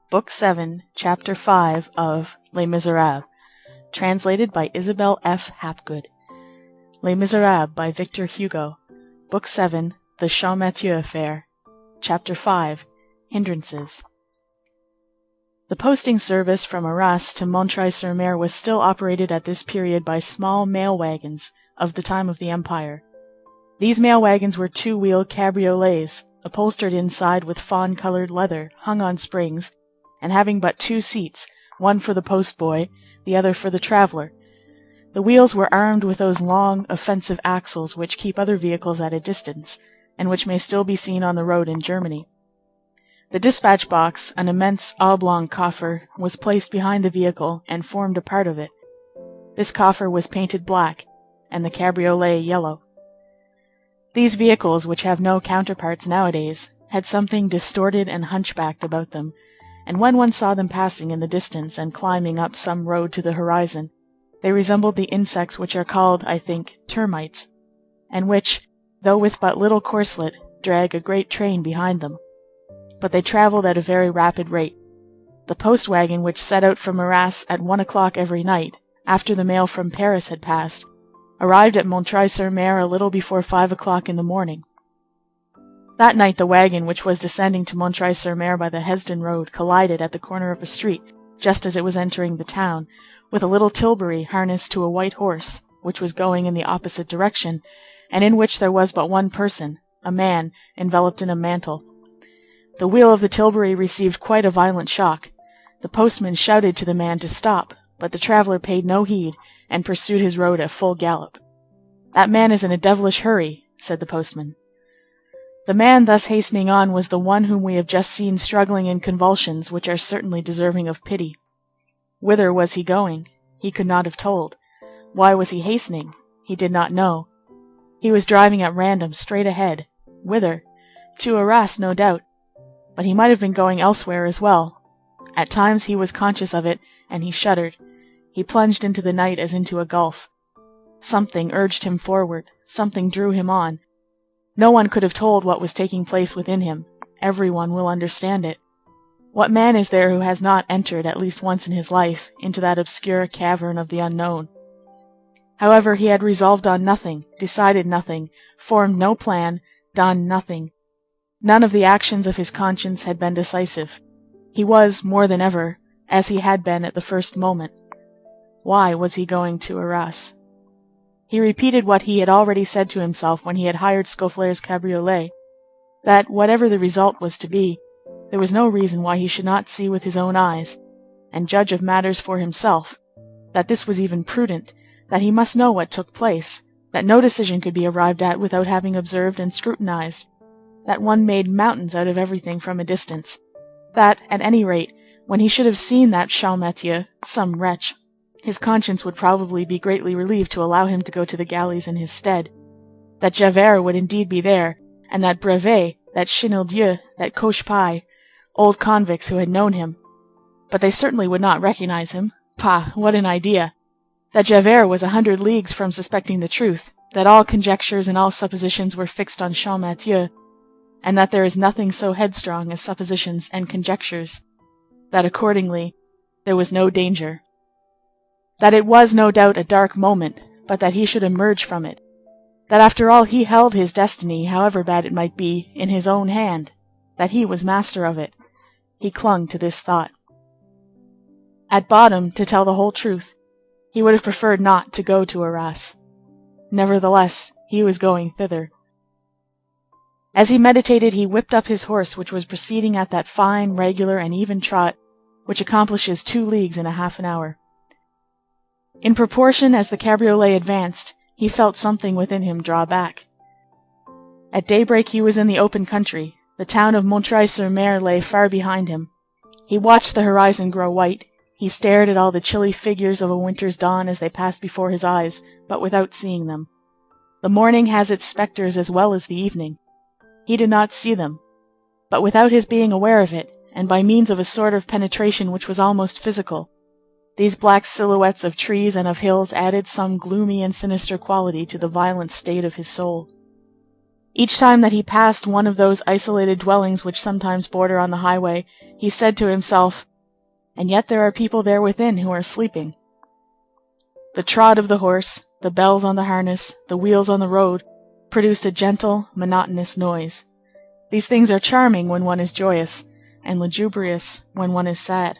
Book 7, Chapter 5 of Les Misérables, translated by Isabel F. Hapgood. Les Misérables by Victor Hugo. Book 7, The Champmathieu Affair. Chapter 5, Hindrances. The posting service from Arras to Montreuil-sur-Mer was still operated at this period by small mail wagons of the time of the Empire. These mail wagons were two-wheeled cabriolets, upholstered inside with fawn-colored leather, hung on springs, and having but two seats, one for the post-boy, the other for the traveller. The wheels were armed with those long, offensive axles which keep other vehicles at a distance, and which may still be seen on the road in Germany. The dispatch box, an immense oblong coffer, was placed behind the vehicle and formed a part of it. This coffer was painted black, and the cabriolet yellow. These vehicles, which have no counterparts nowadays, had something distorted and hunchbacked about them, and when one saw them passing in the distance and climbing up some road to the horizon, they resembled the insects which are called, I think, termites, and which, though with but little corslet, drag a great train behind them. But they travelled at a very rapid rate. The post wagon which set out from Arras at 1 o'clock every night, after the mail from Paris had passed, arrived at Montreuil-sur-Mer a little before 5 o'clock in the morning. That night the wagon which was descending to Montreuil-sur-Mer by the Hesdin road collided at the corner of a street, just as it was entering the town, with a little tilbury harnessed to a white horse, which was going in the opposite direction, and in which there was but one person, a man, enveloped in a mantle. The wheel of the tilbury received quite a violent shock. The postman shouted to the man to stop, but the traveller paid no heed, and pursued his road at full gallop. "That man is in a devilish hurry," said the postman. The man thus hastening on was the one whom we have just seen struggling in convulsions which are certainly deserving of pity. Whither was he going? He could not have told. Why was he hastening? He did not know. He was driving at random, straight ahead. Whither? To Arras, no doubt. But he might have been going elsewhere as well. At times he was conscious of it, and he shuddered. He plunged into the night as into a gulf. Something urged him forward. Something drew him on. No one could have told what was taking place within him. Every one will understand it. What man is there who has not entered, at least once in his life, into that obscure cavern of the unknown? However, he had resolved on nothing, decided nothing, formed no plan, done nothing. None of the actions of his conscience had been decisive. He was, more than ever, as he had been at the first moment. Why was he going to Arras? He repeated what he had already said to himself when he had hired Scaufflaire's cabriolet, that, whatever the result was to be, there was no reason why he should not see with his own eyes, and judge of matters for himself, that this was even prudent, that he must know what took place, that no decision could be arrived at without having observed and scrutinized, that one made mountains out of everything from a distance, that, at any rate, when he should have seen that Champmathieu, some wretch, his conscience would probably be greatly relieved to allow him to go to the galleys in his stead, that Javert would indeed be there, and that Brevet, that Chenildieu, that Cochepaille, old convicts who had known him, but they certainly would not recognize him. Pah! What an idea! That Javert was 100 leagues from suspecting the truth, that all conjectures and all suppositions were fixed on Champmathieu, and that there is nothing so headstrong as suppositions and conjectures, that accordingly there was no danger, that it was no doubt a dark moment, but that he should emerge from it, that after all he held his destiny, however bad it might be, in his own hand, that he was master of it. He clung to this thought. At bottom, to tell the whole truth, he would have preferred not to go to Arras. Nevertheless, he was going thither. As he meditated, he whipped up his horse, which was proceeding at that fine, regular, and even trot which accomplishes 2 leagues in a half an hour. In proportion as the cabriolet advanced, he felt something within him draw back. At daybreak he was in the open country. The town of Montreuil-sur-Mer lay far behind him. He watched the horizon grow white. He stared at all the chilly figures of a winter's dawn as they passed before his eyes, but without seeing them. The morning has its spectres as well as the evening. He did not see them, but without his being aware of it, and by means of a sort of penetration which was almost physical, these black silhouettes of trees and of hills added some gloomy and sinister quality to the violent state of his soul. Each time that he passed one of those isolated dwellings which sometimes border on the highway, he said to himself, "And yet there are people there within who are sleeping." The trot of the horse, the bells on the harness, the wheels on the road, produced a gentle, monotonous noise. These things are charming when one is joyous, and lugubrious when one is sad.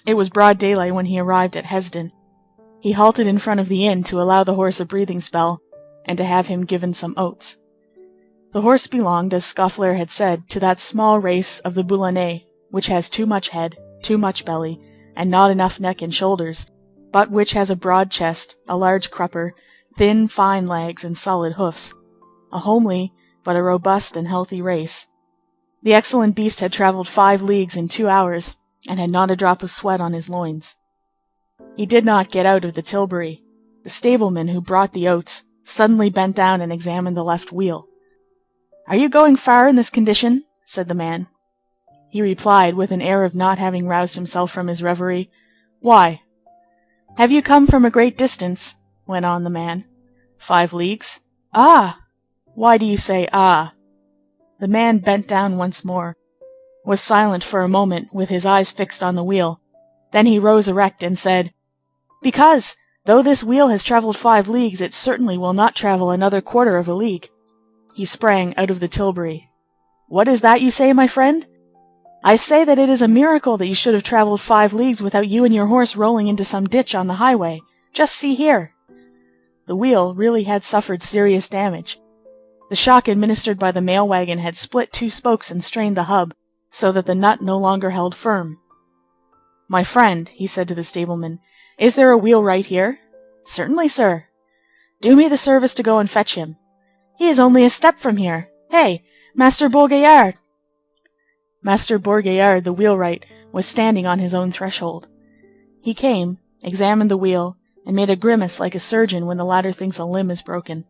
It was broad daylight when he arrived at Hesdin. He halted in front of the inn to allow the horse a breathing spell, and to have him given some oats. The horse belonged, as Scaufflaire had said, to that small race of the Boulonnais, which has too much head, too much belly, and not enough neck and shoulders, but which has a broad chest, a large crupper, thin, fine legs, and solid hoofs, a homely, but a robust and healthy race. The excellent beast had travelled 5 leagues in 2 hours, and had not a drop of sweat on his loins. He did not get out of the tilbury. The stableman who brought the oats suddenly bent down and examined the left wheel. "Are you going far in this condition?" said the man. He replied, with an air of not having roused himself from his reverie, "Why?" "Have you come from a great distance?" went on the man. 5 leagues. "Ah! Why do you say 'ah'?" The man bent down once more, was silent for a moment with his eyes fixed on the wheel. Then he rose erect and said, "Because, though this wheel has travelled 5 leagues, it certainly will not travel another quarter of a league." He sprang out of the tilbury. "What is that you say, my friend?" "I say that it is a miracle that you should have travelled 5 leagues without you and your horse rolling into some ditch on the highway. Just see here." The wheel really had suffered serious damage. The shock administered by the mail wagon had split 2 spokes and strained the hub, so that the nut no longer held firm. "My friend," he said to the stableman, "is there a wheelwright here?" "Certainly, sir." "Do me the service to go and fetch him." "He is only a step from here. Hey, Master Bourgaillard!" Master Bourgaillard, the wheelwright, was standing on his own threshold. He came, examined the wheel, and made a grimace like a surgeon when the latter thinks a limb is broken.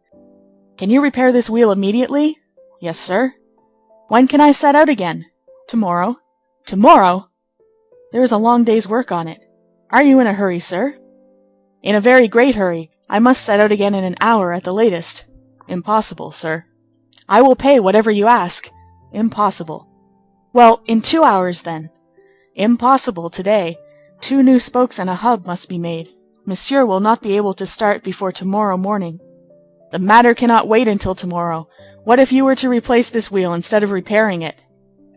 "Can you repair this wheel immediately?" "Yes, sir." "When can I set out again?" "Tomorrow." "Tomorrow?" "There is a long day's work on it. Are you in a hurry, sir?" "In a very great hurry. I must set out again in an hour at the latest." "Impossible, sir." "I will pay whatever you ask." "Impossible." "Well, in 2 hours, then." "Impossible today. 2 new spokes and a hub must be made. Monsieur will not be able to start before tomorrow morning." "The matter cannot wait until tomorrow. What if you were to replace this wheel instead of repairing it?"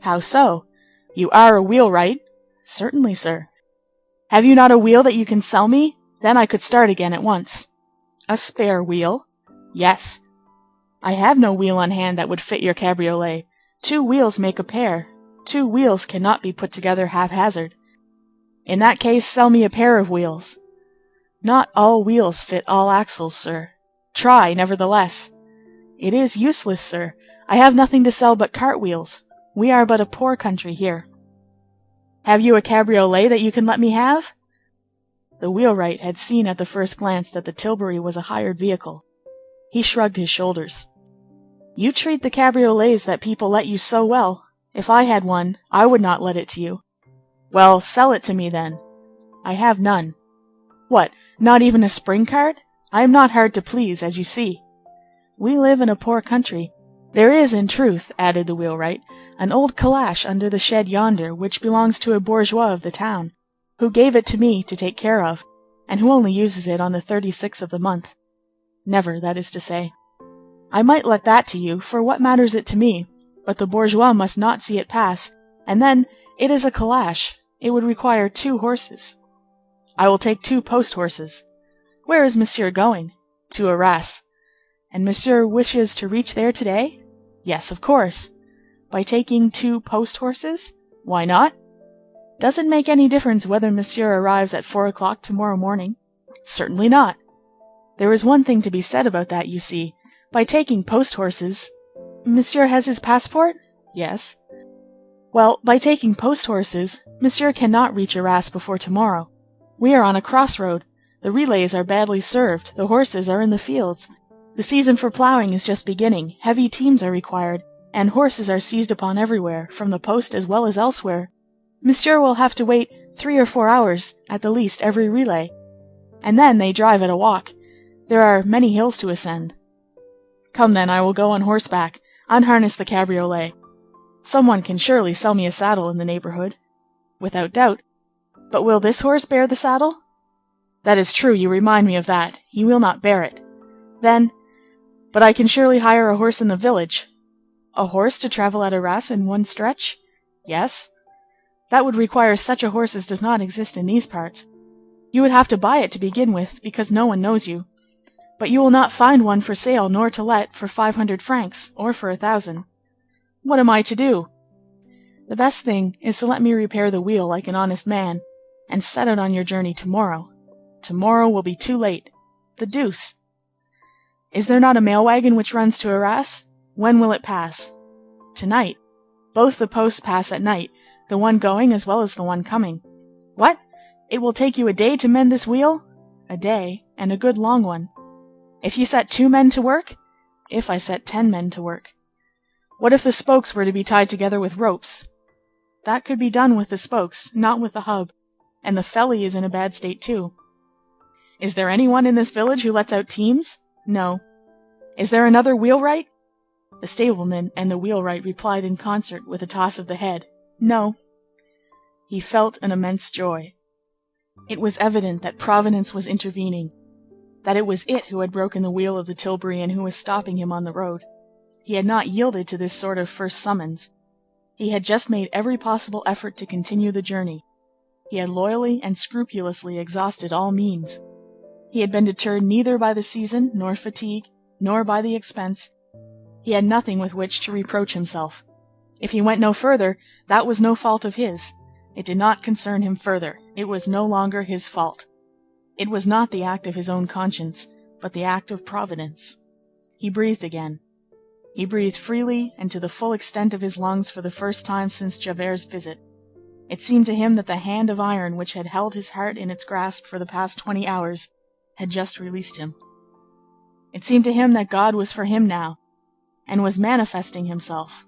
"How so?" "You are a wheelwright?" "Certainly, sir." "Have you not a wheel that you can sell me? Then I could start again at once." "A spare wheel?" "Yes." "I have no wheel on hand that would fit your cabriolet. 2 wheels make a pair. 2 wheels cannot be put together haphazard." "In that case, sell me a pair of wheels." "Not all wheels fit all axles, sir." "Try, nevertheless." "It is useless, sir. I have nothing to sell but cart wheels. We are but a poor country here." "Have you a cabriolet that you can let me have?" The wheelwright had seen at the first glance that the tilbury was a hired vehicle. He shrugged his shoulders. "You treat the cabriolets that people let you so well. If I had one, I would not let it to you." "Well, sell it to me, then." "I have none." "What, not even a spring cart? I am not hard to please, as you see." "We live in a poor country. There is, in truth," added the wheelwright, "an old calash under the shed yonder, which belongs to a bourgeois of the town, who gave it to me to take care of, and who only uses it on the 36th of the month. Never, that is to say. I might let that to you, for what matters it to me? But the bourgeois must not see it pass, and then it is a calash. It would require 2 horses." "I will take 2 post horses." "Where is monsieur going?" "To Arras." "And monsieur wishes to reach there today?" "Yes, of course." "By taking 2 post horses?" "Why not?" "Does it make any difference whether monsieur arrives at 4 o'clock tomorrow morning?" "Certainly not." "There is one thing to be said about that, you see. By taking post horses—" "Monsieur has his passport?" "Yes." "Well, by taking post horses, monsieur cannot reach Arras before tomorrow. We are on a crossroad. The relays are badly served. The horses are in the fields. The season for ploughing is just beginning. Heavy teams are required, and horses are seized upon everywhere, from the post as well as elsewhere. Monsieur will have to wait 3 or 4 hours, at the least, every relay. And then they drive at a walk. There are many hills to ascend." Come then, I will go on horseback, unharness the cabriolet. Some one can surely sell me a saddle in the neighborhood. Without doubt. But will this horse bear the saddle? That is true, you remind me of that. He will not bear it. Then, but I can surely hire a horse in the village. A horse to travel at Arras in one stretch? Yes. That would require such a horse as does not exist in these parts. You would have to buy it to begin with, because no one knows you. But you will not find one for sale nor to let for 500 francs, or for 1,000. What am I to do? The best thing is to let me repair the wheel like an honest man, and set out on your journey tomorrow. Tomorrow will be too late. The deuce! Is there not a mail wagon which runs to Arras? When will it pass? Tonight. Both the posts pass at night, the one going as well as the one coming. What? It will take you a day to mend this wheel? A day, and a good long one. If you set 2 men to work? If I set 10 men to work. What if the spokes were to be tied together with ropes? That could be done with the spokes, not with the hub, and the felly is in a bad state too. Is there any one in this village who lets out teams? No. Is there another wheelwright? The stableman and the wheelwright replied in concert with a toss of the head. No. He felt an immense joy. It was evident that Providence was intervening, that it was it who had broken the wheel of the tilbury and who was stopping him on the road. He had not yielded to this sort of first summons. He had just made every possible effort to continue the journey. He had loyally and scrupulously exhausted all means. He had been deterred neither by the season, nor fatigue, nor by the expense. He had nothing with which to reproach himself. If he went no further, that was no fault of his. It did not concern him further. It was no longer his fault. It was not the act of his own conscience, but the act of Providence. He breathed again. He breathed freely and to the full extent of his lungs for the first time since Javert's visit. It seemed to him that the hand of iron which had held his heart in its grasp for the past 20 hours had just released him. It seemed to him that God was for him now, and was manifesting himself.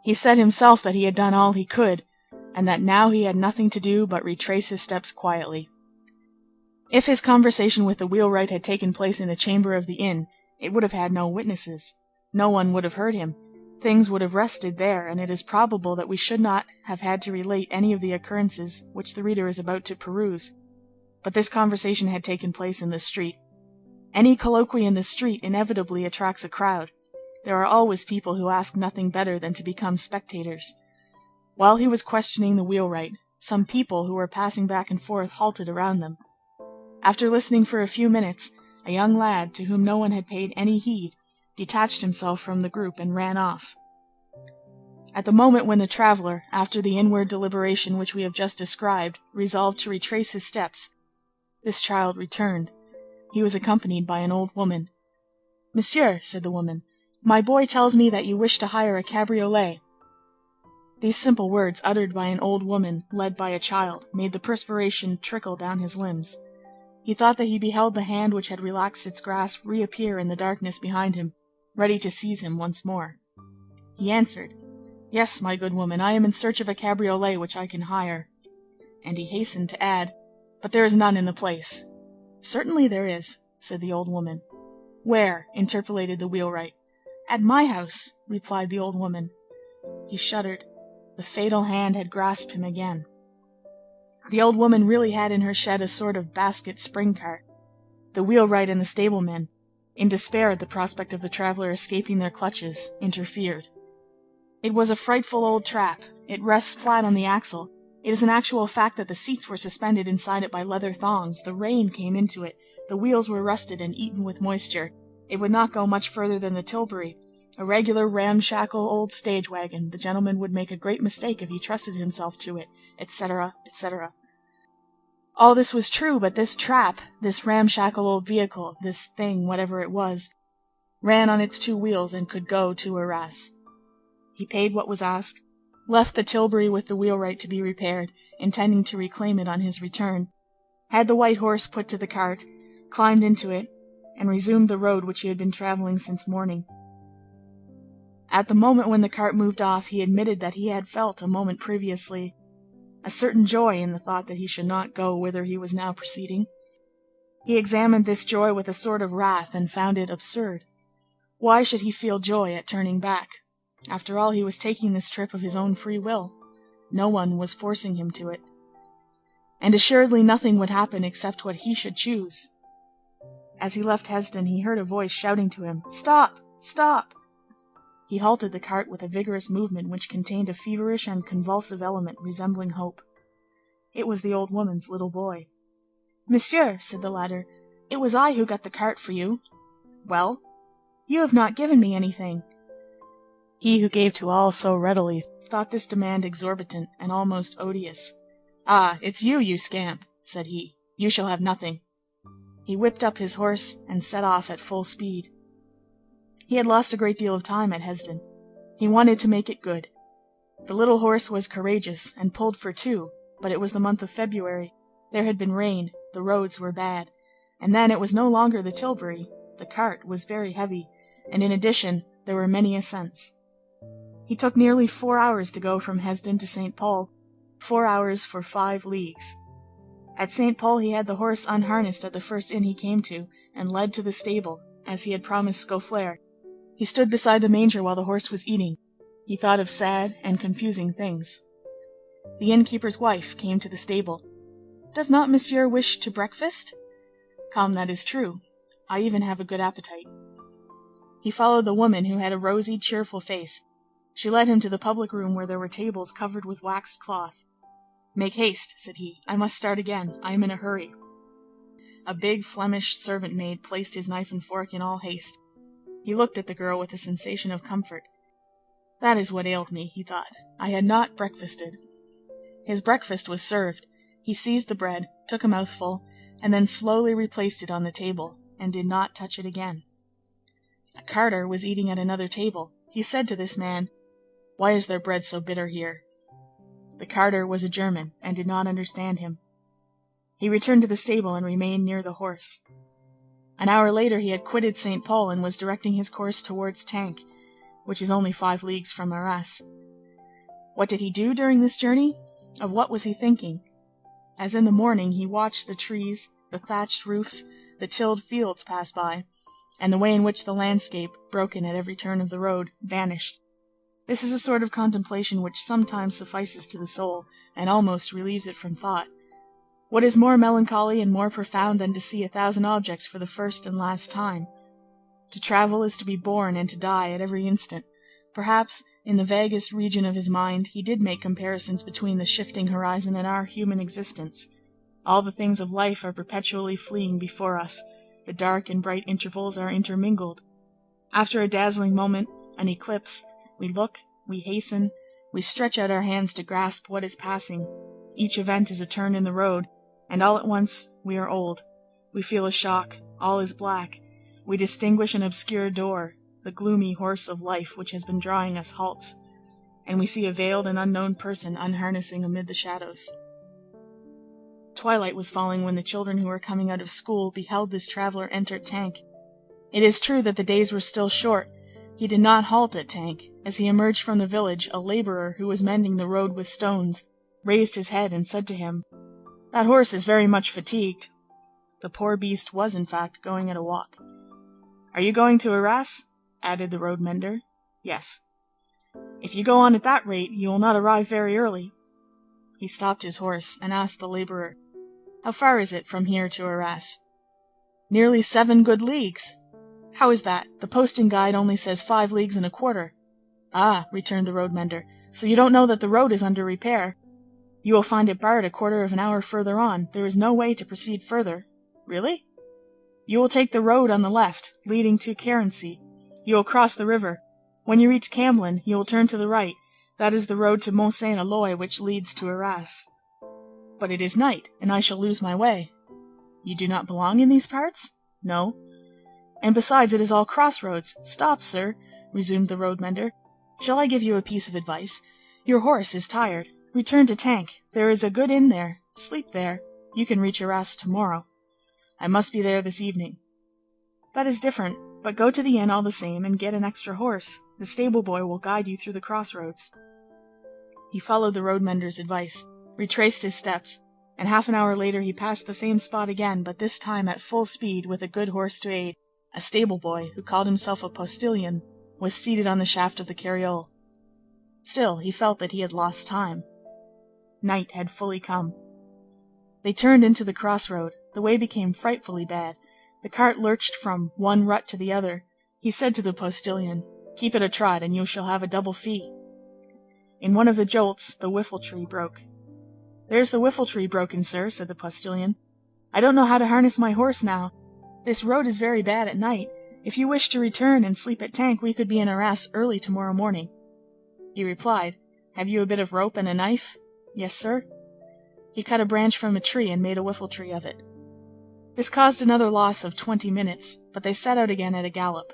He said himself that he had done all he could, and that now he had nothing to do but retrace his steps quietly. If his conversation with the wheelwright had taken place in the chamber of the inn, it would have had no witnesses. No one would have heard him. Things would have rested there, and it is probable that we should not have had to relate any of the occurrences which the reader is about to peruse. But this conversation had taken place in the street. Any colloquy in the street inevitably attracts a crowd. There are always people who ask nothing better than to become spectators. While he was questioning the wheelwright, some people who were passing back and forth halted around them. After listening for a few minutes, a young lad, to whom no one had paid any heed, detached himself from the group and ran off. At the moment when the traveller, after the inward deliberation which we have just described, resolved to retrace his steps, this child returned. He was accompanied by an old woman. "Monsieur," said the woman, "my boy tells me that you wish to hire a cabriolet." These simple words, uttered by an old woman, led by a child, made the perspiration trickle down his limbs. He thought that he beheld the hand which had relaxed its grasp reappear in the darkness behind him, ready to seize him once more. He answered, "Yes, my good woman, I am in search of a cabriolet which I can hire." And he hastened to add, "But there is none in the place." "Certainly there is," said the old woman. "Where?" interpolated the wheelwright. "At my house," replied the old woman. He shuddered. The fatal hand had grasped him again. The old woman really had in her shed a sort of basket spring-cart. The wheelwright and the stableman, in despair at the prospect of the traveller escaping their clutches, interfered. It was a frightful old trap. It rests flat on the axle. It is an actual fact that the seats were suspended inside it by leather thongs. The rain came into it. The wheels were rusted and eaten with moisture. It would not go much further than the tilbury. A regular ramshackle old stage wagon. The gentleman would make a great mistake if he trusted himself to it, etc., etc. All this was true, but this trap, this ramshackle old vehicle, this thing, whatever it was, ran on its 2 wheels and could go to Arras. He paid what was asked, left the tilbury with the wheelwright to be repaired, intending to reclaim it on his return, had the white horse put to the cart, climbed into it, and resumed the road which he had been travelling since morning. At the moment when the cart moved off, he admitted that he had felt, a moment previously, a certain joy in the thought that he should not go whither he was now proceeding. He examined this joy with a sort of wrath, and found it absurd. Why should he feel joy at turning back? After all, he was taking this trip of his own free will. No one was forcing him to it. And assuredly nothing would happen except what he should choose. As he left Hesdin, he heard a voice shouting to him, "Stop! Stop!" He halted the cart with a vigorous movement which contained a feverish and convulsive element resembling hope. It was the old woman's little boy. "Monsieur," said the latter, "it was I who got the cart for you." "Well?" "You have not given me anything." He who gave to all so readily thought this demand exorbitant and almost odious. "Ah, it's you, you scamp," said he. "You shall have nothing." He whipped up his horse and set off at full speed. He had lost a great deal of time at Hesdin. He wanted to make it good. The little horse was courageous and pulled for two, but it was the month of February. There had been rain, the roads were bad, and then it was no longer the Tilbury. The cart was very heavy, and in addition there were many ascents. He took nearly 4 hours to go from Hesdin to St. Paul, 4 hours for 5 leagues. At St. Paul he had the horse unharnessed at the first inn he came to, and led to the stable, as he had promised Scaufflaire. He stood beside the manger while the horse was eating. He thought of sad and confusing things. The innkeeper's wife came to the stable. "Does not monsieur wish to breakfast?" "Come, that is true. I even have a good appetite." He followed the woman, who had a rosy, cheerful face. She led him to the public room where there were tables covered with waxed cloth. "Make haste," said he. "I must start again. I am in a hurry." A big Flemish servant maid placed his knife and fork in all haste. He looked at the girl with a sensation of comfort. That is what ailed me, he thought. I had not breakfasted. His breakfast was served. He seized the bread, took a mouthful, and then slowly replaced it on the table, and did not touch it again. A carter was eating at another table. He said to this man, "Why is their bread so bitter here?" The carter was a German, and did not understand him. He returned to the stable and remained near the horse. An hour later he had quitted St. Paul and was directing his course towards Tank, which is only 5 leagues from Arras. What did he do during this journey? Of what was he thinking? As in the morning, he watched the trees, the thatched roofs, the tilled fields pass by, and the way in which the landscape, broken at every turn of the road, vanished. This is a sort of contemplation which sometimes suffices to the soul, and almost relieves it from thought. What is more melancholy and more profound than to see 1,000 objects for the first and last time? To travel is to be born and to die at every instant. Perhaps, in the vaguest region of his mind, he did make comparisons between the shifting horizon and our human existence. All the things of life are perpetually fleeing before us. The dark and bright intervals are intermingled. After a dazzling moment, an eclipse, we look, we hasten, we stretch out our hands to grasp what is passing. Each event is a turn in the road, and all at once we are old. We feel a shock. All is black. We distinguish an obscure door. The gloomy horse of life which has been drawing us halts, and we see a veiled and unknown person unharnessing amid the shadows. Twilight was falling when the children who were coming out of school beheld this traveler enter Tank. It is true that the days were still short. He did not halt at Tank. As he emerged from the village, a laborer who was mending the road with stones raised his head and said to him, "That horse is very much fatigued." The poor beast was, in fact, going at a walk. "Are you going to Arras?" added the road mender. "Yes." "If you go on at that rate, you will not arrive very early." He stopped his horse, and asked the laborer, "How far is it from here to Arras?" "Nearly 7 good leagues." "How is that? The posting guide only says 5 leagues and a quarter." "Ah," returned the road mender, "so you don't know that the road is under repair. You will find it barred a quarter of an hour further on. There is no way to proceed further." "Really?" "You will take the road on the left, leading to Carency. You will cross the river. When you reach Camblin, you will turn to the right. That is the road to Mont Saint Aloy, which leads to Arras." "But it is night, and I shall lose my way." "You do not belong in these parts?" "No." "And besides, it is all crossroads. Stop, sir," resumed the road mender. "Shall I give you a piece of advice? Your horse is tired. Return to Tank. There is a good inn there. Sleep there. You can reach Arras tomorrow." "I must be there this evening." "That is different. But go to the inn all the same, and get an extra horse. The stable boy will guide you through the crossroads." He followed the road mender's advice, retraced his steps, and half an hour later he passed the same spot again, but this time at full speed, with a good horse to aid. A stable boy, who called himself a postilion, was seated on the shaft of the carriole. Still, he felt that he had lost time. Night had fully come. They turned into the crossroad. The way became frightfully bad. The cart lurched from one rut to the other. He said to the postilion, "Keep it a trot, and you shall have a double fee." In one of the jolts, the whiffle-tree broke. "There's the whiffle-tree broken, sir," said the postilion. "I don't know how to harness my horse now. This road is very bad at night. If you wish to return and sleep at Tank, we could be in Arras early tomorrow morning." He replied, "Have you a bit of rope and a knife?" "Yes, sir." He cut a branch from a tree and made a whiffle-tree of it. This caused another loss of 20 minutes, but they set out again at a gallop.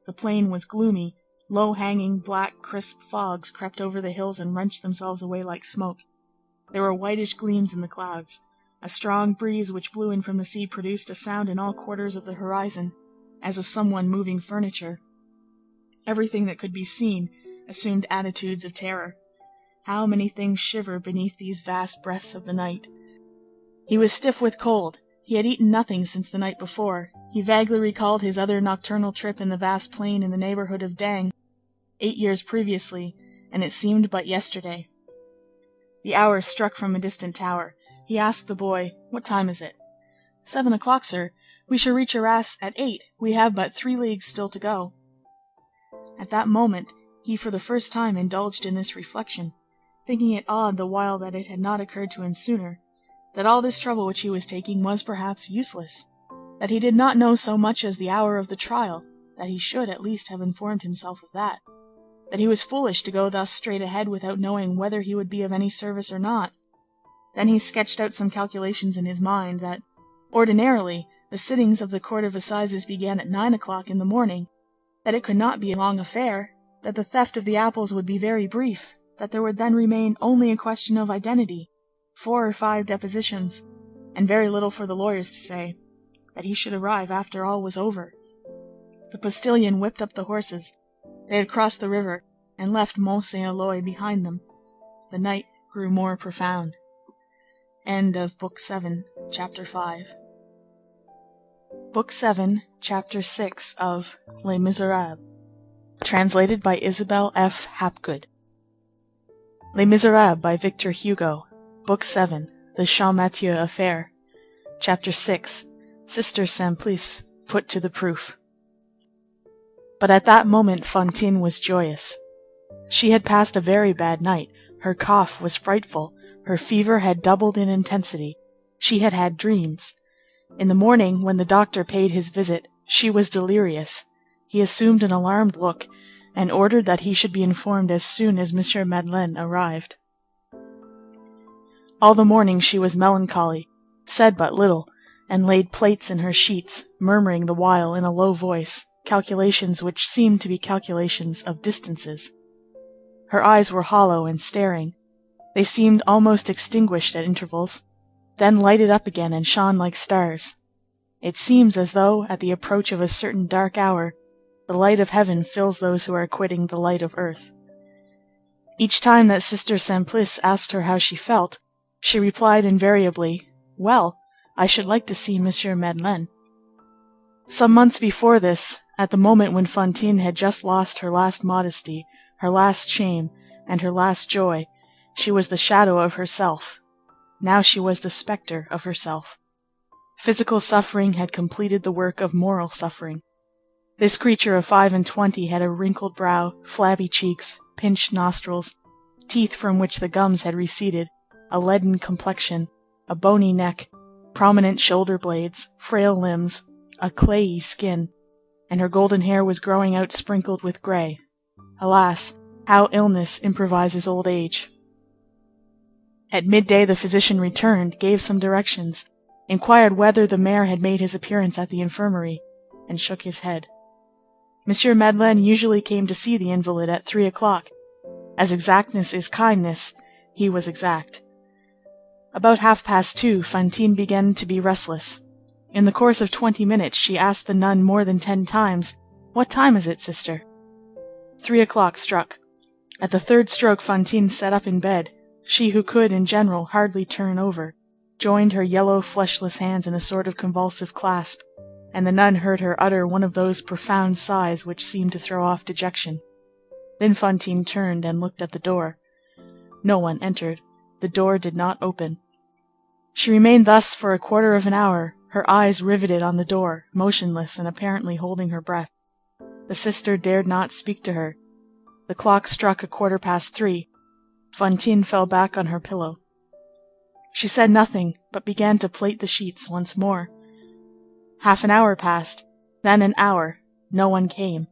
The plain was gloomy. Low-hanging, black, crisp fogs crept over the hills and wrenched themselves away like smoke. There were whitish gleams in the clouds. A strong breeze which blew in from the sea produced a sound in all quarters of the horizon, as of someone moving furniture. Everything that could be seen assumed attitudes of terror. How many things shiver beneath these vast breaths of the night! He was stiff with cold. He had eaten nothing since the night before. He vaguely recalled his other nocturnal trip in the vast plain in the neighborhood of Dang, 8 years previously, and it seemed but yesterday. The hour struck from a distant tower. He asked the boy, "What time is it?" 7 o'clock, sir. We shall reach Arras at 8. We have but 3 leagues still to go." At that moment he for the first time indulged in this reflection, thinking it odd the while that it had not occurred to him sooner, that all this trouble which he was taking was perhaps useless, that he did not know so much as the hour of the trial, that he should at least have informed himself of that, that he was foolish to go thus straight ahead without knowing whether he would be of any service or not. Then he sketched out some calculations in his mind, that ordinarily the sittings of the Court of Assizes began at 9 o'clock in the morning, that it could not be a long affair, that the theft of the apples would be very brief, that there would then remain only a question of identity, 4 or 5 depositions, and very little for the lawyers to say, that he should arrive after all was over. The postilion whipped up the horses. They had crossed the river, and left Mont Saint-Éloy behind them. The night grew more profound. End of Book 7, Chapter 5. Book 7, Chapter 6 of Les Misérables. Translated by Isabel F. Hapgood. Les Misérables by Victor Hugo. Book 7, The Champmathieu Affair. Chapter 6, Sister Simplice put to the proof. But at that moment Fantine was joyous. She had passed a very bad night. Her cough was frightful. Her fever had doubled in intensity. She had had dreams. In the morning, when the doctor paid his visit, she was delirious. He assumed an alarmed look, and ordered that he should be informed as soon as M. Madeleine arrived. All the morning she was melancholy, said but little, and laid plates in her sheets, murmuring the while in a low voice calculations which seemed to be calculations of distances. Her eyes were hollow and staring. They seemed almost extinguished at intervals, then lighted up again and shone like stars. It seems as though, at the approach of a certain dark hour, the light of heaven fills those who are quitting the light of earth. Each time that Sister Simplice asked her how she felt, she replied invariably, "Well, I should like to see Monsieur Madeleine." Some months before this, at the moment when Fantine had just lost her last modesty, her last shame, and her last joy, she was the shadow of herself. Now she was the spectre of herself. Physical suffering had completed the work of moral suffering. This creature of 25 had a wrinkled brow, flabby cheeks, pinched nostrils, teeth from which the gums had receded, a leaden complexion, a bony neck, prominent shoulder blades, frail limbs, a clayey skin, and her golden hair was growing out sprinkled with gray. Alas, how illness improvises old age! At midday the physician returned, gave some directions, inquired whether the mayor had made his appearance at the infirmary, and shook his head. Monsieur Madeleine usually came to see the invalid at 3 o'clock. As exactness is kindness, he was exact. About 2:30, Fantine began to be restless. In the course of 20 minutes she asked the nun more than 10 times, "What time is it, sister?" 3 o'clock struck. At the third stroke Fantine sat up in bed, she who could, in general, hardly turn over. joined her yellow, fleshless hands in a sort of convulsive clasp, and the nun heard her utter one of those profound sighs which seem to throw off dejection. Then Fantine turned and looked at the door. No one entered. The door did not open. She remained thus for a quarter of an hour, her eyes riveted on the door, motionless and apparently holding her breath. The sister dared not speak to her. The clock struck 3:15. Fantine fell back on her pillow. She said nothing, but began to plait the sheets once more. Half an hour passed, then an hour. No one came.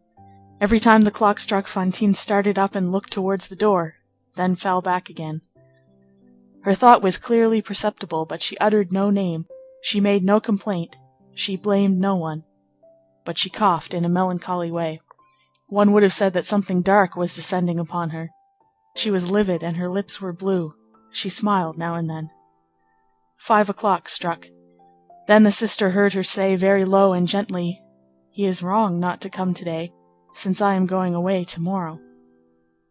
Every time the clock struck, Fantine started up and looked towards the door, then fell back again. Her thought was clearly perceptible, but she uttered no name, she made no complaint, she blamed no one. But she coughed in a melancholy way. One would have said that something dark was descending upon her. She was livid, and her lips were blue. She smiled now and then. 5 o'clock struck. Then the sister heard her say very low and gently, "He is wrong not to come today, since I am going away tomorrow."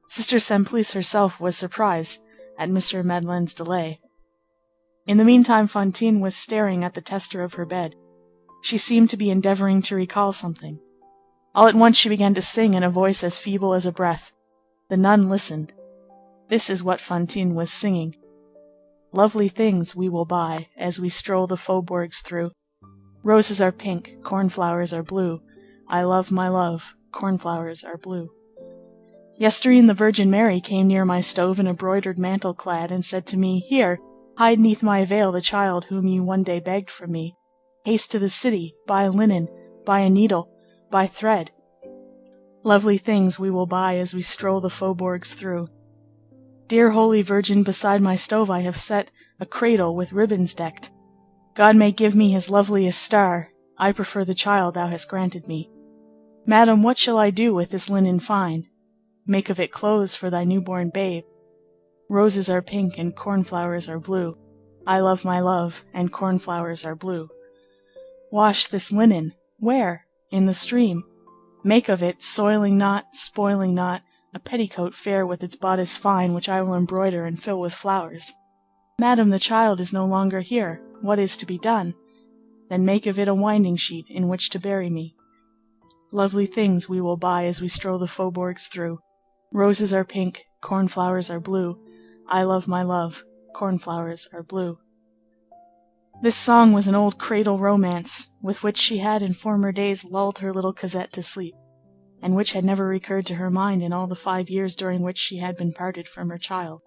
Sister Simplice herself was surprised at Monsieur Madeleine's delay. In the meantime, Fantine was staring at the tester of her bed. She seemed to be endeavoring to recall something. All at once she began to sing in a voice as feeble as a breath. The nun listened. This is what Fantine was singing. "Lovely things we will buy as we stroll the faubourgs through. Roses are pink, cornflowers are blue. I love my love, cornflowers are blue. Yestreen the Virgin Mary came near my stove in a broidered mantle clad, and said to me, 'Here, hide neath my veil the child whom you one day begged from me. Haste to the city, buy linen, buy a needle, buy thread. Lovely things we will buy as we stroll the faubourgs through. Dear Holy Virgin, beside my stove I have set a cradle with ribbons decked. God may give me his loveliest star, I prefer the child thou hast granted me. Madam, what shall I do with this linen fine? Make of it clothes for thy newborn babe. Roses are pink and cornflowers are blue. I love my love, and cornflowers are blue. Wash this linen. Where? In the stream. Make of it, soiling not, spoiling not, a petticoat fair with its bodice fine, which I will embroider and fill with flowers. Madam, the child is no longer here. What is to be done? Then make of it a winding sheet in which to bury me. Lovely things we will buy as we stroll the faubourgs through. Roses are pink, cornflowers are blue. I love my love, cornflowers are blue." This song was an old cradle romance, with which she had in former days lulled her little Cosette to sleep, and which had never recurred to her mind in all the 5 years during which she had been parted from her child.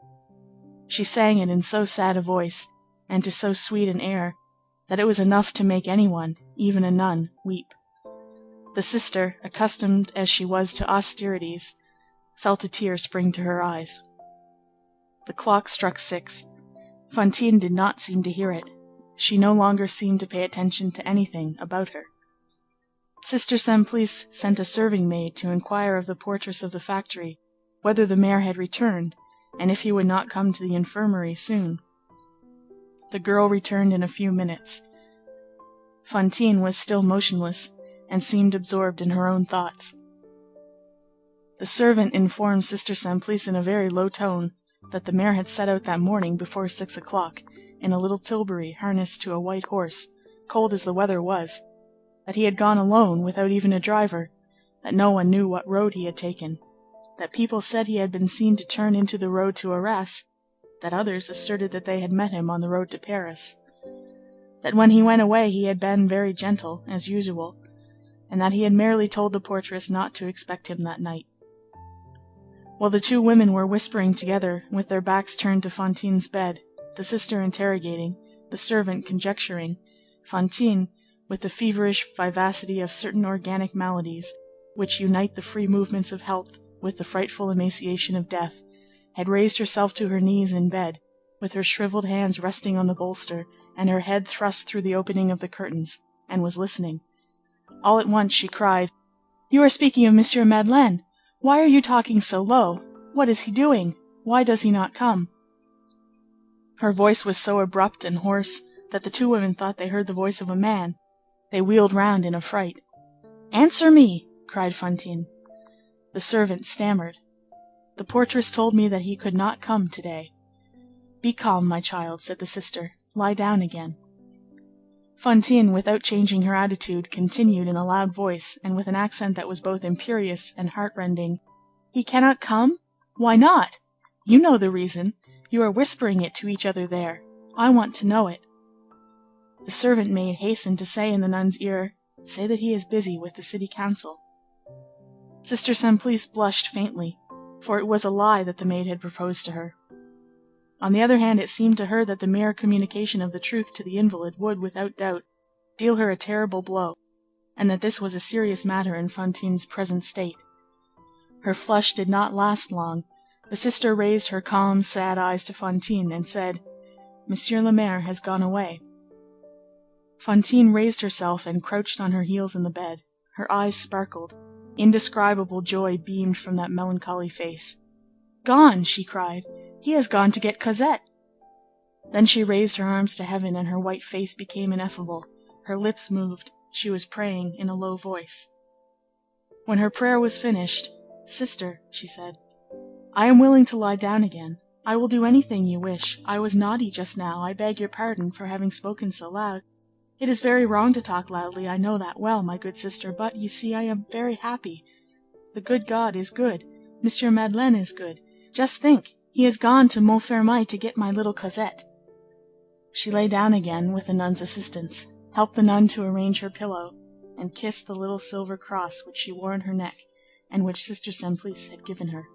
She sang it in so sad a voice, and to so sweet an air, that it was enough to make anyone, even a nun, weep. The sister, accustomed as she was to austerities, felt a tear spring to her eyes. The clock struck 6. Fantine did not seem to hear it. She no longer seemed to pay attention to anything about her. Sister Simplice sent a serving maid to inquire of the portress of the factory whether the mayor had returned, and if he would not come to the infirmary soon. The girl returned in a few minutes. Fantine was still motionless, and seemed absorbed in her own thoughts. The servant informed Sister Simplice in a very low tone that the mayor had set out that morning before 6 o'clock, in a little tilbury harnessed to a white horse, cold as the weather was, that he had gone alone without even a driver, that no one knew what road he had taken, that people said he had been seen to turn into the road to Arras, that others asserted that they had met him on the road to Paris, that when he went away he had been very gentle, as usual, and that he had merely told the portress not to expect him that night. While the two women were whispering together, with their backs turned to Fantine's bed, the sister interrogating, the servant conjecturing, Fantine, with the feverish vivacity of certain organic maladies, which unite the free movements of health with the frightful emaciation of death, had raised herself to her knees in bed, with her shriveled hands resting on the bolster, and her head thrust through the opening of the curtains, and was listening. All at once she cried, "You are speaking of Monsieur Madeleine. Why are you talking so low? What is he doing? Why does he not come?" Her voice was so abrupt and hoarse that the two women thought they heard the voice of a man. They wheeled round in a fright. "Answer me!" cried Fantine. The servant stammered. "The portress told me that he could not come to-day." "Be calm, my child," said the sister. lie down again." Fantine, without changing her attitude, continued in a loud voice, and with an accent that was both imperious and heart-rending, "He cannot come? Why not? You know the reason. You are whispering it to each other there. I want to know it." The servant maid hastened to say in the nun's ear, "Say that he is busy with the city council." Sister Simplice blushed faintly, for it was a lie that the maid had proposed to her. On the other hand, it seemed to her that the mere communication of the truth to the invalid would, without doubt, deal her a terrible blow, and that this was a serious matter in Fantine's present state. Her flush did not last long. The sister raised her calm, sad eyes to Fantine, and said, "Monsieur le Maire has gone away." Fantine raised herself and crouched on her heels in the bed. Her eyes sparkled. Indescribable joy beamed from that melancholy face. "Gone!" she cried. "He has gone to get Cosette." Then she raised her arms to heaven, and her white face became ineffable. Her lips moved. She was praying in a low voice. When her prayer was finished, "Sister," she said, "I am willing to lie down again. I will do anything you wish. I was naughty just now. I beg your pardon for having spoken so loud. It is very wrong to talk loudly, I know that well, my good sister, but, you see, I am very happy. The good God is good. Monsieur Madeleine is good. Just think, he has gone to Montfermeil to get my little Cosette." She lay down again with the nun's assistance, helped the nun to arrange her pillow, and kissed the little silver cross which she wore on her neck, and which Sister Simplice had given her.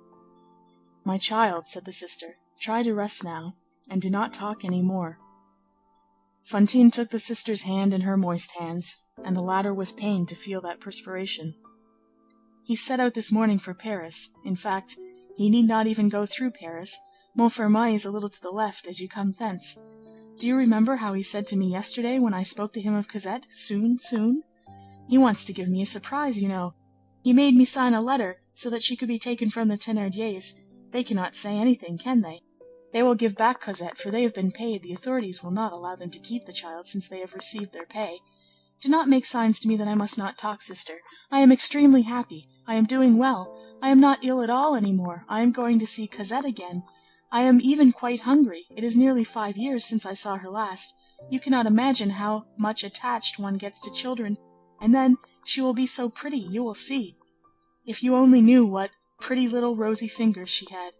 "My child," said the sister, "try to rest now, and do not talk any more." Fantine took the sister's hand in her moist hands, and the latter was pained to feel that perspiration. "He set out this morning for Paris. In fact, he need not even go through Paris. Montfermeil is a little to the left as you come thence. Do you remember how he said to me yesterday when I spoke to him of Cosette, 'Soon, soon'? He wants to give me a surprise, you know. He made me sign a letter so that she could be taken from the Thénardiers. They cannot say anything, can they? They will give back Cosette, for they have been paid. The authorities will not allow them to keep the child since they have received their pay. Do not make signs to me that I must not talk, sister. I am extremely happy. I am doing well. I am not ill at all any more. I am going to see Cosette again. I am even quite hungry. It is nearly 5 years since I saw her last. You cannot imagine how much attached one gets to children. And then she will be so pretty, you will see. If you only knew what pretty little rosy fingers she had.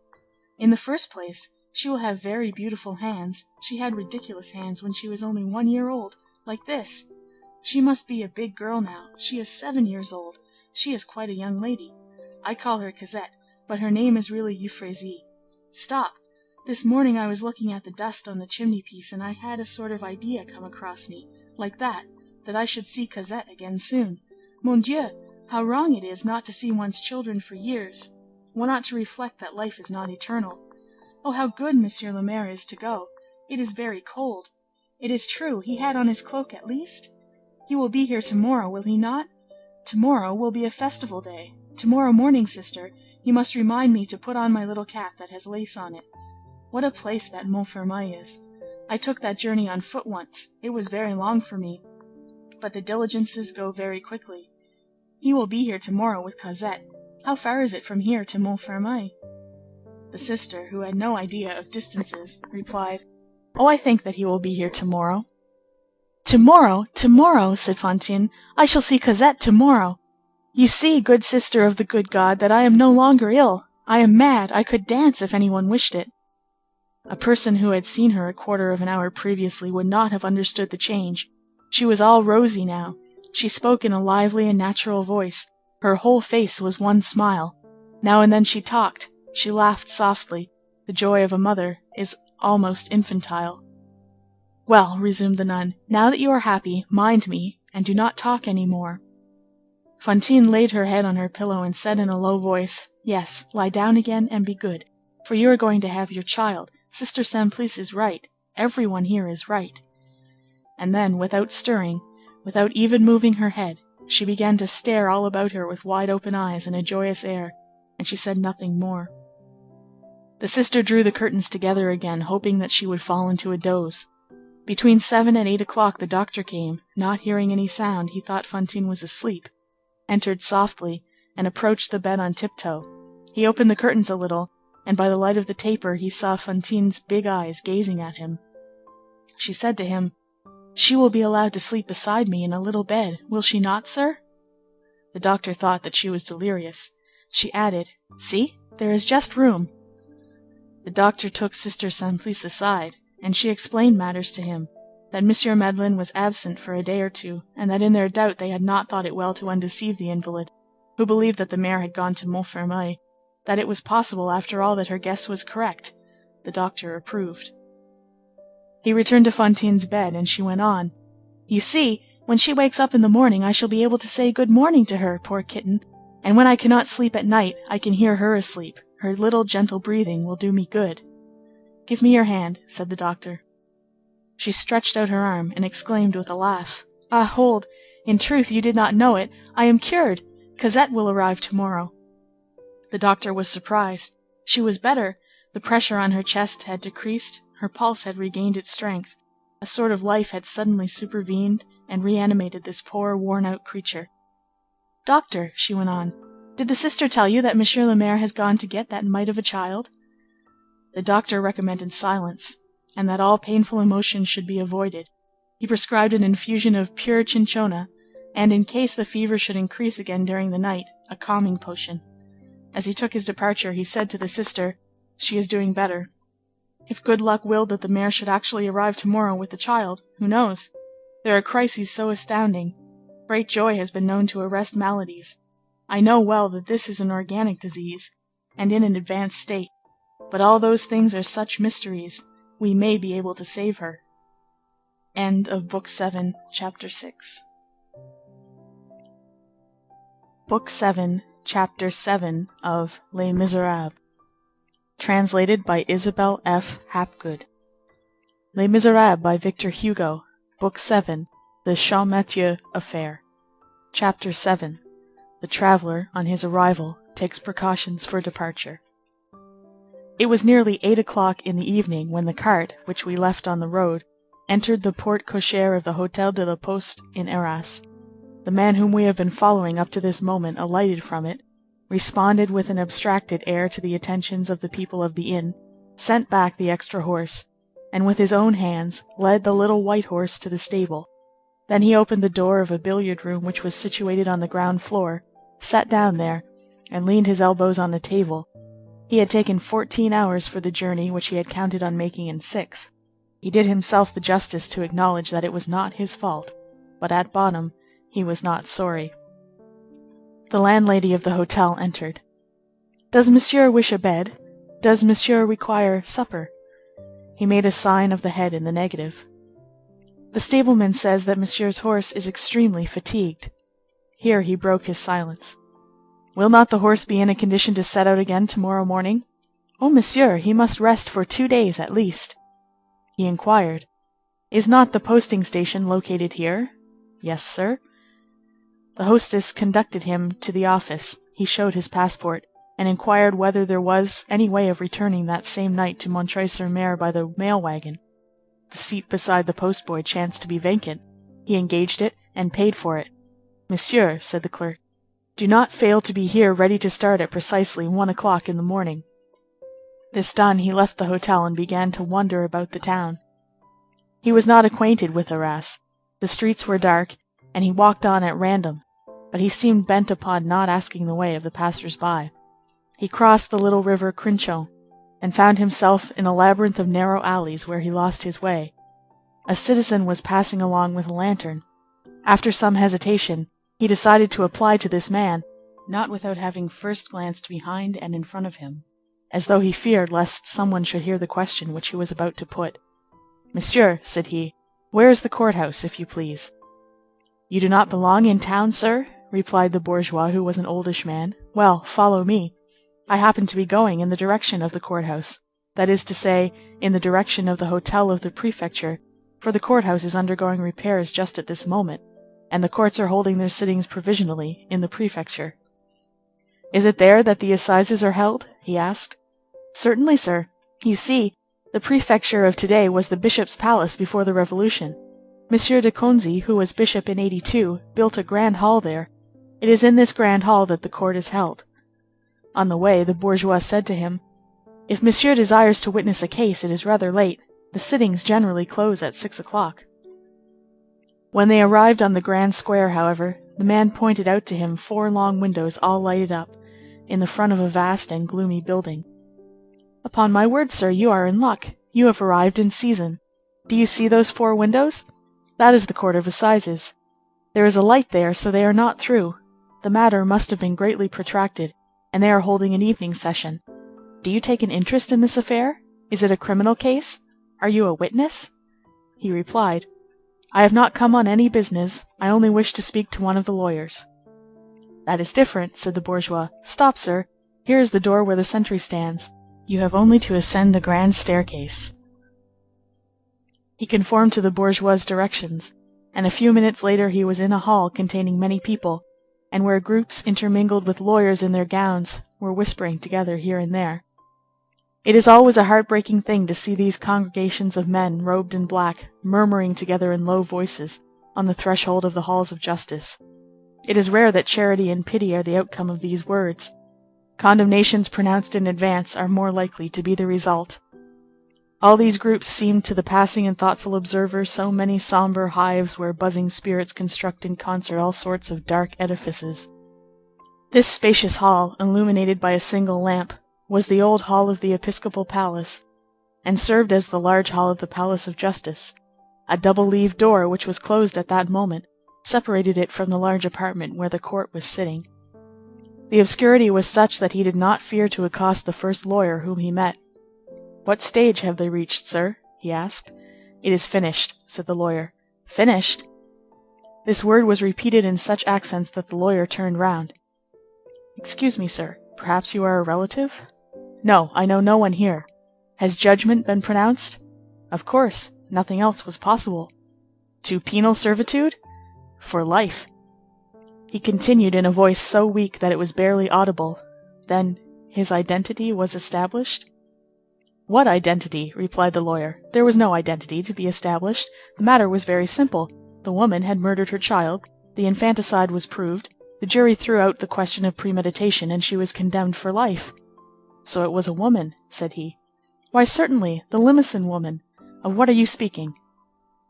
In the first place, she will have very beautiful hands. She had ridiculous hands when she was only 1 year old, like this. She must be a big girl now. She is 7 years old. She is quite a young lady. I call her Cosette, but her name is really Euphrasie. Stop! This morning I was looking at the dust on the chimney-piece, and I had a sort of idea come across me, like that I should see Cosette again soon. Mon Dieu, how wrong it is not to see one's children for years. One ought to reflect that life is not eternal. Oh, how good Monsieur le Maire is to go. It is very cold. It is true, he had on his cloak at least. He will be here tomorrow, will he not? Tomorrow will be a festival day. Tomorrow morning, sister, you must remind me to put on my little cap that has lace on it. What a place that Montfermeil is. I took that journey on foot once. It was very long for me, but the diligences go very quickly. He will be here tomorrow with Cosette. How far is it from here to Montfermeil? The sister, who had no idea of distances, replied, "Oh, I think that he will be here tomorrow." "Tomorrow, tomorrow," said Fantine. "I shall see Cosette tomorrow. You see, good sister of the good God, that I am no longer ill. I am mad. I could dance if anyone wished it." A person who had seen her a quarter of an hour previously would not have understood the change. She was all rosy now. She spoke in a lively and natural voice. Her whole face was one smile. Now and then she talked. She laughed softly. The joy of a mother is almost infantile. "Well," resumed the nun, "now that you are happy, mind me, and do not talk any more." Fantine laid her head on her pillow and said in a low voice, "Yes, lie down again and be good, for you are going to have your child. Sister Simplice is right. Everyone here is right." And then, without stirring, without even moving her head, she began to stare all about her with wide-open eyes and a joyous air, and she said nothing more. The sister drew the curtains together again, hoping that she would fall into a doze. Between 7 and 8 o'clock the doctor came. Not hearing any sound, he thought Fantine was asleep, entered softly, and approached the bed on tiptoe. He opened the curtains a little, and by the light of the taper he saw Fantine's big eyes gazing at him. she said to him, "She will be allowed to sleep beside me in a little bed, will she not, sir?" The doctor thought that she was delirious. She added, "See, there is just room." The doctor took Sister Simplice aside, and she explained matters to him, that Monsieur Madeleine was absent for a day or two, and that in their doubt they had not thought it well to undeceive the invalid, who believed that the mare had gone to Montfermeil, that it was possible, after all, that her guess was correct. The doctor approved. He returned to Fantine's bed, and she went on, "You see, when she wakes up in the morning, I shall be able to say good morning to her, poor kitten, and when I cannot sleep at night, I can hear her asleep. Her little gentle breathing will do me good." "Give me your hand," said the doctor. She stretched out her arm, and exclaimed with a laugh, "Ah, hold! In truth, you did not know it. I am cured. Cosette will arrive tomorrow." The doctor was surprised. She was better. The pressure on her chest had decreased. Her pulse had regained its strength. A sort of life had suddenly supervened and reanimated this poor, worn-out creature. "Doctor," she went on, "did the sister tell you that Monsieur le Maire has gone to get that mite of a child?" The doctor recommended silence, and that all painful emotions should be avoided. He prescribed an infusion of pure cinchona, and in case the fever should increase again during the night, a calming potion. As he took his departure, he said to the sister, "She is doing better. If good luck willed that the mare should actually arrive tomorrow with the child, who knows? There are crises so astounding. Great joy has been known to arrest maladies. I know well that this is an organic disease, and in an advanced state, but all those things are such mysteries. We may be able to save her." End of Book 7, Chapter 6. Book 7, Chapter 7 of Les Misérables. Translated by Isabel F. Hapgood. Les Misérables by Victor Hugo. Book 7, The Champmathieu Affair. Chapter 7. The traveller, on his arrival, takes precautions for departure. It was nearly 8 o'clock in the evening when the cart, which we left on the road, entered the porte cochère of the Hôtel de la Poste in Arras. The man whom we have been following up to this moment alighted from it, responded with an abstracted air to the attentions of the people of the inn, sent back the extra horse, and with his own hands led the little white horse to the stable. Then he opened the door of a billiard room which was situated on the ground floor, sat down there, and leaned his elbows on the table. He had taken 14 hours for the journey which he had counted on making in 6. He did himself the justice to acknowledge that it was not his fault, but at bottom he was not sorry. The landlady of the hotel entered. "Does monsieur wish a bed? Does monsieur require supper?" He made a sign of the head in the negative. "The stableman says that monsieur's horse is extremely fatigued." Here he broke his silence. "Will not the horse be in a condition to set out again tomorrow morning?" "Oh, monsieur, he must rest for 2 days at least." He inquired, "Is not the posting station located here?" "Yes, sir." The hostess conducted him to the office. He showed his passport, and inquired whether there was any way of returning that same night to Montreuil-sur-Mer by the mail wagon. The seat beside the postboy chanced to be vacant. He engaged it, and paid for it. "Monsieur," said the clerk, "do not fail to be here ready to start at precisely 1 o'clock in the morning." This done, he left the hotel and began to wander about the town. He was not acquainted with Arras. The streets were dark, and he walked on at random, but he seemed bent upon not asking the way of the passers-by. He crossed the little river Crinchon, and found himself in a labyrinth of narrow alleys where he lost his way. A citizen was passing along with a lantern. After some hesitation, he decided to apply to this man, not without having first glanced behind and in front of him, as though he feared lest someone should hear the question which he was about to put. "Monsieur," said he, "where is the courthouse, if you please?" "You do not belong in town, sir?" replied the bourgeois, who was an oldish man. "Well, follow me. I happen to be going in the direction of the courthouse, that is to say, in the direction of the hotel of the prefecture, for the courthouse is undergoing repairs just at this moment, and the courts are holding their sittings provisionally in the prefecture." "Is it there that the assizes are held?" he asked. "Certainly, sir. You see, the prefecture of today was the bishop's palace before the Revolution. Monsieur de Conzi, who was bishop in '82, built a grand hall there. It is in this grand hall that the court is held." On the way, the bourgeois said to him, "If monsieur desires to witness a case, it is rather late. The sittings generally close at 6 o'clock. When they arrived on the grand square, however, the man pointed out to him 4 long windows all lighted up, in the front of a vast and gloomy building. "Upon my word, sir, you are in luck. You have arrived in season. Do you see those 4 windows? That is the Court of Assizes. There is a light there, so they are not through. The matter must have been greatly protracted, and they are holding an evening session. Do you take an interest in this affair? Is it a criminal case? Are you a witness?" He replied, "I have not come on any business. I only wish to speak to one of the lawyers." "That is different," said the bourgeois. "Stop, sir. Here is the door where the sentry stands. You have only to ascend the grand staircase." He conformed to the bourgeois's directions, and a few minutes later he was in a hall containing many people, and where groups intermingled with lawyers in their gowns were whispering together here and there. It is always a heart-breaking thing to see these congregations of men robed in black murmuring together in low voices on the threshold of the halls of justice. It is rare that charity and pity are the outcome of these words. Condemnations pronounced in advance are more likely to be the result. All these groups seemed to the passing and thoughtful observer so many sombre hives where buzzing spirits construct in concert all sorts of dark edifices. This spacious hall, illuminated by a single lamp, was the old hall of the episcopal palace, and served as the large hall of the palace of justice. A double-leaved door, which was closed at that moment, separated it from the large apartment where the court was sitting. The obscurity was such that he did not fear to accost the first lawyer whom he met. "What stage have they reached, sir?" he asked. "It is finished," said the lawyer. "Finished?" This word was repeated in such accents that the lawyer turned round. "Excuse me, sir, perhaps you are a relative?" "No, I know no one here." "Has judgment been pronounced?" "Of course, nothing else was possible." "To penal servitude?" "For life." He continued in a voice so weak that it was barely audible. "Then his identity was established?" "What identity?" replied the lawyer. "There was no identity to be established. The matter was very simple. The woman had murdered her child. The infanticide was proved. The jury threw out the question of premeditation, and she was condemned for life." "So it was a woman," said he. "Why, certainly, the Limousin woman. Of what are you speaking?"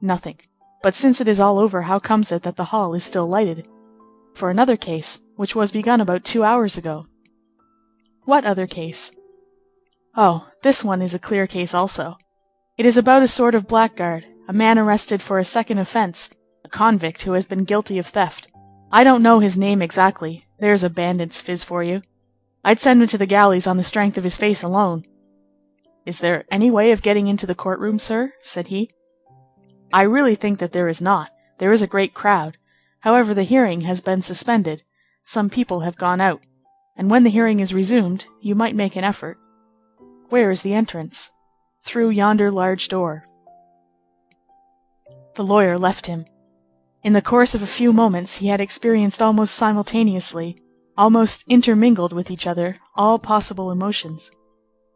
"Nothing. But since it is all over, how comes it that the hall is still lighted?" "For another case, which was begun about 2 hours ago." "What other case?" "Oh, this one is a clear case also. It is about a sort of blackguard, a man arrested for a second offense, a convict who has been guilty of theft. I don't know his name exactly. There's a bandit's phiz for you. I'd send him to the galleys on the strength of his face alone." "Is there any way of getting into the courtroom, sir?" said he. "I really think that there is not. There is a great crowd. However, the hearing has been suspended. Some people have gone out. And when the hearing is resumed, you might make an effort." "Where is the entrance?" "Through yonder large door." The lawyer left him. In the course of a few moments he had experienced almost simultaneously, almost intermingled with each other, all possible emotions.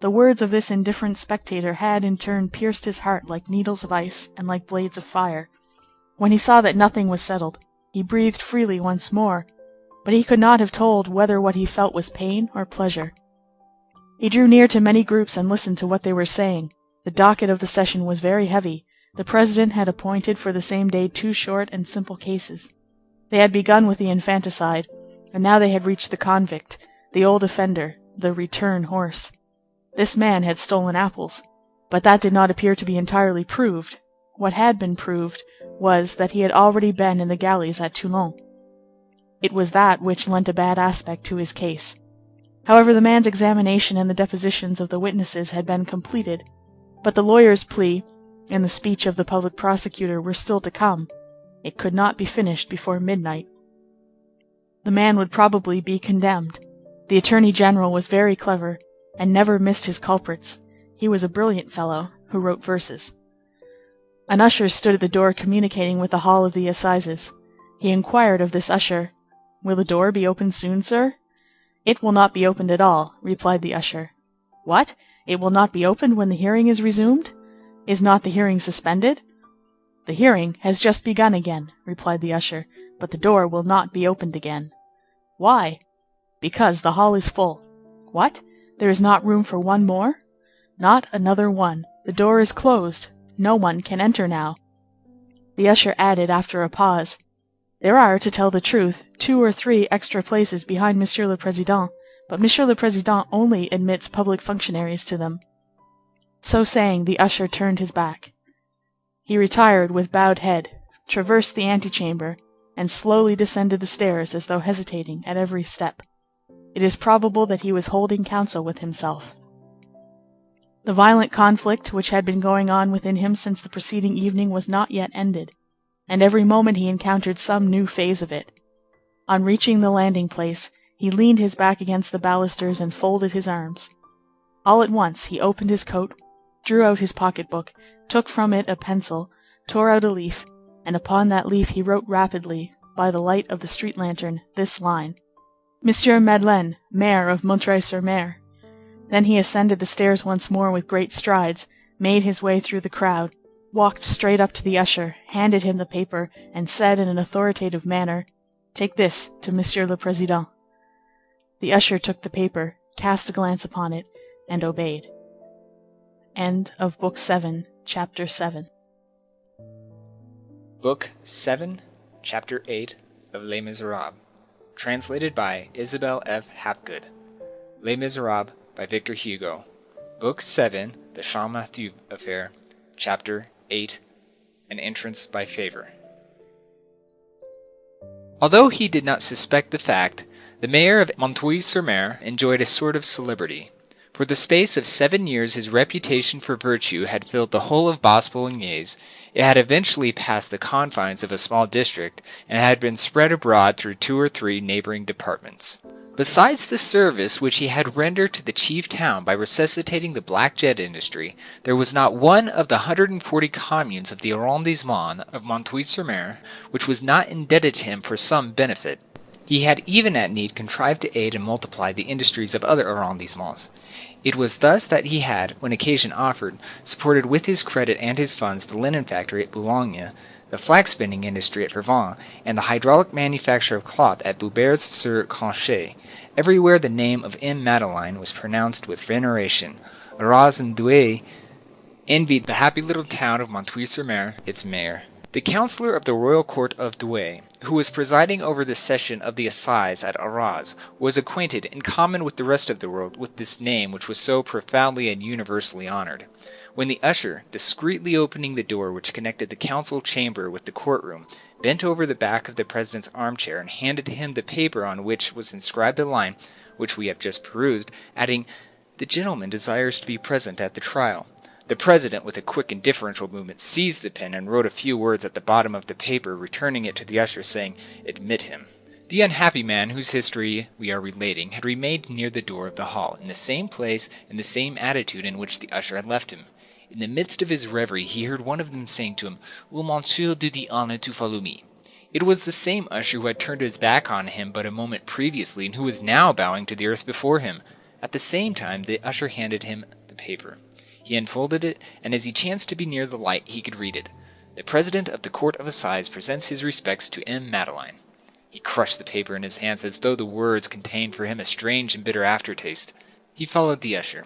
The words of this indifferent spectator had in turn pierced his heart like needles of ice and like blades of fire. When he saw that nothing was settled, he breathed freely once more, but he could not have told whether what he felt was pain or pleasure. He drew near to many groups and listened to what they were saying. The docket of the session was very heavy. The president had appointed for the same day 2 short and simple cases. They had begun with the infanticide, and now they had reached the convict, the old offender, the return horse. This man had stolen apples, but that did not appear to be entirely proved. What had been proved was that he had already been in the galleys at Toulon. It was that which lent a bad aspect to his case. However, the man's examination and the depositions of the witnesses had been completed, but the lawyer's plea and the speech of the public prosecutor were still to come. It could not be finished before midnight. The man would probably be condemned. The attorney general was very clever, and never missed his culprits. He was a brilliant fellow, who wrote verses. An usher stood at the door communicating with the hall of the assizes. He inquired of this usher, "Will the door be opened soon, sir?" "It will not be opened at all," replied the usher. "What? It will not be opened when the hearing is resumed? Is not the hearing suspended?" "The hearing has just begun again," replied the usher, "but the door will not be opened again." "Why?" "Because the hall is full." "What? There is not room for one more?" "Not another one. The door is closed. No one can enter now." The usher added after a pause, "There are, to tell the truth, 2 or 3 extra places behind Monsieur le Président, but Monsieur le Président only admits public functionaries to them." So saying, the usher turned his back. He retired with bowed head, traversed the antechamber, and slowly descended the stairs as though hesitating at every step. It is probable that he was holding counsel with himself. The violent conflict which had been going on within him since the preceding evening was not yet ended, and every moment he encountered some new phase of it. On reaching the landing place, he leaned his back against the balusters and folded his arms. All at once he opened his coat, drew out his pocket-book, took from it a pencil, tore out a leaf, and upon that leaf he wrote rapidly, by the light of the street lantern, this line: "Monsieur Madeleine, mayor of M. Then he ascended the stairs once more with great strides, made his way through the crowd, walked straight up to the usher, handed him the paper, and said in an authoritative manner, "Take this to Monsieur le Président." The usher took the paper, cast a glance upon it, and obeyed. End of Book 7, Chapter 7. Book 7, Chapter 8 of Les Misérables. Translated by Isabelle F. Hapgood. Les Misérables by Victor Hugo. Book 7, The Champmathieu Affair. Chapter 8, An Entrance by Favor. Although he did not suspect the fact, the mayor of M. enjoyed a sort of celebrity. For the space of 7 years his reputation for virtue had filled the whole of Basse-Boulognaise. It had eventually passed the confines of a small district, and had been spread abroad through 2 or 3 neighboring departments. Besides the service which he had rendered to the chief town by resuscitating the black jet industry, there was not one of the 140 communes of the arrondissement of M. which was not indebted to him for some benefit. He had even at need contrived to aid and multiply the industries of other arrondissements. It was thus that he had, when occasion offered, supported with his credit and his funds the linen factory at Boulogne, the flax spinning industry at Vervins, and the hydraulic manufacture of cloth at Boubers-sur-Canche. Everywhere the name of M. Madeleine was pronounced with veneration. Arras and Douai envied the happy little town of M. its mayor. The councillor of the royal court of Douai, who was presiding over the session of the assize at Arras, was acquainted, in common with the rest of the world, with this name which was so profoundly and universally honored. When the usher, discreetly opening the door which connected the council chamber with the courtroom, bent over the back of the president's armchair and handed him the paper on which was inscribed the line which we have just perused, adding, "The gentleman desires to be present at the trial," the president, with a quick and deferential movement, seized the pen and wrote a few words at the bottom of the paper, returning it to the usher, saying, "Admit him." The unhappy man, whose history we are relating, had remained near the door of the hall, in the same place and the same attitude in which the usher had left him. In the midst of his reverie he heard one of them saying to him, "Will monsieur do the honor to follow me?" It was the same usher who had turned his back on him but a moment previously, and who was now bowing to the earth before him. At the same time the usher handed him the paper. He unfolded it, and as he chanced to be near the light he could read it. "The president of the court of assize presents his respects to M. Madeleine." He crushed the paper in his hands as though the words contained for him a strange and bitter aftertaste. He followed the usher.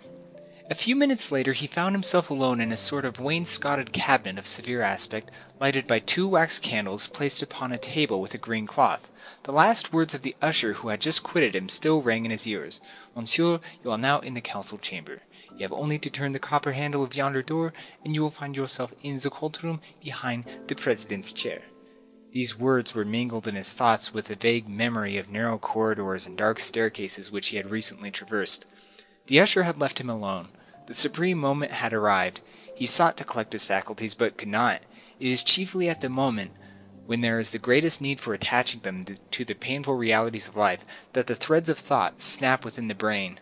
A few minutes later he found himself alone in a sort of wainscoted cabinet of severe aspect, lighted by 2 wax candles placed upon a table with a green cloth. The last words of the usher, who had just quitted him, still rang in his ears. "Monsieur, you are now in the council chamber. You have only to turn the copper handle of yonder door, and you will find yourself in the courtroom behind the president's chair." These words were mingled in his thoughts with a vague memory of narrow corridors and dark staircases which he had recently traversed. The usher had left him alone. The supreme moment had arrived. He sought to collect his faculties, but could not. It is chiefly at the moment when there is the greatest need for attaching them to the painful realities of life that the threads of thought snap within the brain.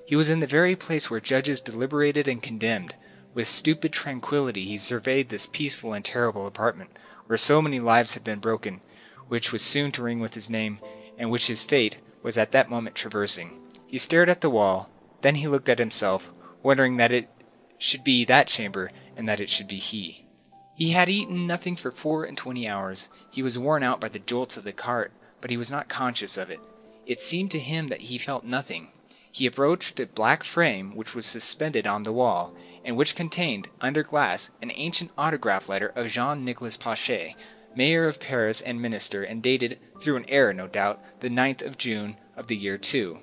He was in the very place where judges deliberated and condemned. With stupid tranquillity he surveyed this peaceful and terrible apartment, where so many lives had been broken, which was soon to ring with his name, and which his fate was at that moment traversing. He stared at the wall, then he looked at himself, wondering that it should be that chamber, and that it should be he. He had eaten nothing for 24 hours. He was worn out by the jolts of the cart, but he was not conscious of it. It seemed to him that he felt nothing. He approached a black frame which was suspended on the wall, and which contained, under glass, an ancient autograph letter of Jean-Nicolas Pache, mayor of Paris and minister, and dated, through an error no doubt, the 9th of June of the year 2,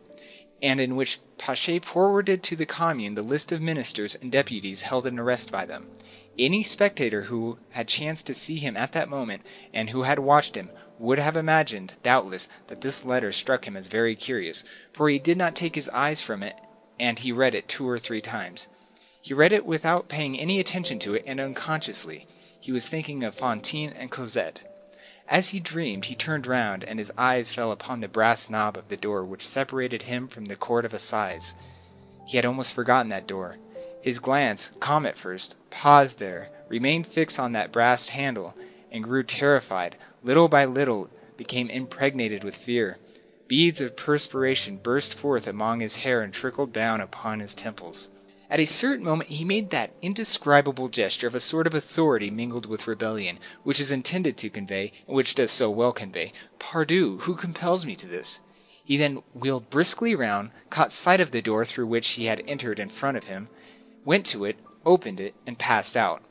and in which Pache forwarded to the Commune the list of ministers and deputies held in arrest by them. Any spectator who had chanced to see him at that moment, and who had watched him, would have imagined, doubtless, that this letter struck him as very curious, for he did not take his eyes from it, and he read it 2 or 3 times. He read it without paying any attention to it, and unconsciously. He was thinking of Fantine and Cosette. As he dreamed, he turned round, and his eyes fell upon the brass knob of the door which separated him from the court of assize. He had almost forgotten that door. His glance, calm at first, paused there, remained fixed on that brass handle, and grew terrified. Little by little became impregnated with fear. Beads of perspiration burst forth among his hair and trickled down upon his temples. At a certain moment he made that indescribable gesture of a sort of authority mingled with rebellion, which is intended to convey, and which does so well convey, "Pardieu, who compels me to this?" He then wheeled briskly round, caught sight of the door through which he had entered in front of him, went to it, opened it, and passed out.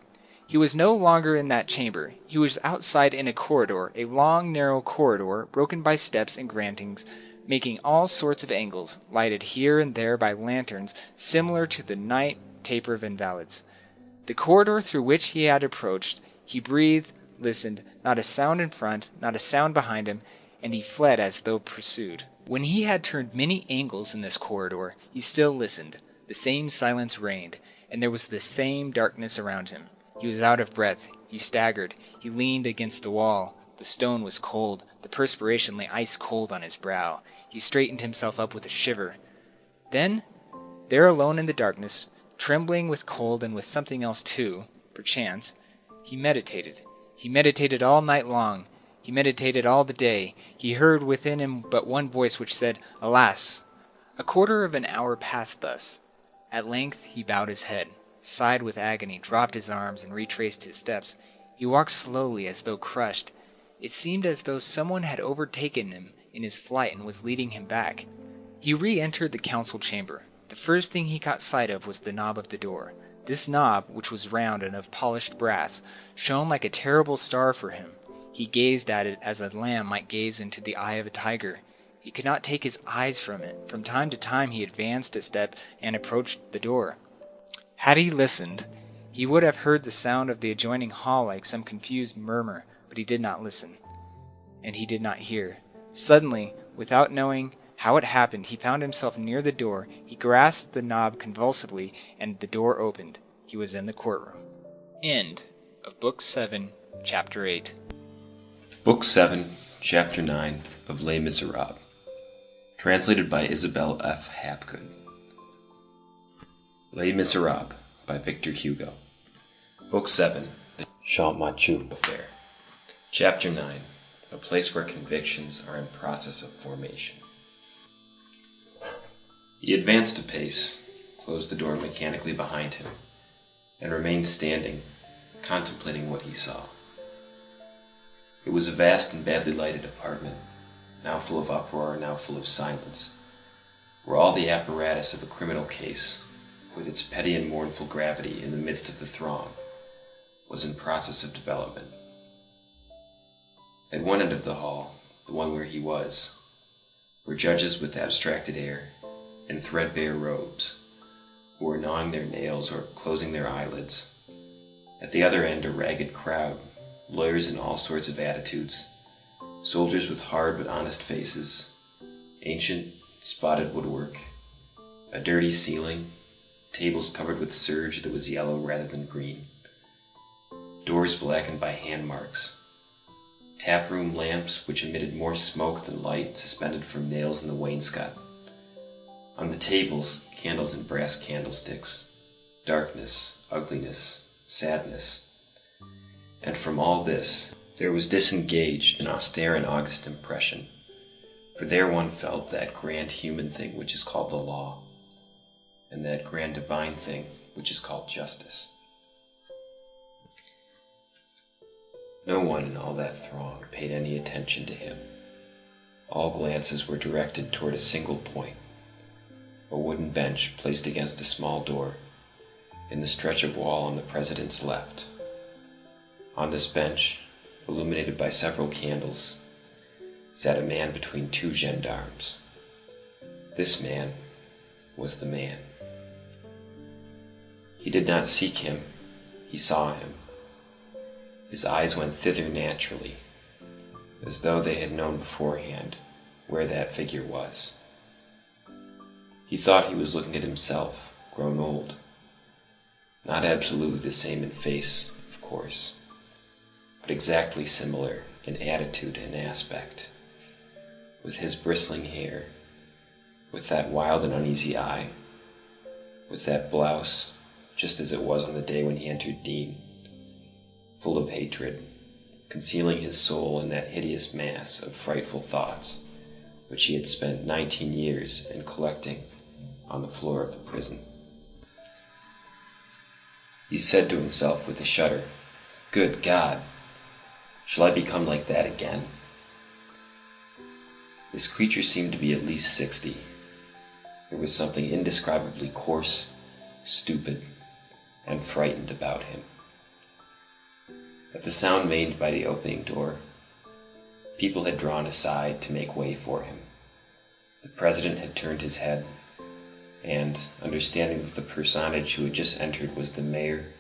He was no longer in that chamber. He was outside in a corridor, a long, narrow corridor, broken by steps and gratings, making all sorts of angles, lighted here and there by lanterns similar to the night taper of invalids. The corridor through which he had approached, he breathed, listened, not a sound in front, not a sound behind him, and he fled as though pursued. When he had turned many angles in this corridor, he still listened. The same silence reigned, and there was the same darkness around him. He was out of breath. He staggered. He leaned against the wall. The stone was cold. The perspiration lay ice-cold on his brow. He straightened himself up with a shiver. Then, there alone in the darkness, trembling with cold and with something else too, perchance, he meditated. He meditated all night long. He meditated all the day. He heard within him but one voice which said, "Alas!" A quarter of an hour passed thus. At length he bowed his head, sighed with agony, dropped his arms, and retraced his steps. He walked slowly as though crushed. It seemed as though someone had overtaken him in his flight and was leading him back. He re-entered the council chamber. The first thing he caught sight of was the knob of the door. This knob, which was round and of polished brass, shone like a terrible star for him. He gazed at it as a lamb might gaze into the eye of a tiger. He could not take his eyes from it. From time to time he advanced a step and approached the door. Had he listened, he would have heard the sound of the adjoining hall like some confused murmur, but he did not listen, and he did not hear. Suddenly, without knowing how it happened, he found himself near the door. He grasped the knob convulsively, and the door opened. He was in the courtroom. End of Book 7, Chapter 8. Book 7, Chapter 9 of Les Misérables. Translated by Isabel F. Hapgood. Les Misérables by Victor Hugo. Book 7, The Champmathieu Affair. Chapter 9, A place where convictions are in process of formation. He advanced a pace, closed the door mechanically behind him, and remained standing, contemplating what he saw. It was a vast and badly lighted apartment, now full of uproar, now full of silence, where all the apparatus of a criminal case, with its petty and mournful gravity in the midst of the throng, was in process of development. At one end of the hall, the one where he was, were judges with abstracted air and threadbare robes, who were gnawing their nails or closing their eyelids. At the other end, a ragged crowd, lawyers in all sorts of attitudes, soldiers with hard but honest faces, ancient, spotted woodwork, a dirty ceiling, tables covered with serge that was yellow rather than green, doors blackened by hand marks, taproom lamps which emitted more smoke than light suspended from nails in the wainscot. On the tables, candles in brass candlesticks, darkness, ugliness, sadness. And from all this, there was disengaged an austere and august impression, for there one felt that grand human thing which is called the law, and that grand divine thing which is called justice. No one in all that throng paid any attention to him. All glances were directed toward a single point, a wooden bench placed against a small door, in the stretch of wall on the president's left. On this bench, illuminated by several candles, sat a man between two gendarmes. This man was the man. He did not seek him, he saw him. His eyes went thither naturally, as though they had known beforehand where that figure was. He thought he was looking at himself, grown old. Not absolutely the same in face, of course, but exactly similar in attitude and aspect, with his bristling hair, with that wild and uneasy eye, with that blouse, just as it was on the day when he entered Dean, full of hatred, concealing his soul in that hideous mass of frightful thoughts which he had spent 19 years in collecting on the floor of the prison. He said to himself with a shudder, "Good God, shall I become like that again?" This creature seemed to be at least 60. There was something indescribably coarse, stupid, and frightened about him. At the sound made by the opening door, people had drawn aside to make way for him. The president had turned his head, and, understanding that the personage who had just entered was the mayor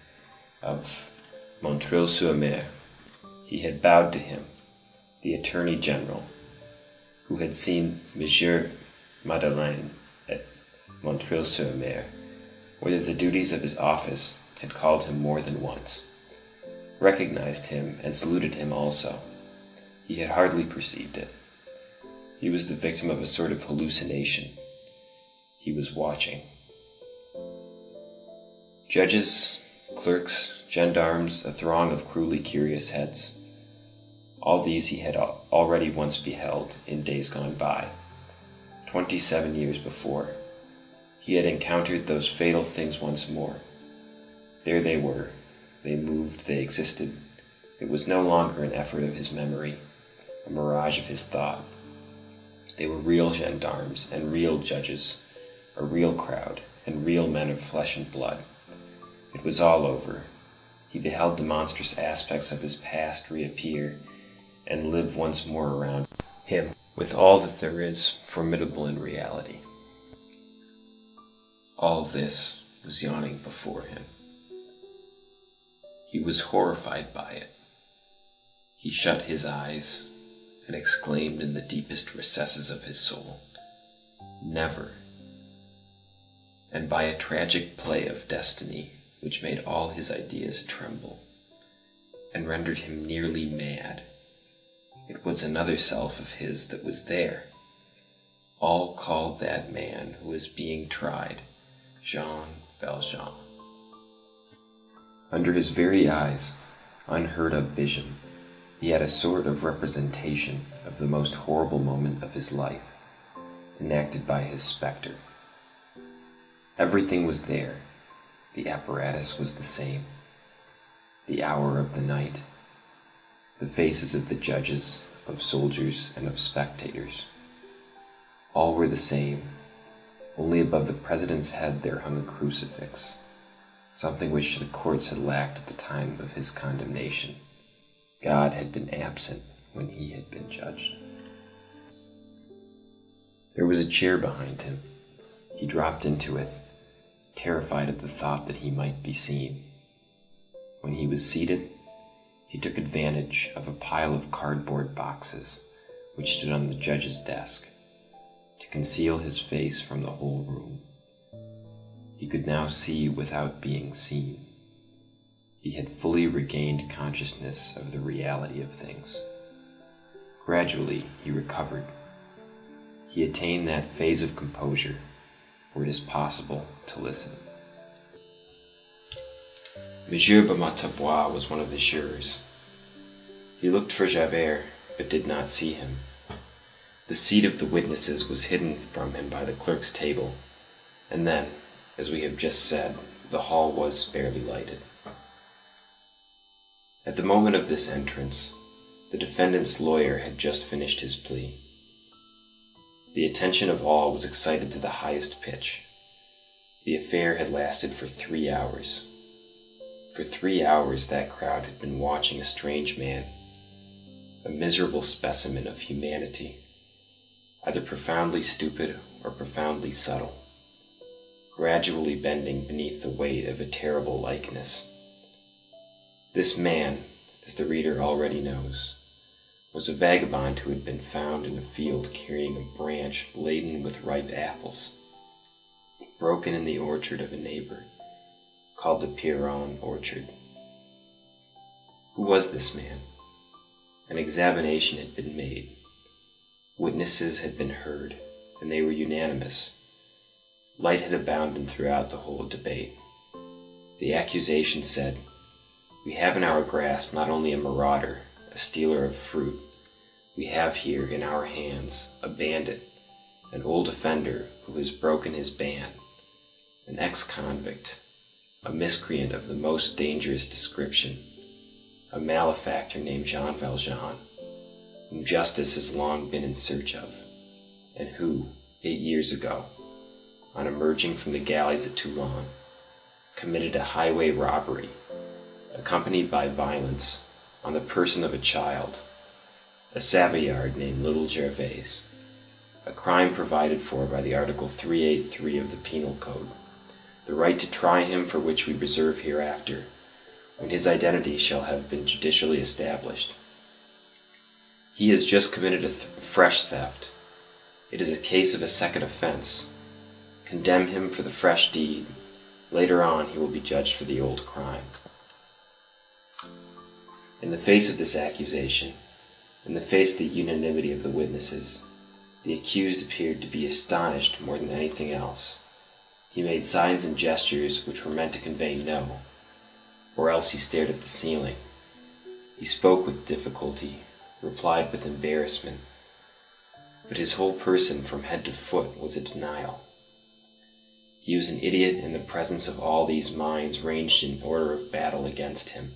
of Montreuil-sur-Mer, he had bowed to him, the attorney general, who had seen Monsieur Madeleine at Montreuil-sur-Mer, where the duties of his office had called him more than once, recognized him and saluted him also. He had hardly perceived it. He was the victim of a sort of hallucination. He was watching. Judges, clerks, gendarmes, a throng of cruelly curious heads. All these he had already once beheld in days gone by. 27 years before, he had encountered those fatal things once more. There they were. They moved, they existed. It was no longer an effort of his memory, a mirage of his thought. They were real gendarmes and real judges, a real crowd, and real men of flesh and blood. It was all over. He beheld the monstrous aspects of his past reappear and live once more around him, with all that there is formidable in reality. All this was yawning before him. He was horrified by it. He shut his eyes and exclaimed in the deepest recesses of his soul, "Never!" And by a tragic play of destiny which made all his ideas tremble, and rendered him nearly mad, it was another self of his that was there. All called that man who was being tried Jean Valjean. Under his very eyes, unheard of vision, he had a sort of representation of the most horrible moment of his life, enacted by his spectre. Everything was there. The apparatus was the same. The hour of the night. The faces of the judges, of soldiers, and of spectators. All were the same. Only above the president's head there hung a crucifix, something which the courts had lacked at the time of his condemnation. God had been absent when he had been judged. There was a chair behind him. He dropped into it, terrified at the thought that he might be seen. When he was seated, he took advantage of a pile of cardboard boxes which stood on the judge's desk to conceal his face from the whole room. He could now see without being seen. He had fully regained consciousness of the reality of things. Gradually, he recovered. He attained that phase of composure where it is possible to listen. Monsieur Bamatabois was one of the jurors. He looked for Javert, but did not see him. The seat of the witnesses was hidden from him by the clerk's table, and then, as we have just said, the hall was barely lighted. At the moment of this entrance, the defendant's lawyer had just finished his plea. The attention of all was excited to the highest pitch. The affair had lasted for 3 hours. For 3 hours that crowd had been watching a strange man, a miserable specimen of humanity, either profoundly stupid or profoundly subtle, gradually bending beneath the weight of a terrible likeness. This man, as the reader already knows, was a vagabond who had been found in a field carrying a branch laden with ripe apples, broken in the orchard of a neighbor, called the Pierron orchard. Who was this man? An examination had been made. Witnesses had been heard, and they were unanimous. Light had abounded throughout the whole debate. The accusation said, "We have in our grasp not only a marauder, a stealer of fruit, we have here in our hands a bandit, an old offender who has broken his ban, an ex-convict, a miscreant of the most dangerous description, a malefactor named Jean Valjean, whom justice has long been in search of, and who, 8 years ago, on emerging from the galleys at Toulon, committed a highway robbery, accompanied by violence, on the person of a child, a Savoyard named Little Gervais, a crime provided for by the Article 383 of the Penal Code, the right to try him for which we reserve hereafter, when his identity shall have been judicially established. He has just committed a fresh theft. It is a case of a second offense. Condemn him for the fresh deed. Later on he will be judged for the old crime." In the face of this accusation, in the face of the unanimity of the witnesses, the accused appeared to be astonished more than anything else. He made signs and gestures which were meant to convey no, or else he stared at the ceiling. He spoke with difficulty, replied with embarrassment, but his whole person from head to foot was a denial. He was an idiot in the presence of all these minds ranged in order of battle against him,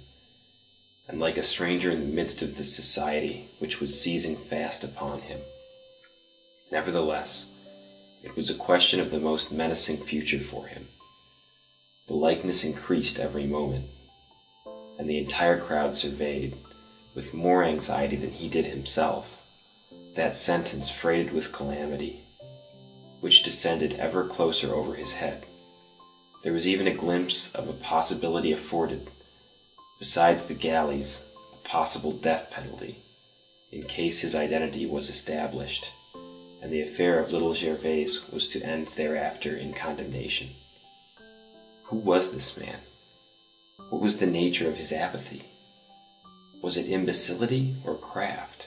and like a stranger in the midst of this society which was seizing fast upon him. Nevertheless, it was a question of the most menacing future for him. The likeness increased every moment, and the entire crowd surveyed, with more anxiety than he did himself, that sentence freighted with calamity, which descended ever closer over his head. There was even a glimpse of a possibility afforded, besides the galleys, a possible death penalty, in case his identity was established, and the affair of Little Gervais was to end thereafter in condemnation. Who was this man? What was the nature of his apathy? Was it imbecility or craft?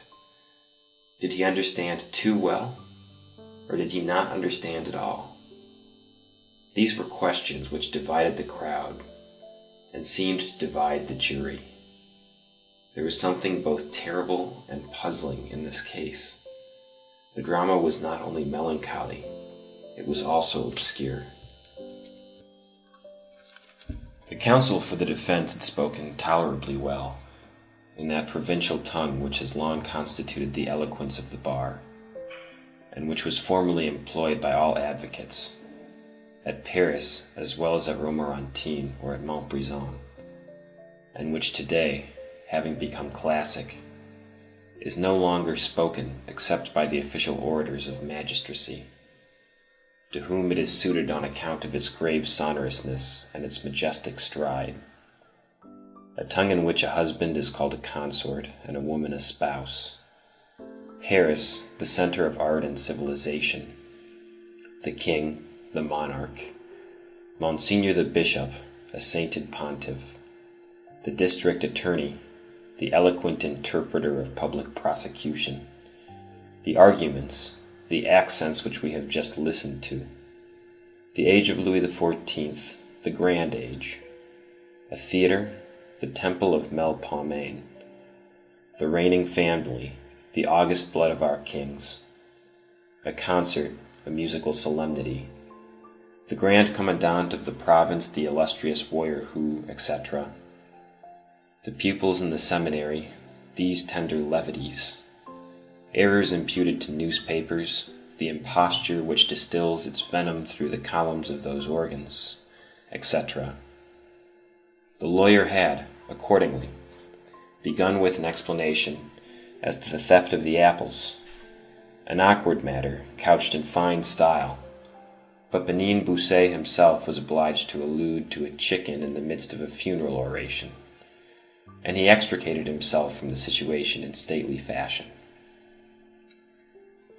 Did he understand too well, or did he not understand at all? These were questions which divided the crowd, and seemed to divide the jury. There was something both terrible and puzzling in this case. The drama was not only melancholy, it was also obscure. The counsel for the defense had spoken tolerably well, in that provincial tongue which has long constituted the eloquence of the bar, and which was formerly employed by all advocates, at Paris as well as at Romorantin or at Montbrison, and which today, having become classic, is no longer spoken except by the official orators of magistracy, to whom it is suited on account of its grave sonorousness and its majestic stride. A tongue in which a husband is called a consort and a woman a spouse. Paris, the center of art and civilization. The king, the monarch. Monseigneur the bishop, a sainted pontiff. The district attorney, the eloquent interpreter of public prosecution. The arguments, the accents which we have just listened to. The age of Louis XIV, the grand age. A theater, the temple of Melpomene. The reigning family, the august blood of our kings. A concert, a musical solemnity. The grand commandant of the province, the illustrious warrior who, etc. The pupils in the seminary, these tender levities. Errors imputed to newspapers, the imposture which distills its venom through the columns of those organs, etc. The lawyer had, accordingly, begun with an explanation as to the theft of the apples, an awkward matter couched in fine style, but Benin Bousset himself was obliged to allude to a chicken in the midst of a funeral oration, and he extricated himself from the situation in stately fashion.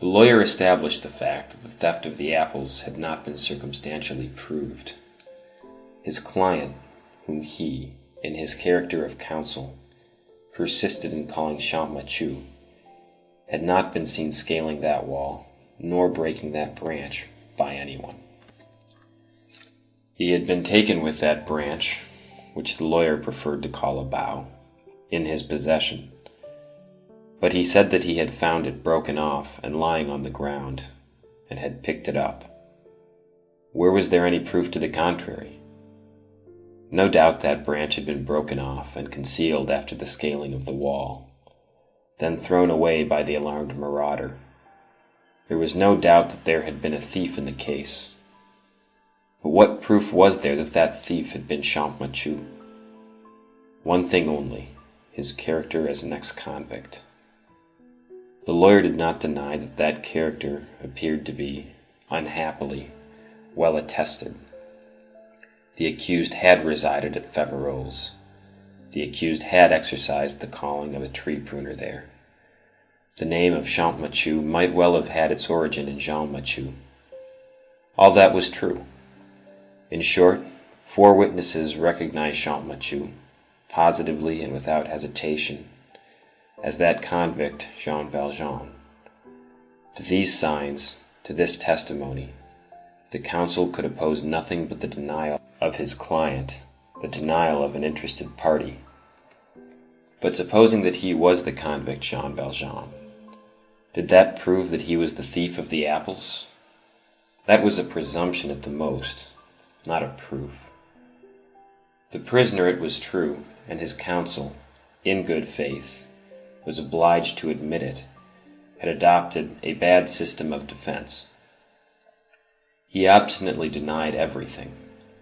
The lawyer established the fact that the theft of the apples had not been circumstantially proved. His client, whom he, in his character of counsel, persisted in calling Champmathieu, had not been seen scaling that wall, nor breaking that branch, by anyone. He had been taken with that branch, which the lawyer preferred to call a bough, in his possession, but he said that he had found it broken off and lying on the ground, and had picked it up. Where was there any proof to the contrary? No doubt that branch had been broken off and concealed after the scaling of the wall, then thrown away by the alarmed marauder. There was no doubt that there had been a thief in the case. But what proof was there that that thief had been Champmathieu? One thing only, his character as an ex-convict. The lawyer did not deny that that character appeared to be, unhappily, well attested. The accused had resided at Faverolles. The accused had exercised the calling of a tree pruner there. The name of Champmathieu might well have had its origin in Jean Mathieu. All that was true. In short, 4 witnesses recognized Champmathieu, positively and without hesitation, as that convict Jean Valjean. To these signs, to this testimony, the counsel could oppose nothing but the denial of his client, the denial of an interested party. But supposing that he was the convict Jean Valjean, did that prove that he was the thief of the apples? That was a presumption at the most, not a proof. The prisoner, it was true, and his counsel, in good faith, was obliged to admit it, had adopted a bad system of defense. He obstinately denied everything,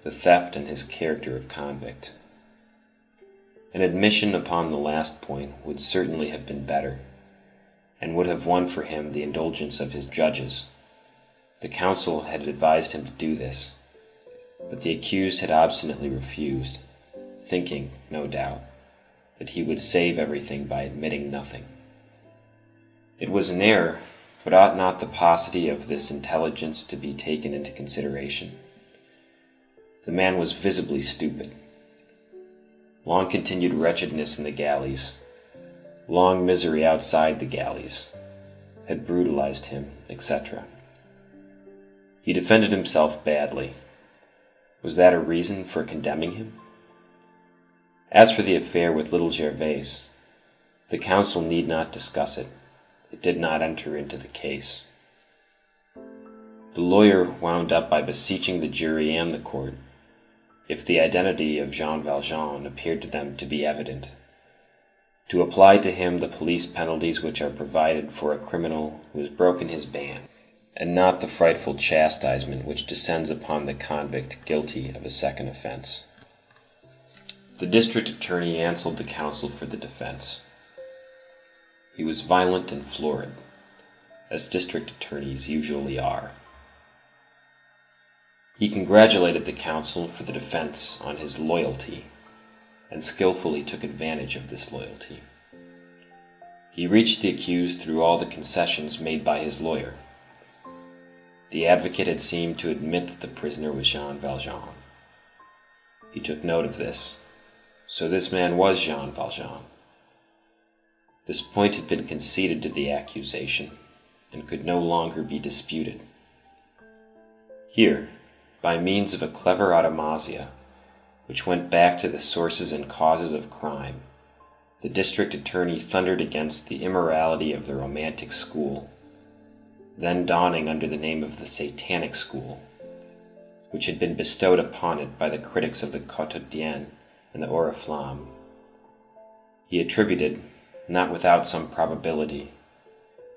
the theft and his character of convict. An admission upon the last point would certainly have been better, and would have won for him the indulgence of his judges. The counsel had advised him to do this, but the accused had obstinately refused, thinking, no doubt, that he would save everything by admitting nothing. It was an error, but ought not the paucity of this intelligence to be taken into consideration? The man was visibly stupid. Long continued wretchedness in the galleys, long misery outside the galleys, had brutalized him, etc. He defended himself badly. Was that a reason for condemning him? As for the affair with little Gervais, the counsel need not discuss it. It did not enter into the case. The lawyer wound up by beseeching the jury and the court, if the identity of Jean Valjean appeared to them to be evident, to apply to him the police penalties which are provided for a criminal who has broken his ban, and not the frightful chastisement which descends upon the convict guilty of a second offense. The district attorney answered the counsel for the defense. He was violent and florid, as district attorneys usually are. He congratulated the counsel for the defense on his loyalty, and skillfully took advantage of this loyalty. He reached the accused through all the concessions made by his lawyer. The advocate had seemed to admit that the prisoner was Jean Valjean. He took note of this. So this man was Jean Valjean. This point had been conceded to the accusation, and could no longer be disputed. Here, by means of a clever automasia, which went back to the sources and causes of crime, the district attorney thundered against the immorality of the Romantic school, then dawning under the name of the Satanic school, which had been bestowed upon it by the critics of the Quotidien and the Oriflamme. He attributed, not without some probability,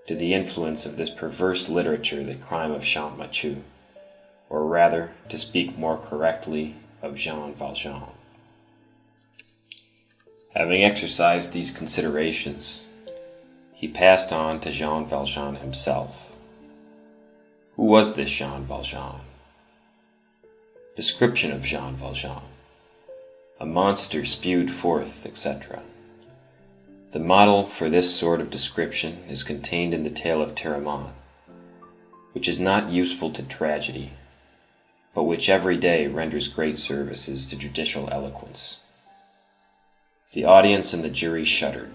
to the influence of this perverse literature the crime of Champmathieu, or rather, to speak more correctly, of Jean Valjean. Having exercised these considerations, he passed on to Jean Valjean himself. Who was this Jean Valjean? Description of Jean Valjean. A monster spewed forth, etc. The model for this sort of description is contained in the tale of Teramont, which is not useful to tragedy, but which every day renders great services to judicial eloquence. The audience and the jury shuddered.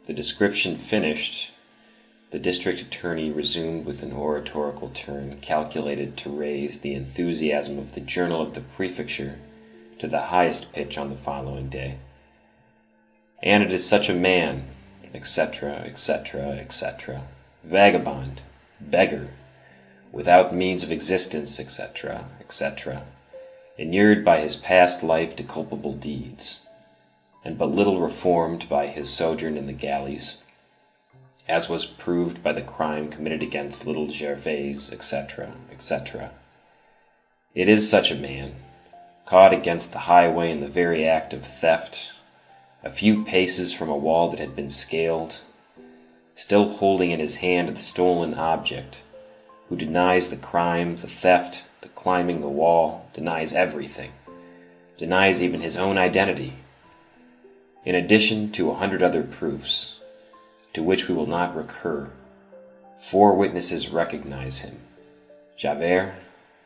The description finished, the district attorney resumed with an oratorical turn calculated to raise the enthusiasm of the journal of the prefecture to the highest pitch on the following day. And it is such a man, etc., etc., etc., vagabond, beggar, without means of existence, etc., etc., inured by his past life to culpable deeds, and but little reformed by his sojourn in the galleys, as was proved by the crime committed against little Gervais, etc., etc. It is such a man, caught against the highway in the very act of theft, a few paces from a wall that had been scaled, still holding in his hand the stolen object, who denies the crime, the theft, the climbing the wall, denies everything, denies even his own identity, in addition to 100 other proofs, to which we will not recur. 4 witnesses recognize him: Javert,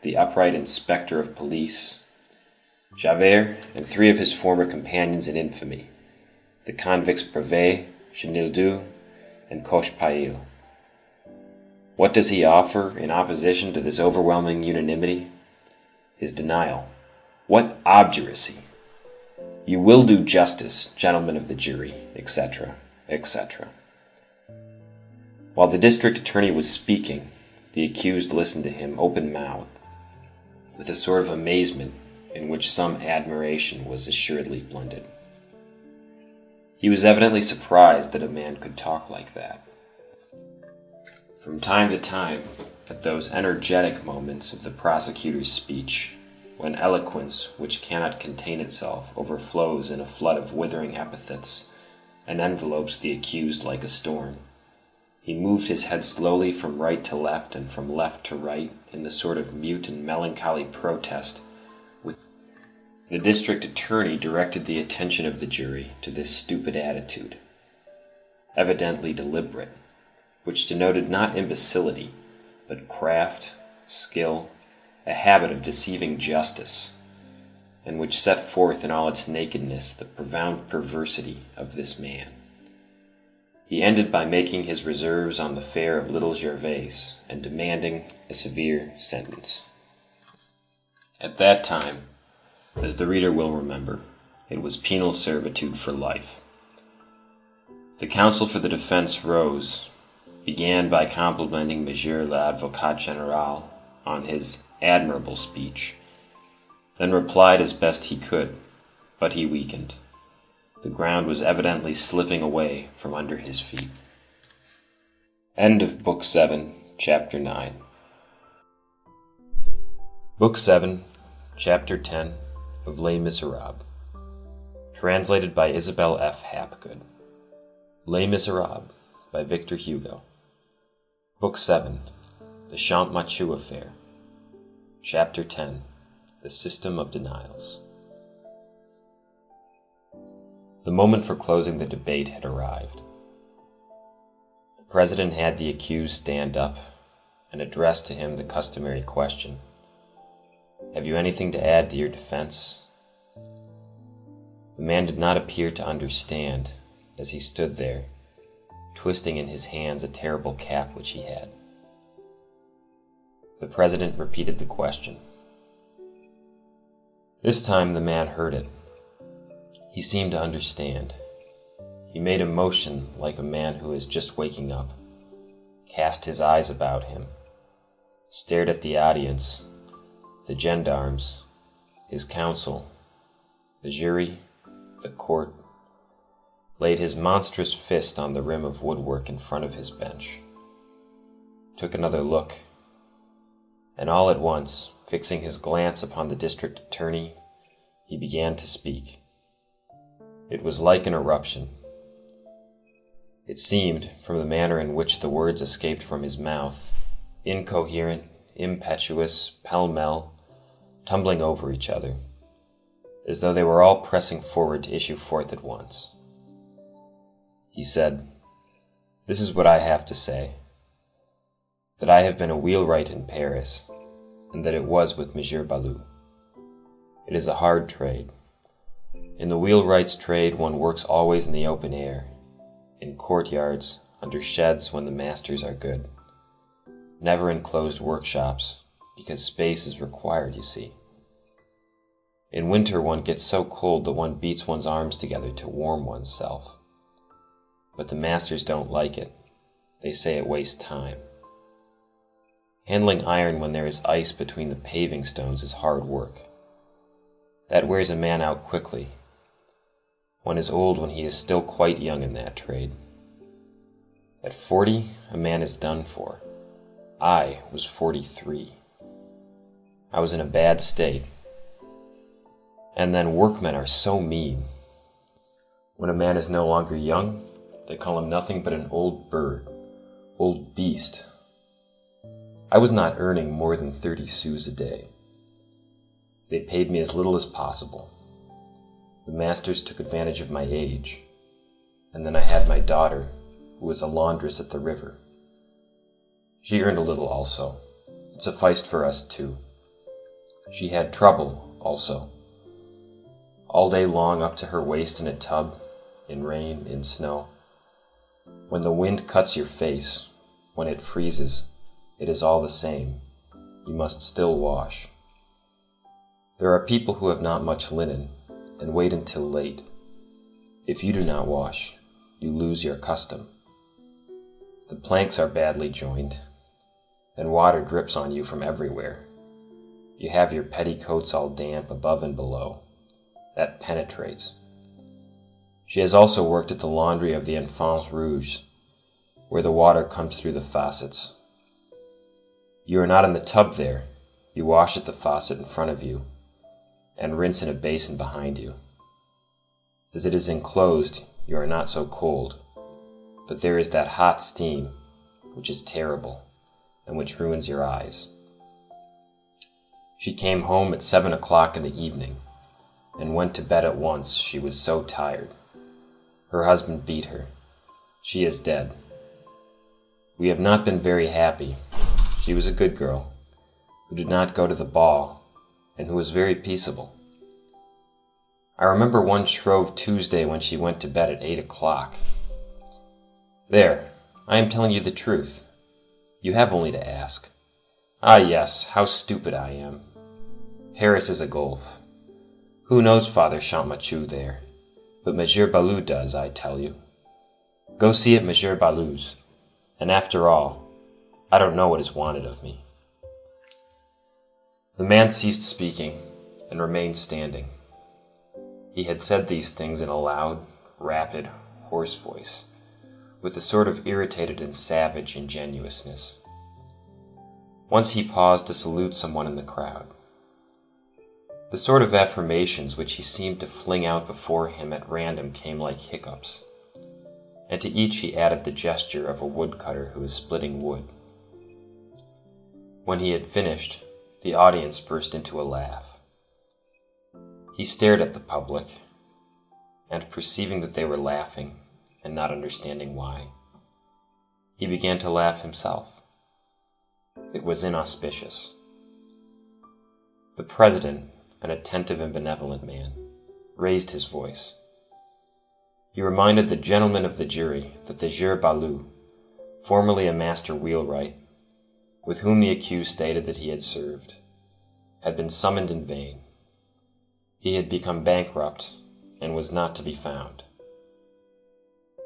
the upright inspector of police, Javert and 3 of his former companions in infamy, the convicts Brevet, Chenildieu, and Cochepaille. What does he offer in opposition to this overwhelming unanimity? His denial. What obduracy! You will do justice, gentlemen of the jury, etc., etc. While the district attorney was speaking, the accused listened to him open-mouthed, with a sort of amazement in which some admiration was assuredly blended. He was evidently surprised that a man could talk like that. From time to time, at those energetic moments of the prosecutor's speech, when eloquence which cannot contain itself overflows in a flood of withering epithets and envelopes the accused like a storm, he moved his head slowly from right to left and from left to right in the sort of mute and melancholy protest with the district attorney directed the attention of the jury to this stupid attitude, evidently deliberate, which denoted not imbecility, but craft, skill, a habit of deceiving justice, and which set forth in all its nakedness the profound perversity of this man. He ended by making his reserves on the fare of little Gervais and demanding a severe sentence. At that time, as the reader will remember, it was penal servitude for life. The counsel for the defense rose, began by complimenting Monsieur l'Avocat Général on his admirable speech, then replied as best he could, but he weakened. The ground was evidently slipping away from under his feet. End of Book 7, Chapter 9. Book 7, Chapter 10 of Les Misérables. Translated by Isabel F. Hapgood. Les Misérables by Victor Hugo. Book 7, The Champmathieu Affair. Chapter 10, The System of Denials. The moment for closing the debate had arrived. The president had the accused stand up and addressed to him the customary question: "Have you anything to add to your defense?" The man did not appear to understand as he stood there, twisting in his hands a terrible cap which he had. The president repeated the question. This time the man heard it. He seemed to understand. He made a motion like a man who is just waking up, cast his eyes about him, stared at the audience, the gendarmes, his counsel, the jury, the court, laid his monstrous fist on the rim of woodwork in front of his bench, took another look, and all at once, fixing his glance upon the district attorney, he began to speak. It was like an eruption. It seemed, from the manner in which the words escaped from his mouth, incoherent, impetuous, pell-mell, tumbling over each other, as though they were all pressing forward to issue forth at once. He said, "This is what I have to say, that I have been a wheelwright in Paris, and that it was with M. Balou. It is a hard trade. In the wheelwright's trade one works always in the open air, in courtyards, under sheds when the masters are good. Never in closed workshops, because space is required, you see. In winter one gets so cold that one beats one's arms together to warm oneself. But the masters don't like it. They say it wastes time. Handling iron when there is ice between the paving stones is hard work. That wears a man out quickly. One is old when he is still quite young in that trade. At 40, a man is done for. I was 43. I was in a bad state. And then workmen are so mean. When a man is no longer young, they call him nothing but an old bird, old beast. I was not earning more than 30 sous a day. They paid me as little as possible. The masters took advantage of my age, and then I had my daughter, who was a laundress at the river. She earned a little also. It sufficed for us two. She had trouble also. All day long up to her waist in a tub, in rain, in snow. When the wind cuts your face, when it freezes, it is all the same. You must still wash. There are people who have not much linen, and wait until late. If you do not wash, you lose your custom. The planks are badly joined, and water drips on you from everywhere. You have your petticoats all damp above and below. That penetrates. She has also worked at the laundry of the Enfants Rouges, where the water comes through the faucets. You are not in the tub there. You wash at the faucet in front of you, and rinse in a basin behind you. As it is enclosed, you are not so cold, but there is that hot steam, which is terrible, and which ruins your eyes. She came home at 7 o'clock in the evening, and went to bed at once, she was so tired. Her husband beat her. She is dead. We have not been very happy. She was a good girl, who did not go to the ball, and who was very peaceable. I remember one Shrove Tuesday when she went to bed at 8 o'clock. There, I am telling you the truth. You have only to ask. Ah yes, how stupid I am. Paris is a gulf. Who knows Father Champmathieu there? But Monsieur Balou does, I tell you. Go see at Monsieur Balou's. And after all, I don't know what is wanted of me. The man ceased speaking, and remained standing. He had said these things in a loud, rapid, hoarse voice, with a sort of irritated and savage ingenuousness. Once he paused to salute someone in the crowd. The sort of affirmations which he seemed to fling out before him at random came like hiccups, and to each he added the gesture of a woodcutter who is splitting wood. When he had finished, the audience burst into a laugh. He stared at the public, and perceiving that they were laughing, and not understanding why, he began to laugh himself. It was inauspicious. The president, an attentive and benevolent man, raised his voice. He reminded the gentlemen of the jury that the Sieur Balou, formerly a master wheelwright, with whom the accused stated that he had served, had been summoned in vain. He had become bankrupt and was not to be found.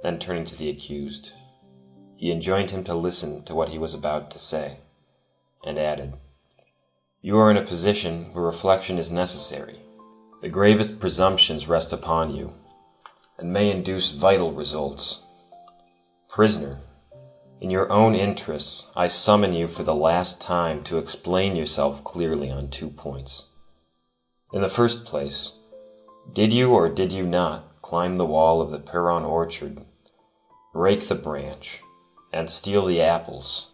Then turning to the accused, he enjoined him to listen to what he was about to say, and added, "You are in a position where reflection is necessary. The gravest presumptions rest upon you, and may induce vital results. Prisoner, in your own interests, I summon you for the last time to explain yourself clearly on 2 points. In the first place, did you or did you not climb the wall of the Perron orchard, break the branch, and steal the apples?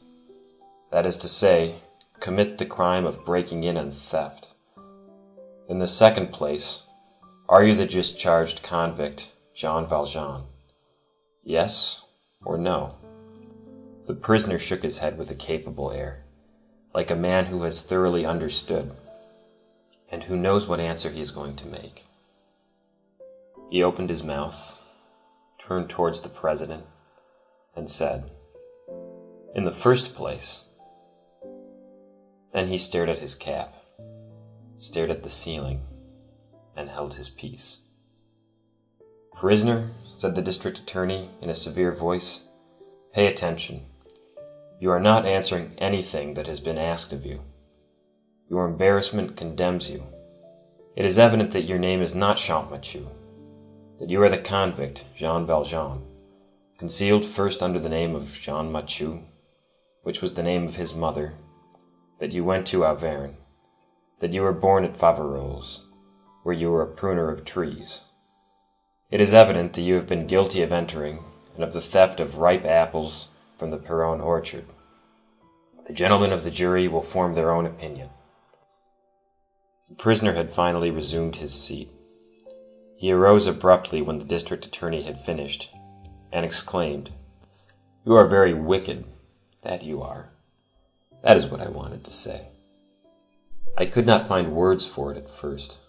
That is to say, commit the crime of breaking in and theft. In the second place, are you the discharged convict, Jean Valjean? Yes or no? The prisoner shook his head with a capable air, like a man who has thoroughly understood, and who knows what answer he is going to make. He opened his mouth, turned towards the president, and said, "In the first place." Then he stared at his cap, stared at the ceiling, and held his peace. "Prisoner," said the district attorney in a severe voice, "pay attention. You are not answering anything that has been asked of you. Your embarrassment condemns you. It is evident that your name is not Champmathieu, that you are the convict, Jean Valjean, concealed first under the name of Jean Mathieu, which was the name of his mother, that you went to Auvergne, that you were born at Faverolles, where you were a pruner of trees. It is evident that you have been guilty of entering and of the theft of ripe apples from the Perron orchard. The gentlemen of the jury will form their own opinion." The prisoner had finally resumed his seat. He arose abruptly when the district attorney had finished, and exclaimed, "You are very wicked, that you are. That is what I wanted to say. I could not find words for it at first.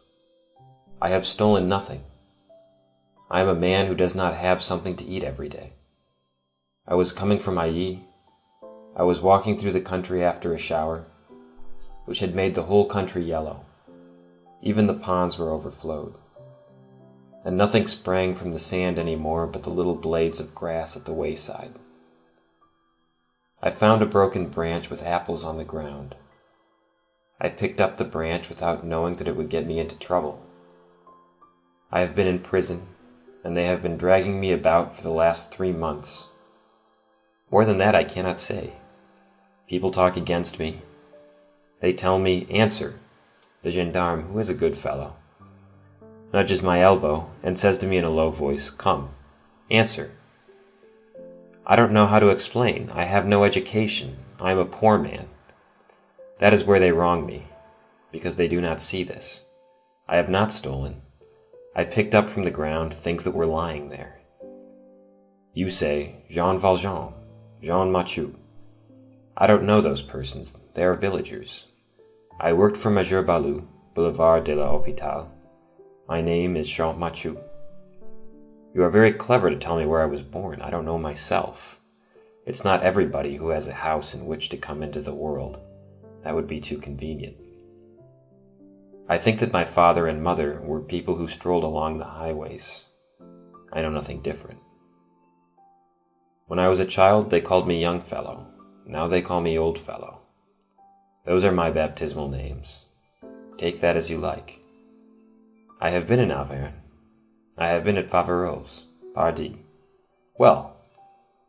I have stolen nothing. I am a man who does not have something to eat every day. I was coming from Ailly. I was walking through the country after a shower, which had made the whole country yellow. Even the ponds were overflowed, and nothing sprang from the sand any more but the little blades of grass at the wayside. I found a broken branch with apples on the ground. I picked up the branch without knowing that it would get me into trouble. I have been in prison, and they have been dragging me about for the last 3 months. More than that I cannot say. People talk against me. They tell me, 'Answer.' The gendarme, who is a good fellow, nudges my elbow and says to me in a low voice, 'Come, answer.' I don't know how to explain. I have no education. I am a poor man. That is where they wrong me, because they do not see this. I have not stolen. I picked up from the ground things that were lying there. You say, Jean Valjean, Jean Mathieu. I don't know those persons. They are villagers. I worked for Monsieur Balou, Boulevard de l'Hôpital. My name is Jean Mathieu. You are very clever to tell me where I was born. I don't know myself. It's not everybody who has a house in which to come into the world. That would be too convenient. I think that my father and mother were people who strolled along the highways. I know nothing different. When I was a child, they called me young fellow. Now they call me old fellow. Those are my baptismal names. Take that as you like. I have been in Auvergne. I have been at Faverolles, pardi. Well,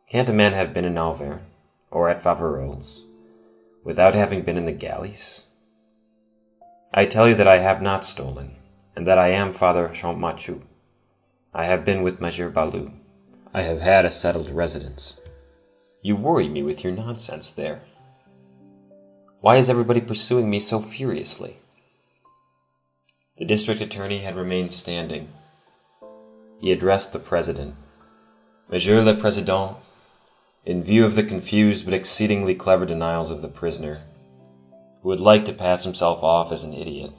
can't a man have been in Auvergne, or at Faverolles, without having been in the galleys? I tell you that I have not stolen, and that I am Father Champmathieu. I have been with Monsieur Balou. I have had a settled residence. You worry me with your nonsense there. Why is everybody pursuing me so furiously? The district attorney had remained standing. He addressed the president. Monsieur le Président, in view of the confused but exceedingly clever denials of the prisoner, who would like to pass himself off as an idiot,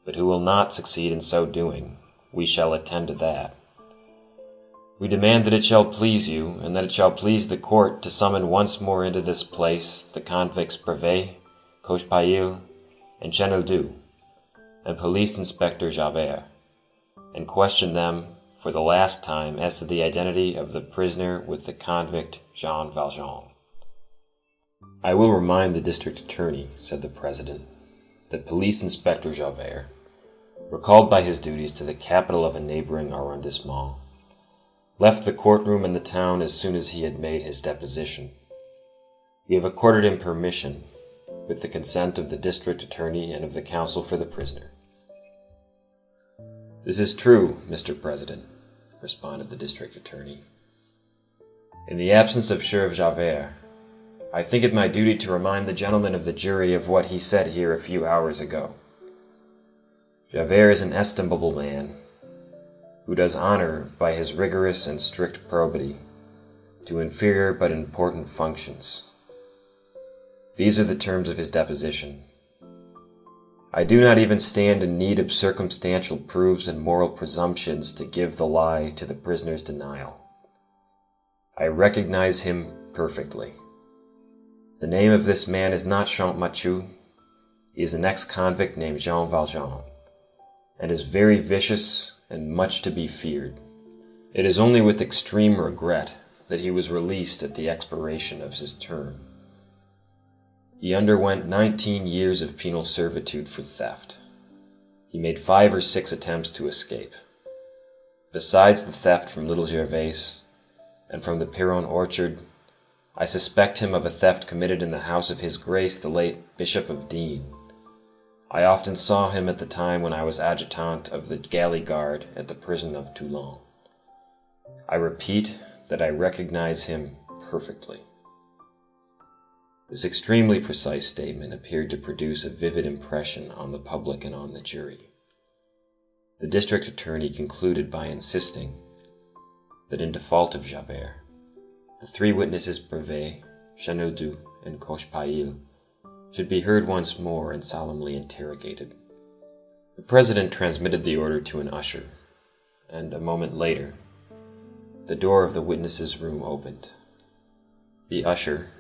but who will not succeed in so doing, we shall attend to that. We demand that it shall please you, and that it shall please the court to summon once more into this place the convicts Brevet, Cochepaille, and Chenildieu, and Police Inspector Javert, and question them for the last time as to the identity of the prisoner with the convict Jean Valjean. I will remind the district attorney, said the president, that Police Inspector Javert, recalled by his duties to the capital of a neighboring arrondissement, left the courtroom and the town as soon as he had made his deposition. We have accorded him permission, with the consent of the district attorney and of the counsel for the prisoner. This is true, Mr. President, responded the district attorney. In the absence of Sheriff Javert, I think it my duty to remind the gentlemen of the jury of what he said here a few hours ago. Javert is an estimable man, who does honor by his rigorous and strict probity to inferior but important functions. These are the terms of his deposition. I do not even stand in need of circumstantial proofs and moral presumptions to give the lie to the prisoner's denial. I recognize him perfectly. The name of this man is not Champmathieu. He is an ex-convict named Jean Valjean, and is very vicious and much to be feared. It is only with extreme regret that he was released at the expiration of his term. He underwent 19 years of penal servitude for theft. He made 5 or 6 attempts to escape. Besides the theft from Little Gervais and from the Piron orchard, I suspect him of a theft committed in the house of His Grace the late Bishop of Digne. I often saw him at the time when I was adjutant of the galley guard at the prison of Toulon. I repeat that I recognize him perfectly. This extremely precise statement appeared to produce a vivid impression on the public and on the jury. The district attorney concluded by insisting that in default of Javert, the 3 witnesses Brevet, Chenildieu, and Cochepaille should be heard once more and solemnly interrogated. The president transmitted the order to an usher, and a moment later, the door of the witnesses' room opened. The usher,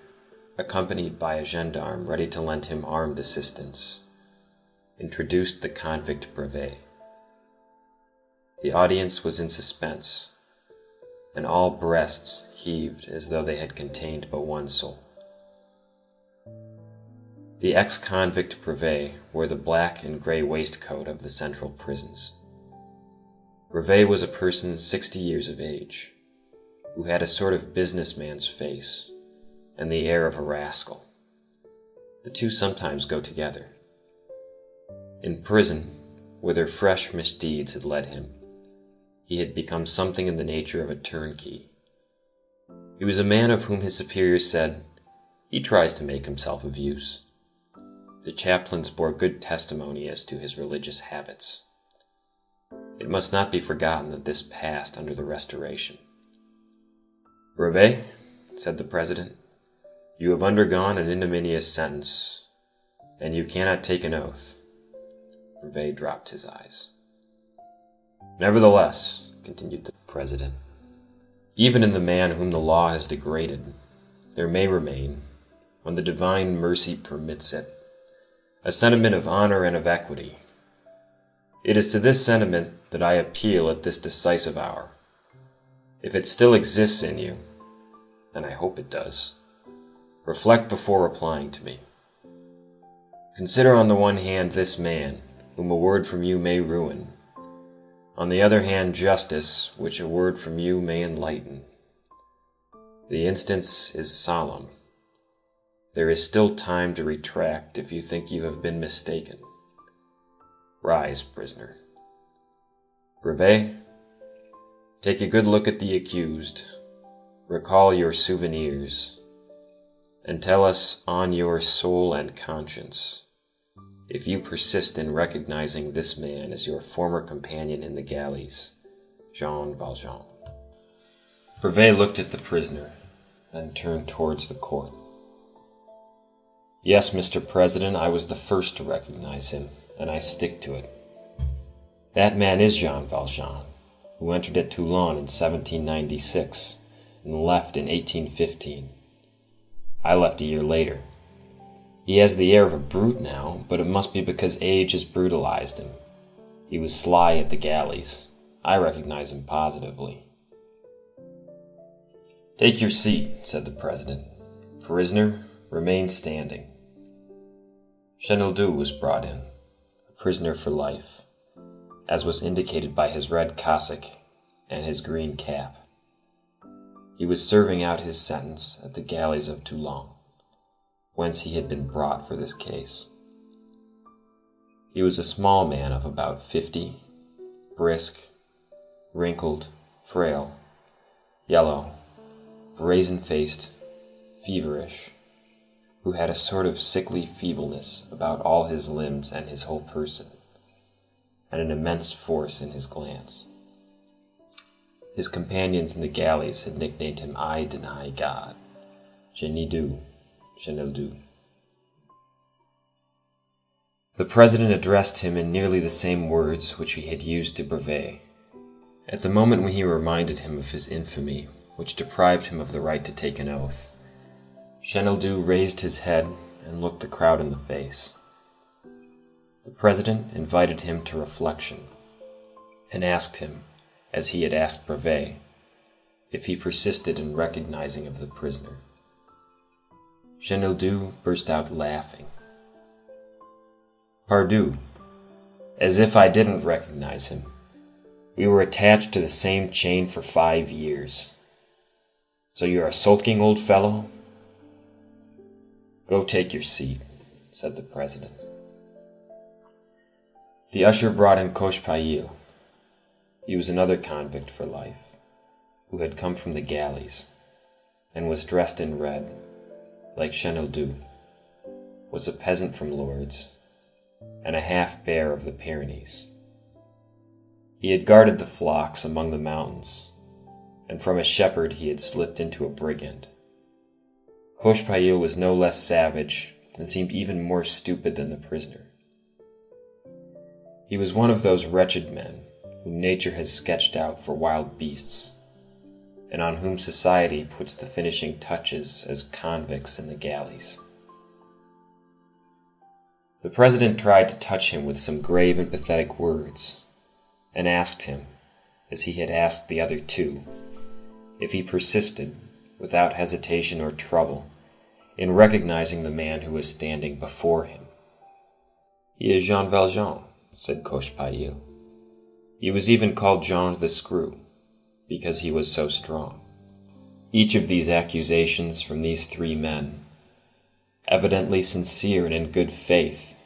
accompanied by a gendarme ready to lend him armed assistance, introduced the convict Brevet. The audience was in suspense, and all breasts heaved as though they had contained but one soul. The ex-convict Brevet wore the black and grey waistcoat of the central prisons. Brevet was a person 60 years of age, who had a sort of businessman's face and the air of a rascal. The two sometimes go together. In prison, whither fresh misdeeds had led him, he had become something in the nature of a turnkey. He was a man of whom his superiors said, "He tries to make himself of use." The chaplains bore good testimony as to his religious habits. It must not be forgotten that this passed under the Restoration. "Brevet," said the president, "you have undergone an ignominious sentence, and you cannot take an oath." Brevet dropped his eyes. "Nevertheless," continued the president, "even in the man whom the law has degraded, there may remain, when the divine mercy permits it, a sentiment of honor and of equity. It is to this sentiment that I appeal at this decisive hour. If it still exists in you, and I hope it does, reflect before replying to me. Consider on the one hand this man, whom a word from you may ruin, on the other hand justice, which a word from you may enlighten. The instance is solemn. There is still time to retract if you think you have been mistaken. Rise, prisoner. Brevet, take a good look at the accused, recall your souvenirs, and tell us on your soul and conscience if you persist in recognizing this man as your former companion in the galleys, Jean Valjean." Brevet looked at the prisoner, then turned towards the court. "Yes, Mr. President, I was the first to recognize him, and I stick to it. That man is Jean Valjean, who entered at Toulon in 1796 and left in 1815. I left a year later. He has the air of a brute now, but it must be because age has brutalized him. He was sly at the galleys. I recognize him positively." "Take your seat," said the president. "Prisoner, remain standing." Chenildieu was brought in, a prisoner for life, as was indicated by his red cassock and his green cap. He was serving out his sentence at the galleys of Toulon, whence he had been brought for this case. He was a small man of about 50, brisk, wrinkled, frail, yellow, brazen-faced, feverish, who had a sort of sickly feebleness about all his limbs and his whole person, and an immense force in his glance. His companions in the galleys had nicknamed him I deny God, Je nie du, Je ne du. The president addressed him in nearly the same words which he had used to Brevet, at the moment when he reminded him of his infamy, which deprived him of the right to take an oath. Chenildieu raised his head and looked the crowd in the face. The president invited him to reflection, and asked him, as he had asked Brevet, if he persisted in recognizing of the prisoner. Chenildieu burst out laughing. Pardieu, as if I didn't recognize him. We were attached to the same chain for 5 years. So you're a sulking old fellow? Go take your seat, said the president. The usher brought in Cochepaille. He was another convict for life, who had come from the galleys, and was dressed in red, like Chenildieu, was a peasant from Lourdes, and a half-bear of the Pyrenees. He had guarded the flocks among the mountains, and from a shepherd he had slipped into a brigand. Cochepaille was no less savage, and seemed even more stupid than the prisoner. He was one of those wretched men whom nature has sketched out for wild beasts, and on whom society puts the finishing touches as convicts in the galleys. The president tried to touch him with some grave and pathetic words, and asked him, as he had asked the other two, if he persisted, without hesitation or trouble, in recognizing the man who was standing before him. He is Jean Valjean, said Cochepaille. He was even called Jean the Screw, because he was so strong. Each of these accusations from these 3 men, evidently sincere and in good faith,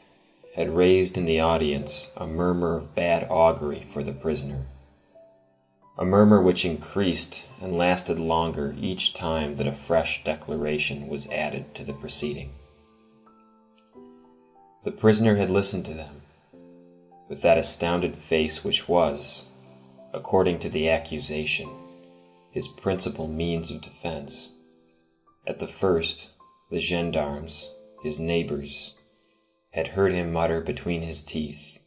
had raised in the audience a murmur of bad augury for the prisoner, a murmur which increased and lasted longer each time that a fresh declaration was added to the proceeding. The prisoner had listened to them, with that astounded face which was, according to the accusation, his principal means of defense. At the first, the gendarmes, his neighbors, had heard him mutter between his teeth,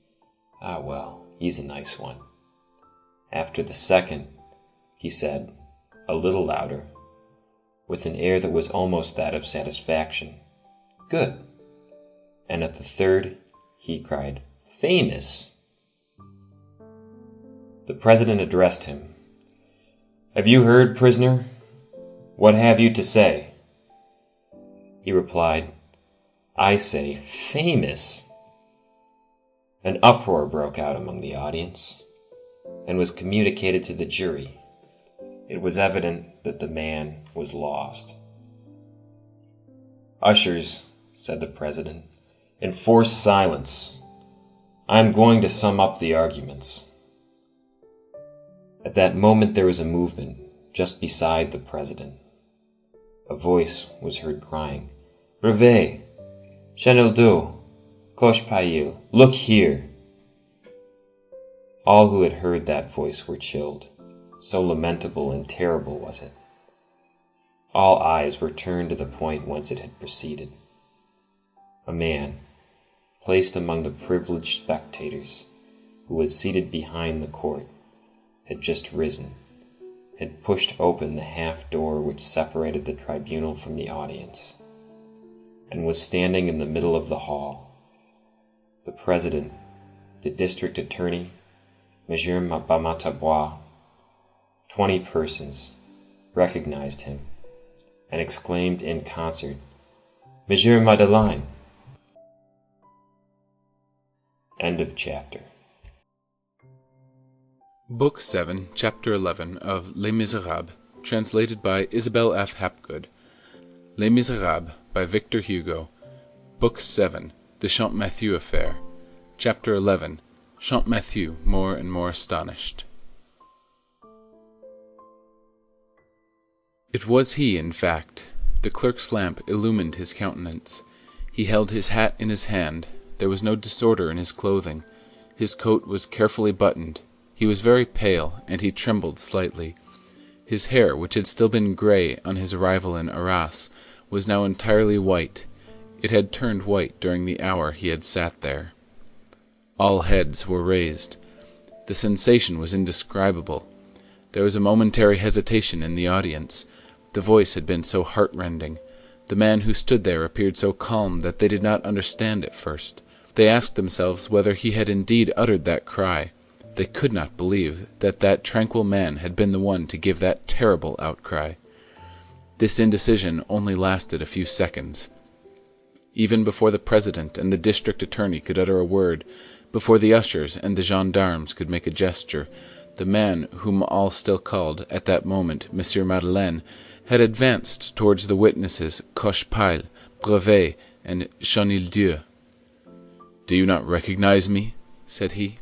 "Ah well, he's a nice one." After the second, he said, a little louder, with an air that was almost that of satisfaction, "Good." And at the third, he cried, "Famous!" The president addressed him. "Have you heard, prisoner? What have you to say?" He replied, "I say, famous!" An uproar broke out among the audience, and was communicated to the jury. It was evident that the man was lost. "Ushers," said the president, "enforce silence. I am going to sum up the arguments." At that moment there was a movement just beside the president. A voice was heard crying, "Brevet! Chenildieu! Cochepaille! Look here!" All who had heard that voice were chilled, so lamentable and terrible was it. All eyes were turned to the point whence it had proceeded. A man, placed among the privileged spectators, who was seated behind the court, had just risen, had pushed open the half-door which separated the tribunal from the audience, and was standing in the middle of the hall. The president, the district attorney, Monsieur Bamatabois, 20 persons, recognized him, and exclaimed in concert, "Monsieur Madeleine!" End of chapter. Book 7, Chapter 11 of Les Misérables, translated by Isabel F. Hapgood. Les Misérables by Victor Hugo. Book 7, The Champmathieu Affair. Chapter 11, Champmathieu more and more astonished. It was he, in fact. The clerk's lamp illumined his countenance. He held his hat in his hand. There was no disorder in his clothing. His coat was carefully buttoned. He was very pale, and he trembled slightly. His hair, which had still been grey on his arrival in Arras, was now entirely white. It had turned white during the hour he had sat there. All heads were raised. The sensation was indescribable. There was a momentary hesitation in the audience. The voice had been so heart-rending. The man who stood there appeared so calm that they did not understand at first. They asked themselves whether he had indeed uttered that cry. They could not believe that that tranquil man had been the one to give that terrible outcry. This indecision only lasted a few seconds. Even before the president and the district attorney could utter a word, before the ushers and the gendarmes could make a gesture, the man whom all still called, at that moment, Monsieur Madeleine, had advanced towards the witnesses Cochepaille, Brevet, and Chenildieu. "Do you not recognize me?" said he.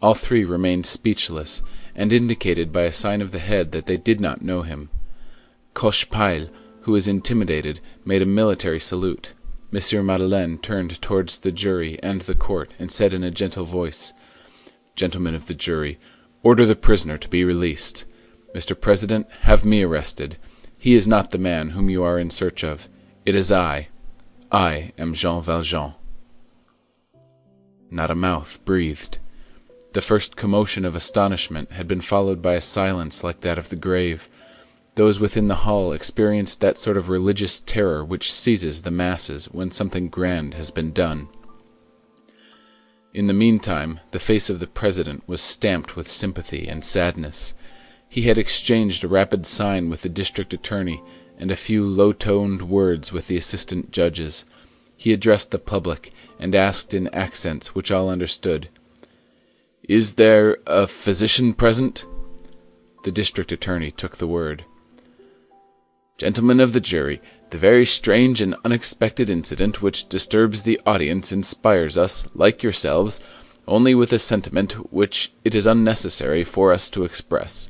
All three remained speechless, and indicated by a sign of the head that they did not know him. Cochepaille, who was intimidated, made a military salute. Monsieur Madeleine turned towards the jury and the court, and said in a gentle voice, "Gentlemen of the jury, order the prisoner to be released. Mr. President, have me arrested. He is not the man whom you are in search of. It is I. I am Jean Valjean." Not a mouth breathed. The first commotion of astonishment had been followed by a silence like that of the grave. Those within the hall experienced that sort of religious terror which seizes the masses when something grand has been done. In the meantime, the face of the president was stamped with sympathy and sadness. He had exchanged a rapid sign with the district attorney and a few low-toned words with the assistant judges. He addressed the public and asked in accents which all understood, "Is there a physician present?" The district attorney took the word. "Gentlemen of the jury, the very strange and unexpected incident which disturbs the audience inspires us, like yourselves, only with a sentiment which it is unnecessary for us to express.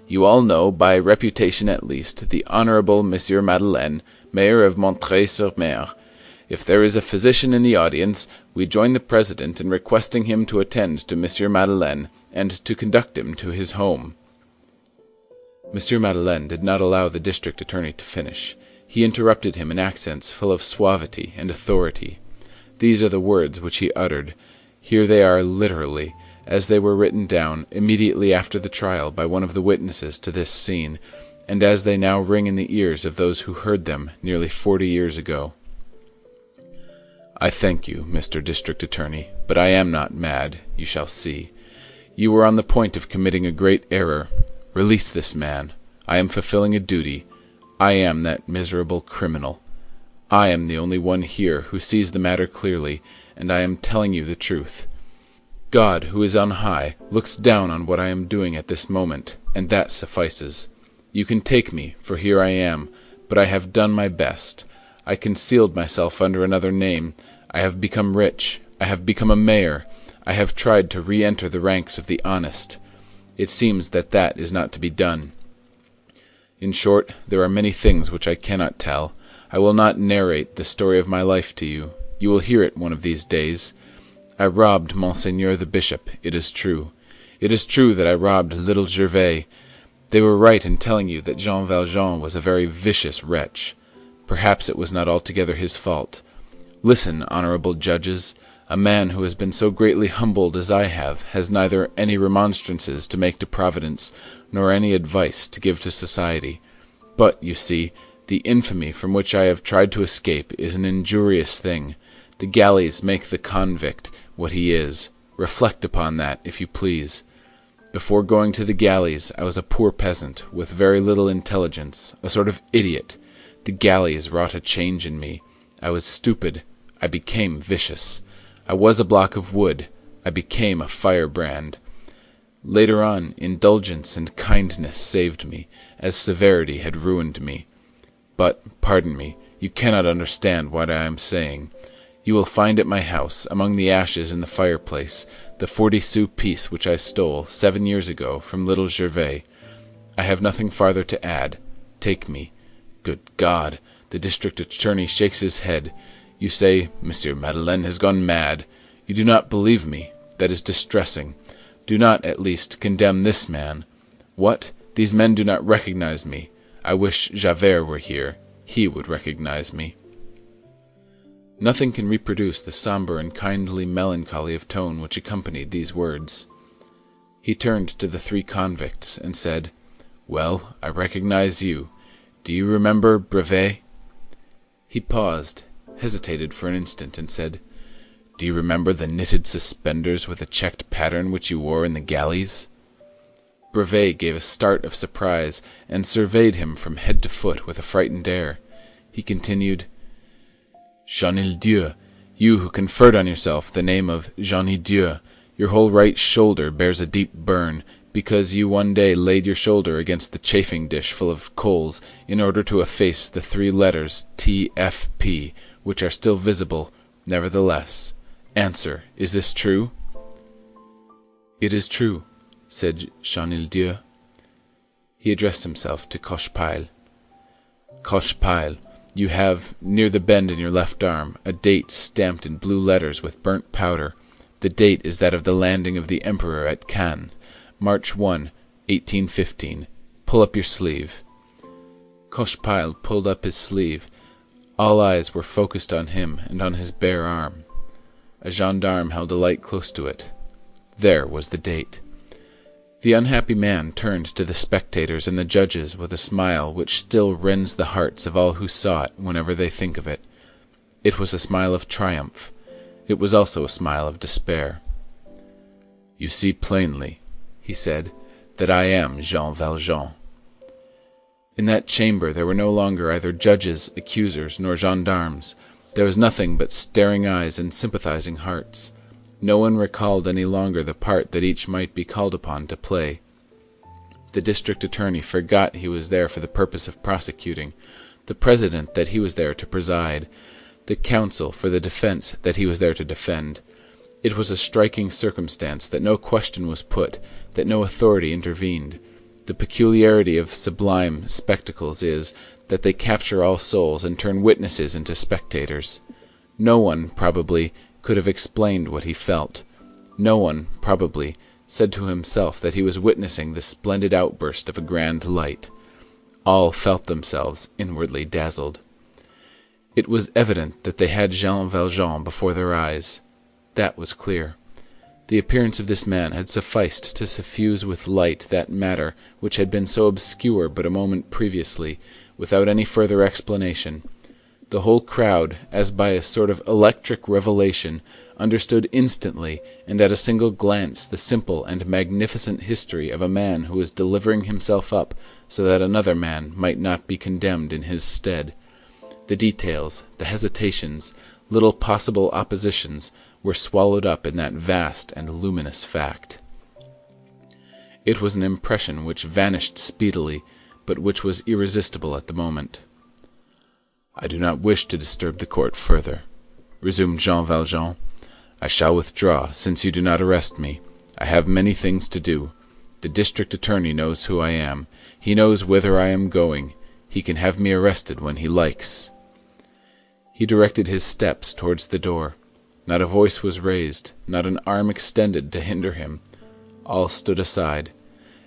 You all know, by reputation at least, the Honorable Monsieur Madeleine, Mayor of Montreuil-sur-Mer. If there is a physician in the audience, we join the President in requesting him to attend to Monsieur Madeleine, and to conduct him to his home." Monsieur Madeleine did not allow the district attorney to finish. He interrupted him in accents full of suavity and authority. These are the words which he uttered. Here they are literally, as they were written down immediately after the trial by one of the witnesses to this scene, and as they now ring in the ears of those who heard them nearly 40 years ago. "I thank you, Mr. District Attorney, but I am not mad, you shall see. You were on the point of committing a great error. Release this man. I am fulfilling a duty. I am that miserable criminal. I am the only one here who sees the matter clearly, and I am telling you the truth. God, who is on high, looks down on what I am doing at this moment, and that suffices. You can take me, for here I am, but I have done my best. I concealed myself under another name. I have become rich. I have become a mayor. I have tried to re-enter the ranks of the honest. It seems that that is not to be done. In short, there are many things which I cannot tell. I will not narrate the story of my life to you. You will hear it one of these days. I robbed Monseigneur the Bishop, it is true. It is true that I robbed little Gervais. They were right in telling you that Jean Valjean was a very vicious wretch. Perhaps it was not altogether his fault. Listen, honorable judges. A man who has been so greatly humbled as I have has neither any remonstrances to make to Providence, nor any advice to give to society. But, you see, the infamy from which I have tried to escape is an injurious thing. The galleys make the convict what he is. Reflect upon that, if you please. Before going to the galleys, I was a poor peasant, with very little intelligence, a sort of idiot. The galleys wrought a change in me. I was stupid. I became vicious. I was a block of wood. I became a firebrand. Later on, indulgence and kindness saved me, as severity had ruined me. But, pardon me, you cannot understand what I am saying. You will find at my house, among the ashes in the fireplace, the 40-sou piece which I stole 7 years ago from little Gervais. I have nothing farther to add. Take me. Good God! The district attorney shakes his head. You say, Monsieur Madeleine has gone mad. You do not believe me. That is distressing. Do not, at least, condemn this man. What? These men do not recognize me. I wish Javert were here. He would recognize me. Nothing can reproduce the sombre and kindly melancholy of tone which accompanied these words. He turned to the 3 convicts and said, "Well, I recognize you. Do you remember Brevet?" He paused, hesitated for an instant, and said, "Do you remember the knitted suspenders with a checked pattern which you wore in the galleys?" Brevet gave a start of surprise, and surveyed him from head to foot with a frightened air. He continued, "Jean Dieu, you who conferred on yourself the name of Jean Dieu, your whole right shoulder bears a deep burn, because you one day laid your shoulder against the chafing dish full of coals in order to efface the 3 letters T.F.P., which are still visible, nevertheless. Answer, is this true?" "It is true," said Jean Dieu. He addressed himself to Cochepaille. "Cochepaille, you have, near the bend in your left arm, a date stamped in blue letters with burnt powder. The date is that of the landing of the Emperor at Cannes, March 1, 1815. Pull up your sleeve." Cochepaille pulled up his sleeve. All eyes were focused on him and on his bare arm. A gendarme held a light close to it. There was the date. The unhappy man turned to the spectators and the judges with a smile which still rends the hearts of all who saw it whenever they think of it. It was a smile of triumph. It was also a smile of despair. "You see plainly," he said, "that I am Jean Valjean." In that chamber there were no longer either judges, accusers, nor gendarmes. There was nothing but staring eyes and sympathizing hearts. No one recalled any longer the part that each might be called upon to play. The district attorney forgot he was there for the purpose of prosecuting, the president that he was there to preside, the counsel for the defense that he was there to defend. It was a striking circumstance that no question was put, that no authority intervened. The peculiarity of sublime spectacles is that they capture all souls and turn witnesses into spectators. No one, probably, could have explained what he felt. No one, probably, said to himself that he was witnessing the splendid outburst of a grand light. All felt themselves inwardly dazzled. It was evident that they had Jean Valjean before their eyes. That was clear. The appearance of this man had sufficed to suffuse with light that matter which had been so obscure but a moment previously, without any further explanation. The whole crowd, as by a sort of electric revelation, understood instantly and at a single glance the simple and magnificent history of a man who was delivering himself up so that another man might not be condemned in his stead. The details, the hesitations, little possible oppositions, were swallowed up in that vast and luminous fact. It was an impression which vanished speedily, but which was irresistible at the moment. "I do not wish to disturb the court further," resumed Jean Valjean. "I shall withdraw, since you do not arrest me. I have many things to do. The district attorney knows who I am. He knows whither I am going. He can have me arrested when he likes." He directed his steps towards the door. Not a voice was raised, not an arm extended to hinder him. All stood aside.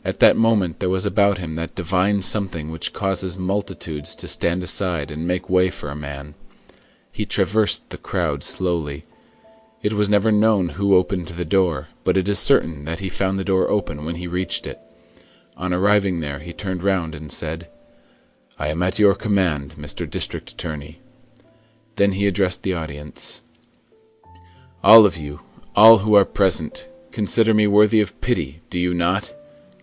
At that moment there was about him that divine something which causes multitudes to stand aside and make way for a man. He traversed the crowd slowly. It was never known who opened the door, but it is certain that he found the door open when he reached it. On arriving there, he turned round and said, "I am at your command, Mr. District Attorney." Then he addressed the audience. "All of you, all who are present, consider me worthy of pity, do you not?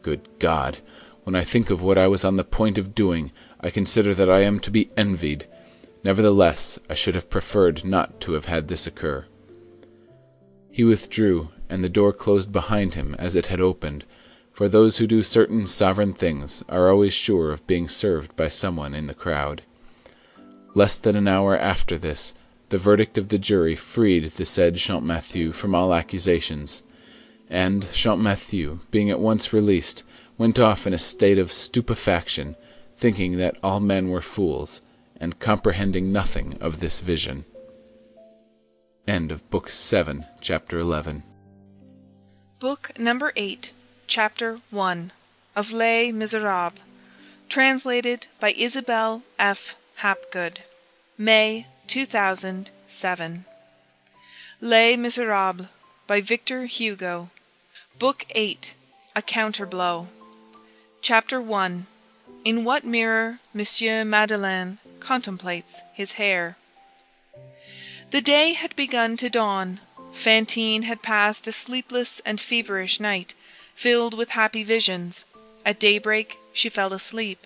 Good God! When I think of what I was on the point of doing, I consider that I am to be envied. Nevertheless, I should have preferred not to have had this occur." He withdrew, and the door closed behind him as it had opened, for those who do certain sovereign things are always sure of being served by someone in the crowd. Less than an hour after this, the verdict of the jury freed the said Champmathieu from all accusations, and Champmathieu, being at once released, went off in a state of stupefaction, thinking that all men were fools, and comprehending nothing of this vision. End of Book 7, Chapter 11. Book number 8, Chapter 1 of Les Misérables, translated by Isabel F. Hapgood, May 2007. Les Misérables by Victor Hugo, Book 8, A Counterblow. Chapter 1. In what mirror Monsieur Madeleine contemplates his hair. The day had begun to dawn. Fantine had passed a sleepless and feverish night, filled with happy visions. At daybreak she fell asleep.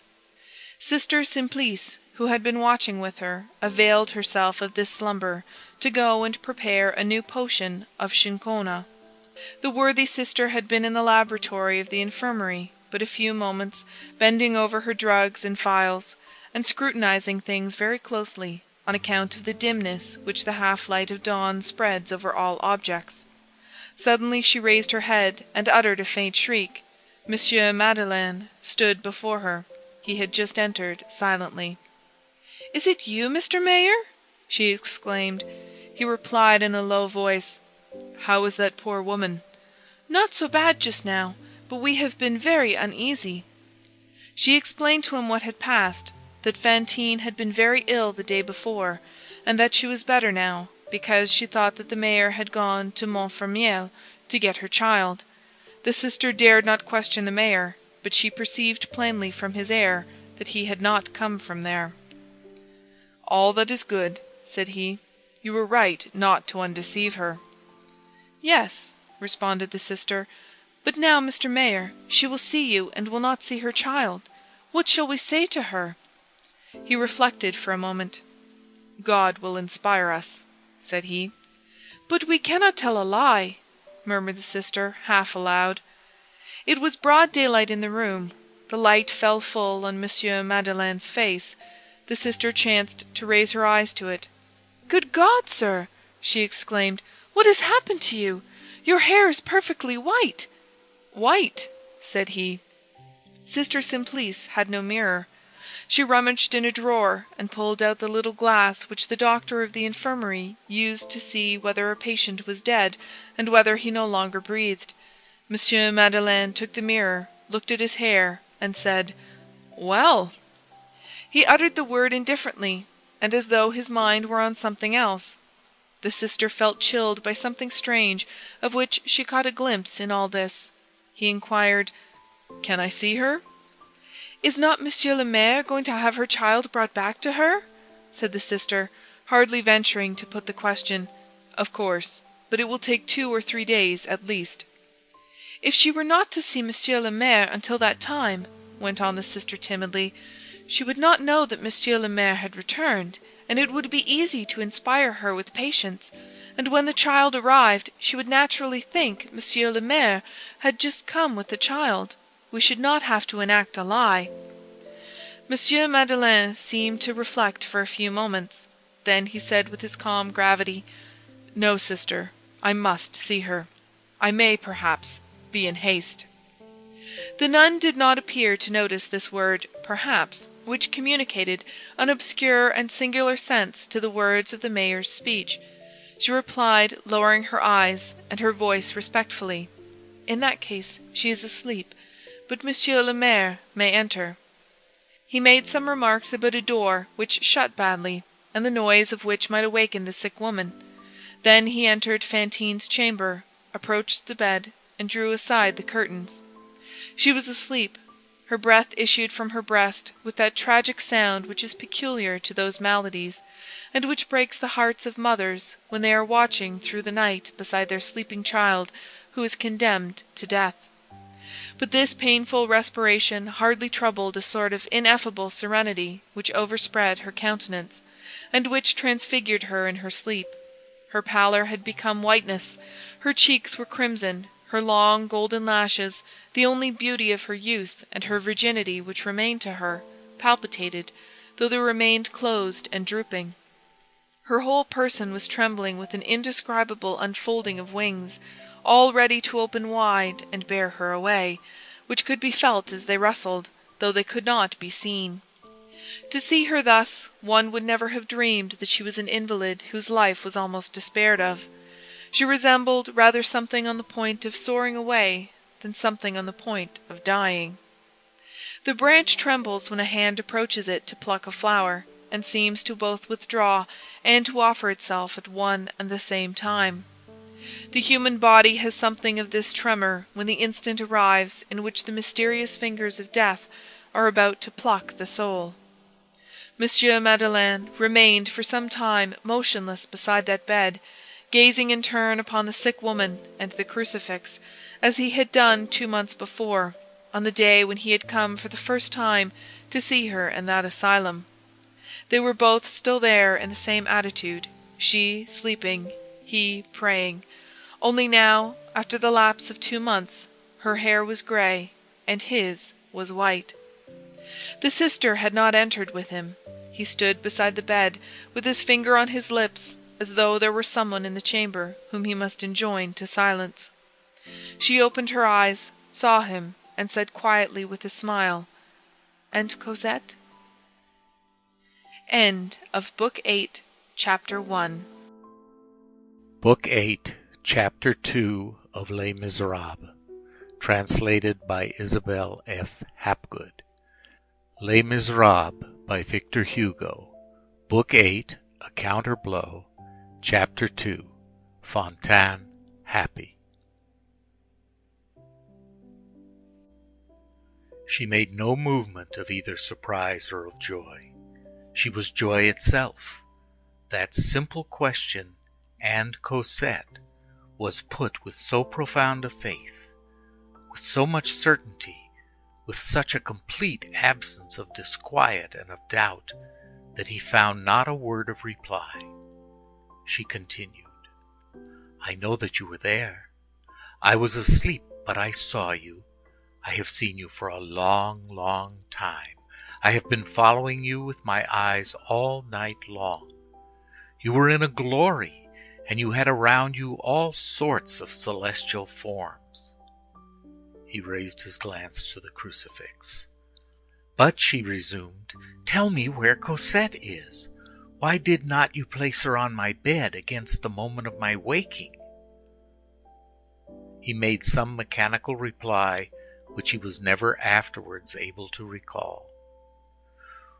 Sister Simplice, who had been watching with her, availed herself of this slumber to go and prepare a new potion of chinchona. The worthy sister had been in the laboratory of the infirmary but a few moments, bending over her drugs and phials, and scrutinizing things very closely, on account of the dimness which the half-light of dawn spreads over all objects. Suddenly she raised her head and uttered a faint shriek. Monsieur Madeleine stood before her. He had just entered silently. "Is it you, Mr. Mayor?" she exclaimed. He replied in a low voice, "How is that poor woman?" "Not so bad just now, but we have been very uneasy." She explained to him what had passed, that Fantine had been very ill the day before, and that she was better now, because she thought that the mayor had gone to Montfermeil to get her child. The sister dared not question the mayor, but she perceived plainly from his air that he had not come from there. "All that is good," said he. "You were right not to undeceive her." "Yes," responded the sister, "but now, Mr. Mayor, she will see you and will not see her child. What shall we say to her?" He reflected for a moment. "God will inspire us," said he. "But we cannot tell a lie," murmured the sister, half aloud. It was broad daylight in the room. The light fell full on Monsieur Madeleine's face. The sister chanced to raise her eyes to it. "Good God, sir!" she exclaimed. "What has happened to you? Your hair is perfectly white." "White?" said he. Sister Simplice had no mirror. She rummaged in a drawer and pulled out the little glass which the doctor of the infirmary used to see whether a patient was dead and whether he no longer breathed. Monsieur Madeleine took the mirror, looked at his hair, and said, "Well!" He uttered the word indifferently, and as though his mind were on something else. The sister felt chilled by something strange, of which she caught a glimpse in all this. He inquired, "Can I see her?" "Is not Monsieur le Maire going to have her child brought back to her?" said the sister, hardly venturing to put the question. "Of course, but it will take 2 or 3 days at least." "If she were not to see Monsieur le Maire until that time," went on the sister timidly, "she would not know that Monsieur le Maire had returned, and it would be easy to inspire her with patience, and when the child arrived she would naturally think Monsieur le Maire had just come with the child. We should not have to enact a lie." Monsieur Madeleine seemed to reflect for a few moments. Then he said with his calm gravity, "No, sister, I must see her. I may, perhaps, be in haste." The nun did not appear to notice this word "perhaps," which communicated an obscure and singular sense to the words of the mayor's speech. She replied, lowering her eyes and her voice respectfully, "In that case she is asleep, but Monsieur le Maire may enter." He made some remarks about a door which shut badly, and the noise of which might awaken the sick woman. Then he entered Fantine's chamber, approached the bed, and drew aside the curtains. She was asleep. Her breath issued from her breast with that tragic sound which is peculiar to those maladies, and which breaks the hearts of mothers when they are watching through the night beside their sleeping child who is condemned to death. But this painful respiration hardly troubled a sort of ineffable serenity which overspread her countenance, and which transfigured her in her sleep. Her pallor had become whiteness, Her cheeks were crimson, her long golden lashes, the only beauty of her youth and her virginity which remained to her, palpitated, though they remained closed and drooping. Her whole person was trembling with an indescribable unfolding of wings, all ready to open wide and bear her away, which could be felt as they rustled, though they could not be seen. To see her thus, one would never have dreamed that she was an invalid whose life was almost despaired of. She resembled rather something on the point of soaring away than something on the point of dying. The branch trembles when a hand approaches it to pluck a flower, and seems to both withdraw and to offer itself at one and the same time. The human body has something of this tremor when the instant arrives in which the mysterious fingers of death are about to pluck the soul. Monsieur Madeleine remained for some time motionless beside that bed, gazing in turn upon the sick woman and the crucifix, as he had done 2 months before, on the day when he had come for the first time to see her in that asylum. They were both still there in the same attitude, she sleeping, he praying, only now, after the lapse of 2 months, her hair was grey and his was white. The sister had not entered with him. He stood beside the bed, with his finger on his lips, as though there were someone in the chamber whom he must enjoin to silence. She opened her eyes, saw him, and said quietly with a smile, "And Cosette?" End of Book 8, Chapter 1. Book 8, Chapter 2 of Les Misérables, translated by Isabel F. Hapgood. Les Misérables by Victor Hugo, Book 8, A Counterblow, Chapter 2, Fantine, Happy. She made no movement of either surprise or of joy. She was joy itself. That simple question, "And Cosette?" was put with so profound a faith, with so much certainty, with such a complete absence of disquiet and of doubt, that he found not a word of reply. She continued, "I know that you were there. I was asleep, but I saw you. I have seen you for a long, long time. I have been following you with my eyes all night long. You were in a glory, and you had around you all sorts of celestial forms." He raised his glance to the crucifix. "But," she resumed, "tell me where Cosette is. Why did not you place her on my bed against the moment of my waking?" He made some mechanical reply which he was never afterwards able to recall.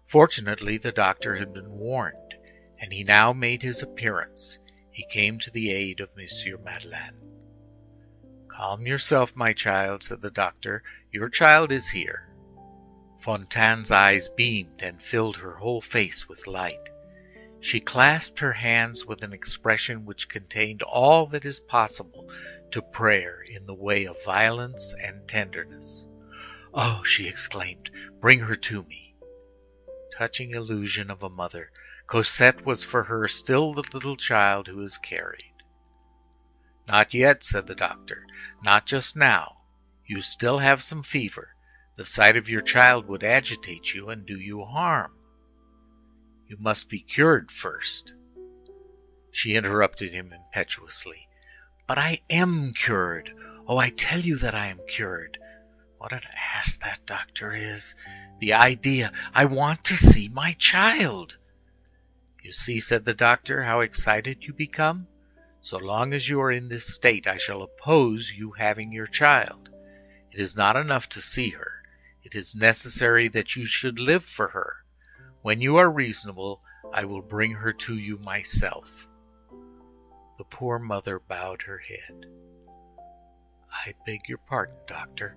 Fortunately, the doctor had been warned, and he now made his appearance. He came to the aid of Monsieur Madeleine. "Calm yourself, my child," said the doctor. "Your child is here." Fantine's eyes beamed and filled her whole face with light. She clasped her hands with an expression which contained all that is possible to prayer in the way of violence and tenderness. "Oh," she exclaimed, "bring her to me." Touching illusion of a mother, Cosette was for her still the little child who is carried. "Not yet," said the doctor. "Not just now. You still have some fever. The sight of your child would agitate you and do you harm. You must be cured first." She interrupted him impetuously. "But I am cured. Oh, I tell you that I am cured. What an ass that doctor is. The idea! I want to see my child." "You see," said the doctor, "how excited you become. So long as you are in this state, I shall oppose you having your child. It is not enough to see her. It is necessary that you should live for her. When you are reasonable, I will bring her to you myself." The poor mother bowed her head. "I beg your pardon, doctor.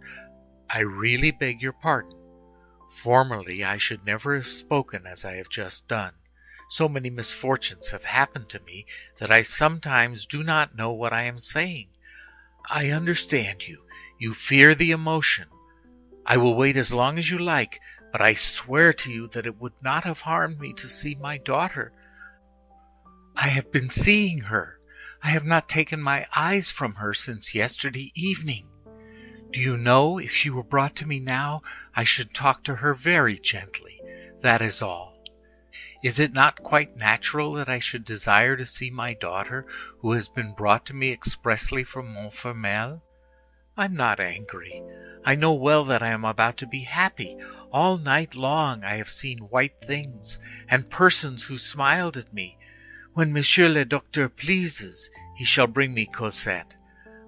I really beg your pardon. Formerly I should never have spoken as I have just done. So many misfortunes have happened to me that I sometimes do not know what I am saying. I understand you. You fear the emotion. I will wait as long as you like, but I swear to you that it would not have harmed me to see my daughter. I have been seeing her. I have not taken my eyes from her since yesterday evening. Do you know, if she were brought to me now, I should talk to her very gently. That is all. Is it not quite natural that I should desire to see my daughter, who has been brought to me expressly from Montfermeil? I'm not angry. I know well that I am about to be happy. All night long I have seen white things, and persons who smiled at me. When Monsieur le Docteur pleases, he shall bring me Cosette.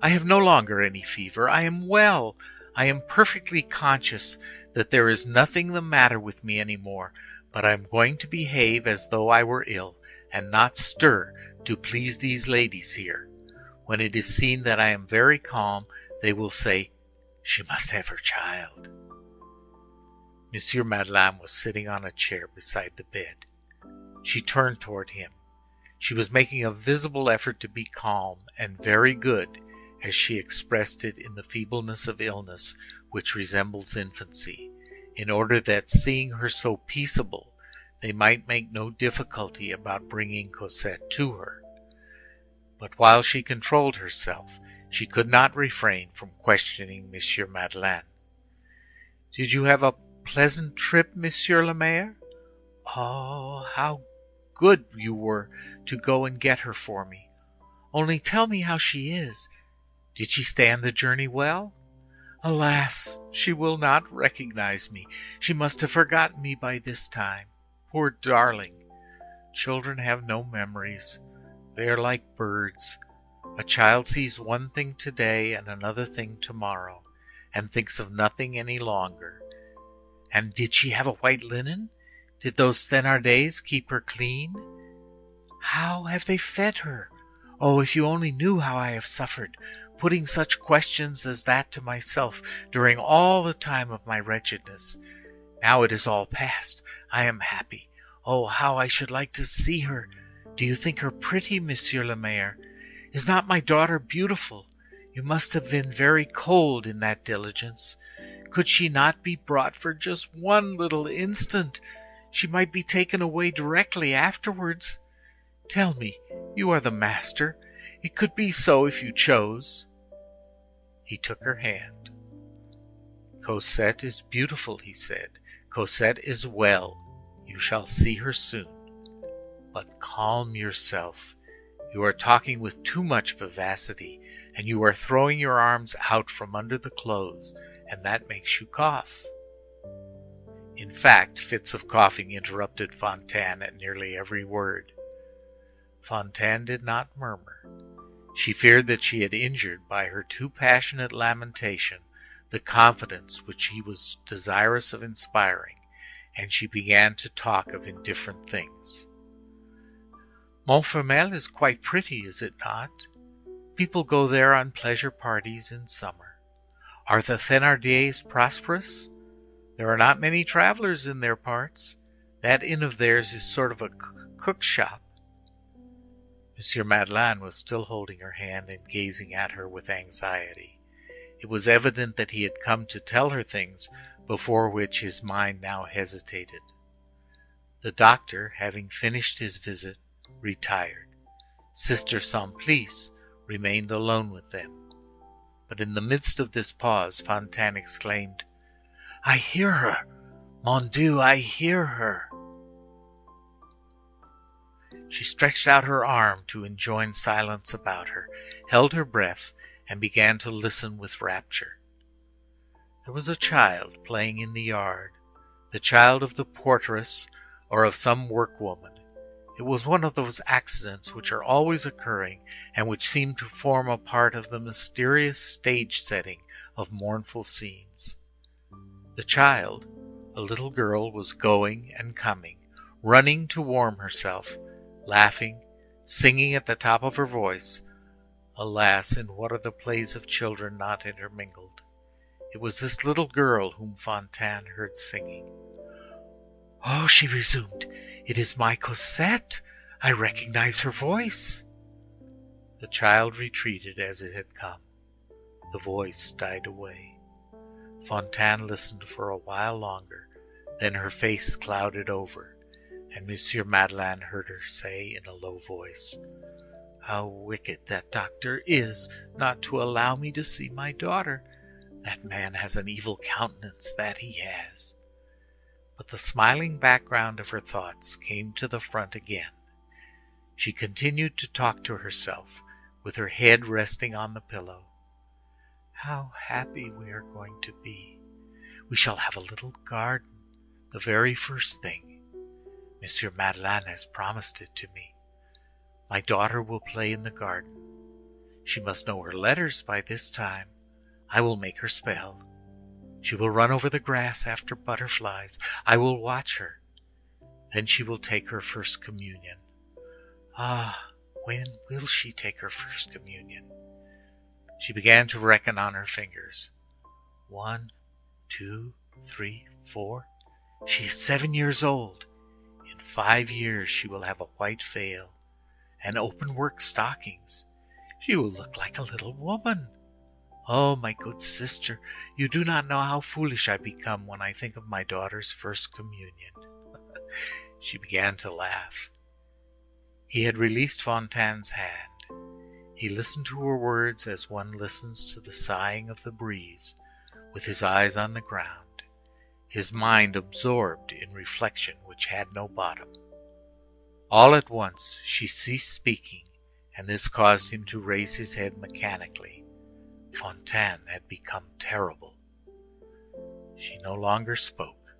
I have no longer any fever. I am well. I am perfectly conscious that there is nothing the matter with me any more, but I am going to behave as though I were ill, and not stir to please these ladies here. When it is seen that I am very calm, they will say, she must have her child. Monsieur Madeleine was sitting on a chair beside the bed. She turned toward him. She was making a visible effort to be calm and very good, as she expressed it in the feebleness of illness which resembles infancy, in order that, seeing her so peaceable, they might make no difficulty about bringing Cosette to her. But while she controlled herself, she could not refrain from questioning Monsieur Madeleine. "Did you have a pleasant trip, Monsieur le Maire? Oh, how good you were to go and get her for me. Only tell me how she is. Did she stand the journey well? Alas, she will not recognize me. She must have forgotten me by this time. Poor darling! Children have no memories. They are like birds. A child sees one thing today and another thing tomorrow, and thinks of nothing any longer. And did she have a white linen? Did those Thénardiers keep her clean? How have they fed her? Oh, if you only knew how I have suffered, putting such questions as that to myself during all the time of my wretchedness. Now it is all past. I am happy. Oh, how I should like to see her. Do you think her pretty, Monsieur le Maire? Is not my daughter beautiful? You must have been very cold in that diligence. Could she not be brought for just one little instant? She might be taken away directly afterwards. Tell me, you are the master. It could be so if you chose." He took her hand. "Cosette is beautiful," he said. "Cosette is well. You shall see her soon. But calm yourself. You are talking with too much vivacity, and you are throwing your arms out from under the clothes, and that makes you cough." In fact, fits of coughing interrupted Fantine at nearly every word. Fantine did not murmur. She feared that she had injured by her too passionate lamentation the confidence which he was desirous of inspiring, and she began to talk of indifferent things. "Montfermeil is quite pretty, is it not? People go there on pleasure parties in summer. Are the Thénardiers prosperous? There are not many travelers in their parts. That inn of theirs is sort of a cook's shop." Monsieur Madeleine was still holding her hand and gazing at her with anxiety. It was evident that he had come to tell her things before which his mind now hesitated. The doctor, having finished his visit, retired. Sister Simplice remained alone with them. But in the midst of this pause, Fantine exclaimed, "I hear her! Mon Dieu, I hear her!" She stretched out her arm to enjoin silence about her, held her breath, and began to listen with rapture. There was a child playing in the yard, the child of the portress or of some workwoman. It was one of those accidents which are always occurring and which seem to form a part of the mysterious stage setting of mournful scenes. The child, a little girl, was going and coming, running to warm herself, laughing, singing at the top of her voice. Alas, in what are the plays of children not intermingled? It was this little girl whom Fantine heard singing. "Oh," she resumed, "it is my Cosette. I recognize her voice." The child retreated as it had come. The voice died away. Fantine listened for a while longer, then her face clouded over, and Monsieur Madeleine heard her say in a low voice, How wicked that doctor is not to allow me to see my daughter. That man has an evil countenance, that he has. But the smiling background of her thoughts came to the front again. She continued to talk to herself, with her head resting on the pillow. How happy we are going to be. We shall have a little garden, the very first thing. Monsieur Madeleine has promised it to me. My daughter will play in the garden. She must know her letters by this time. I will make her spell. She will run over the grass after butterflies. I will watch her. Then she will take her first communion. Ah, when will she take her first communion? She began to reckon on her fingers. 1, 2, 3, 4. She is 7 years old. In 5 years she will have a white veil and open-work stockings. She will look like a little woman. Oh, my good sister, you do not know how foolish I become when I think of my daughter's first communion. She began to laugh. He had released Fantine's hand. He listened to her words as one listens to the sighing of the breeze, with his eyes on the ground, his mind absorbed in reflection which had no bottom. All at once she ceased speaking, and this caused him to raise his head mechanically. Fantine had become terrible. She no longer spoke.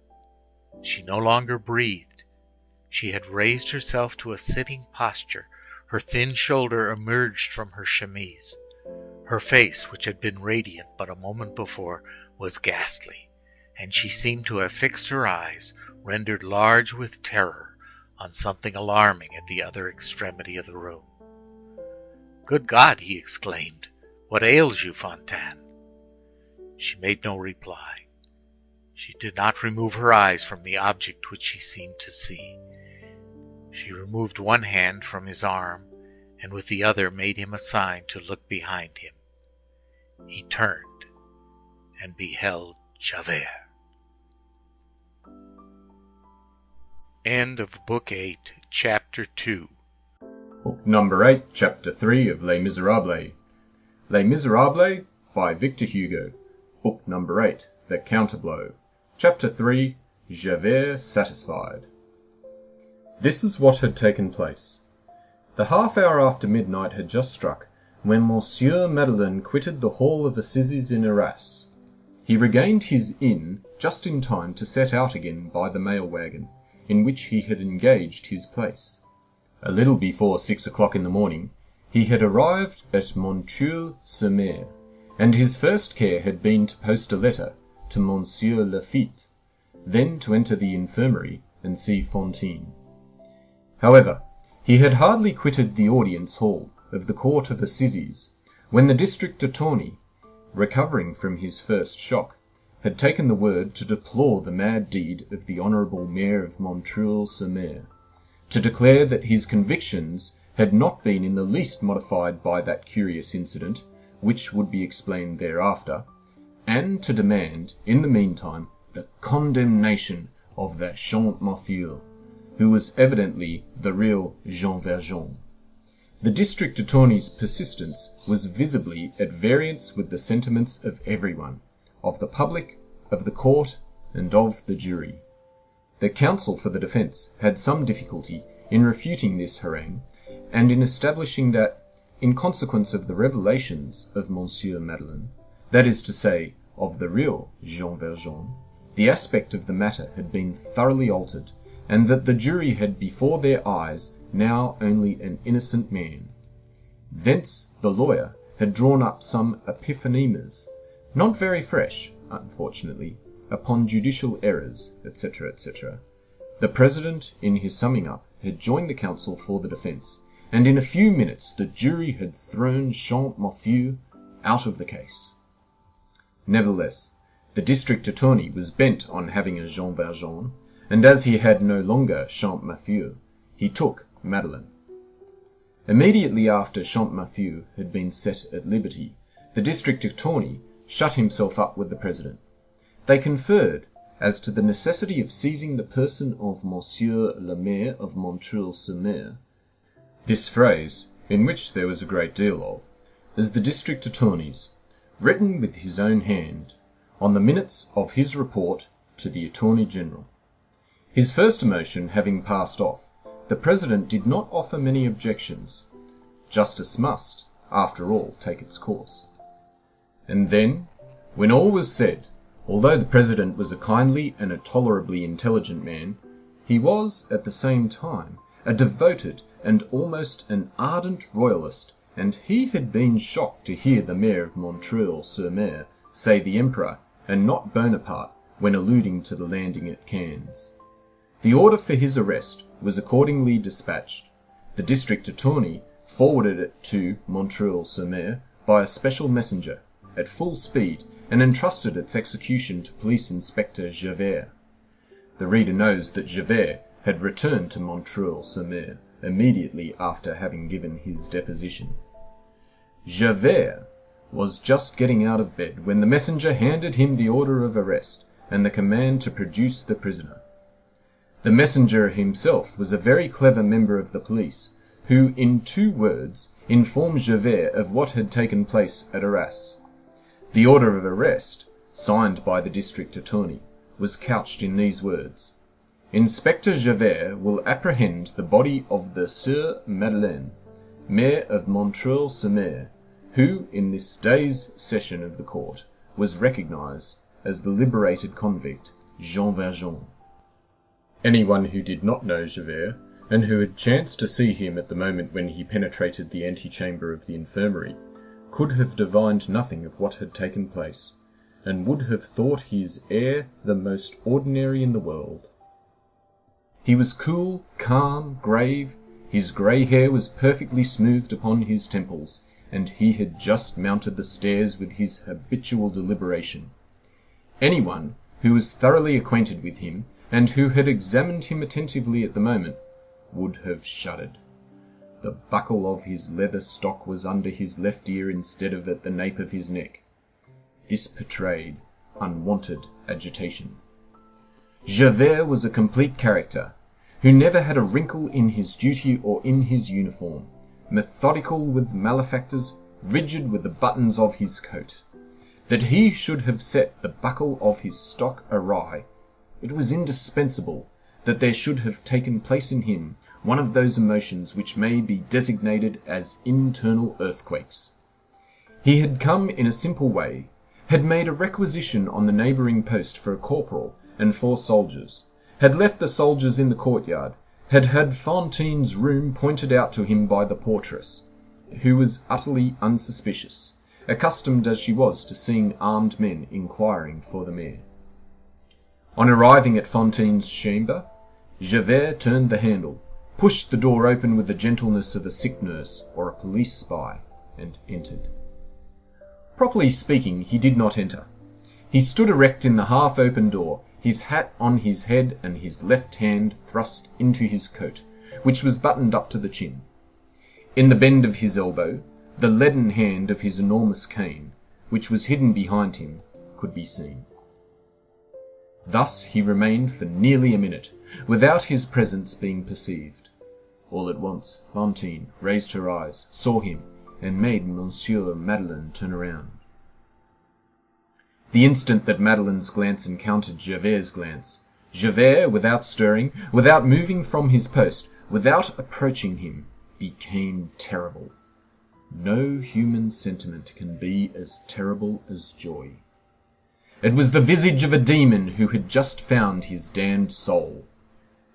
She no longer breathed. She had raised herself to a sitting posture. Her thin shoulder emerged from her chemise. Her face, which had been radiant but a moment before, was ghastly, and she seemed to have fixed her eyes, rendered large with terror, on something alarming at the other extremity of the room. "Good God!" he exclaimed. "What ails you, Fantine?" She made no reply. She did not remove her eyes from the object which she seemed to see. She removed one hand from his arm, and with the other made him a sign to look behind him. He turned and beheld Javert. End of Book 8, Chapter 2. Book number 8, Chapter 3 of Les Misérables. Les Misérables by Victor Hugo. Book number 8, The Counterblow. Chapter 3, Javert Satisfied. This is what had taken place. The half-hour after midnight had just struck, when Monsieur Madeleine quitted the Hall of Assizes in Arras. He regained his inn just in time to set out again by the mail wagon, in which he had engaged his place. A little before 6 o'clock in the morning, he had arrived at Montreuil-sur-Mer, and his first care had been to post a letter to Monsieur Laffitte, then to enter the infirmary and see Fantine. However, he had hardly quitted the audience hall of the Court of Assizes, when the district attorney, recovering from his first shock, had taken the word to deplore the mad deed of the honourable Mayor of Montreuil-sur-Mer, to declare that his convictions had not been in the least modified by that curious incident, which would be explained thereafter, and to demand, in the meantime, the condemnation of that Champmathieu, who was evidently the real Jean Valjean. The district attorney's persistence was visibly at variance with the sentiments of everyone, of the public, of the court, and of the jury. The counsel for the defence had some difficulty in refuting this harangue, and in establishing that, in consequence of the revelations of Monsieur Madeleine, that is to say, of the real Jean Valjean, the aspect of the matter had been thoroughly altered, and that the jury had before their eyes now only an innocent man. Thence the lawyer had drawn up some epiphanimas, not very fresh, unfortunately, upon judicial errors, etc., etc. The president, in his summing up, had joined the counsel for the defence, and in a few minutes the jury had thrown Champmathieu out of the case. Nevertheless, the district attorney was bent on having a Jean Valjean, and as he had no longer Champmathieu, he took Madeleine. Immediately after Champmathieu had been set at liberty, the district attorney shut himself up with the president. They conferred as to the necessity of seizing the person of Monsieur le Maire of Montreuil-sur-Mer. This phrase, in which there was a great deal of, as the district attorney's, written with his own hand, on the minutes of his report to the Attorney General. His first emotion having passed off, the President did not offer many objections. Justice must, after all, take its course. And then, when all was said, although the President was a kindly and a tolerably intelligent man, he was, at the same time, a devoted and almost an ardent royalist, and he had been shocked to hear the Mayor of Montreuil-sur-Mer say the Emperor, and not Bonaparte, when alluding to the landing at Cannes. The order for his arrest was accordingly dispatched. The district attorney forwarded it to Montreuil-sur-Mer by a special messenger, at full speed, and entrusted its execution to Police Inspector Javert. The reader knows that Javert had returned to Montreuil-sur-Mer immediately after having given his deposition. Javert was just getting out of bed when the messenger handed him the order of arrest and the command to produce the prisoner. The messenger himself was a very clever member of the police, who in 2 words informed Javert of what had taken place at Arras. The order of arrest, signed by the district attorney, was couched in these words: Inspector Javert will apprehend the body of the Sieur Madeleine, Mayor of Montreuil-sur-Mer, who, in this day's session of the court, was recognized as the liberated convict Jean Valjean. Anyone who did not know Javert, and who had chanced to see him at the moment when he penetrated the antechamber of the infirmary, could have divined nothing of what had taken place, and would have thought his air the most ordinary in the world. He was cool, calm, grave, his grey hair was perfectly smoothed upon his temples, and he had just mounted the stairs with his habitual deliberation. Anyone who was thoroughly acquainted with him, and who had examined him attentively at the moment, would have shuddered. The buckle of his leather stock was under his left ear instead of at the nape of his neck. This betrayed unwonted agitation. Javert was a complete character, who never had a wrinkle in his duty or in his uniform, methodical with malefactors, rigid with the buttons of his coat. That he should have set the buckle of his stock awry, it was indispensable that there should have taken place in him one of those emotions which may be designated as internal earthquakes. He had come in a simple way, had made a requisition on the neighbouring post for a corporal and 4 soldiers, had left the soldiers in the courtyard, had had Fantine's room pointed out to him by the portress, who was utterly unsuspicious, accustomed as she was to seeing armed men inquiring for the mayor. On arriving at Fantine's chamber, Javert turned the handle, pushed the door open with the gentleness of a sick nurse or a police spy, and entered. Properly speaking, he did not enter. He stood erect in the half-open door, his hat on his head and his left hand thrust into his coat, which was buttoned up to the chin. In the bend of his elbow, the leaden hand of his enormous cane, which was hidden behind him, could be seen. Thus he remained for nearly a minute, without his presence being perceived. All at once Fantine raised her eyes, saw him, and made Monsieur Madeleine turn around. The instant that Madeleine's glance encountered Javert's glance, Javert, without stirring, without moving from his post, without approaching him, became terrible. No human sentiment can be as terrible as joy. It was the visage of a demon who had just found his damned soul.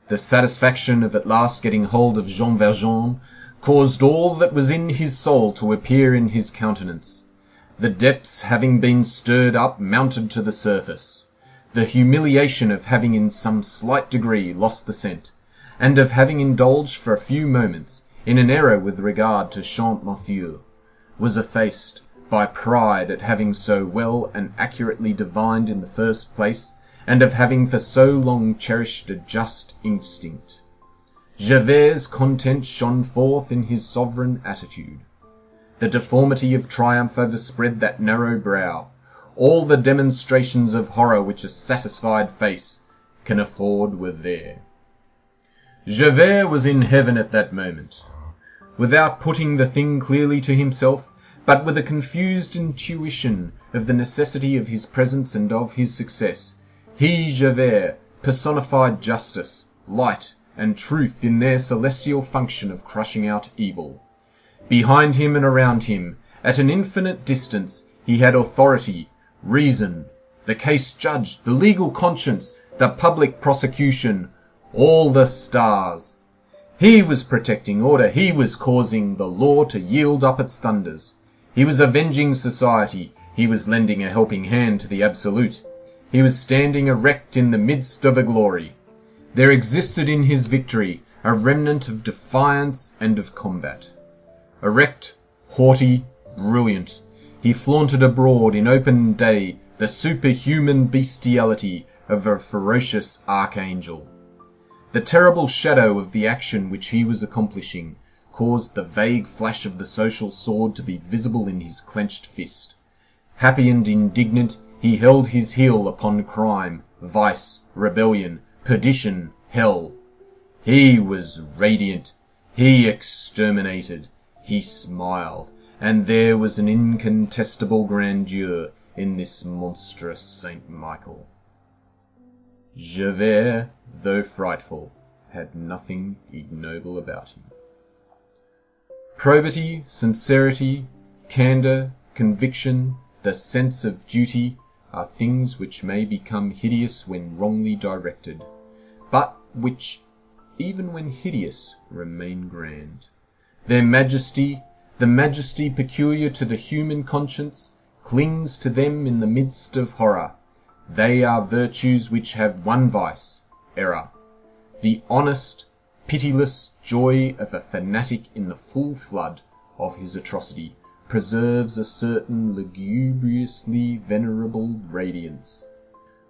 The satisfaction of at last getting hold of Jean Valjean caused all that was in his soul to appear in his countenance. The depths having been stirred up mounted to the surface. The humiliation of having in some slight degree lost the scent, and of having indulged for a few moments in an error with regard to Champmathieu, was effaced by pride at having so well and accurately divined in the first place, and of having for so long cherished a just instinct. Javert's content shone forth in his sovereign attitude. The deformity of triumph overspread that narrow brow. All the demonstrations of horror which a satisfied face can afford were there. Javert was in heaven at that moment. without putting the thing clearly to himself, but with a confused intuition of the necessity of his presence and of his success. He, Javert, personified justice, light, and truth in their celestial function of crushing out evil. Behind him and around him, at an infinite distance, he had authority, reason, the case judge, the legal conscience, the public prosecution, all the stars. He was protecting order. He was causing the law to yield up its thunders. He was avenging society. He was lending a helping hand to the absolute. He was standing erect in the midst of a glory. There existed in his victory a remnant of defiance and of combat. Erect, haughty, brilliant, he flaunted abroad in open day the superhuman bestiality of a ferocious archangel. The terrible shadow of the action which he was accomplishing caused the vague flash of the social sword to be visible in his clenched fist. Happy and indignant, he held his heel upon crime, vice, rebellion, perdition, hell. He was radiant. He exterminated. He smiled. And there was an incontestable grandeur in this monstrous Saint Michael. Javert, though frightful, had nothing ignoble about him. Probity, sincerity, candour, conviction, the sense of duty are things which may become hideous when wrongly directed, but which, even when hideous, remain grand. Their majesty, the majesty peculiar to the human conscience, clings to them in the midst of horror. They are virtues which have one vice, error. The honest, pitiless joy of a fanatic in the full flood of his atrocity preserves a certain lugubriously venerable radiance.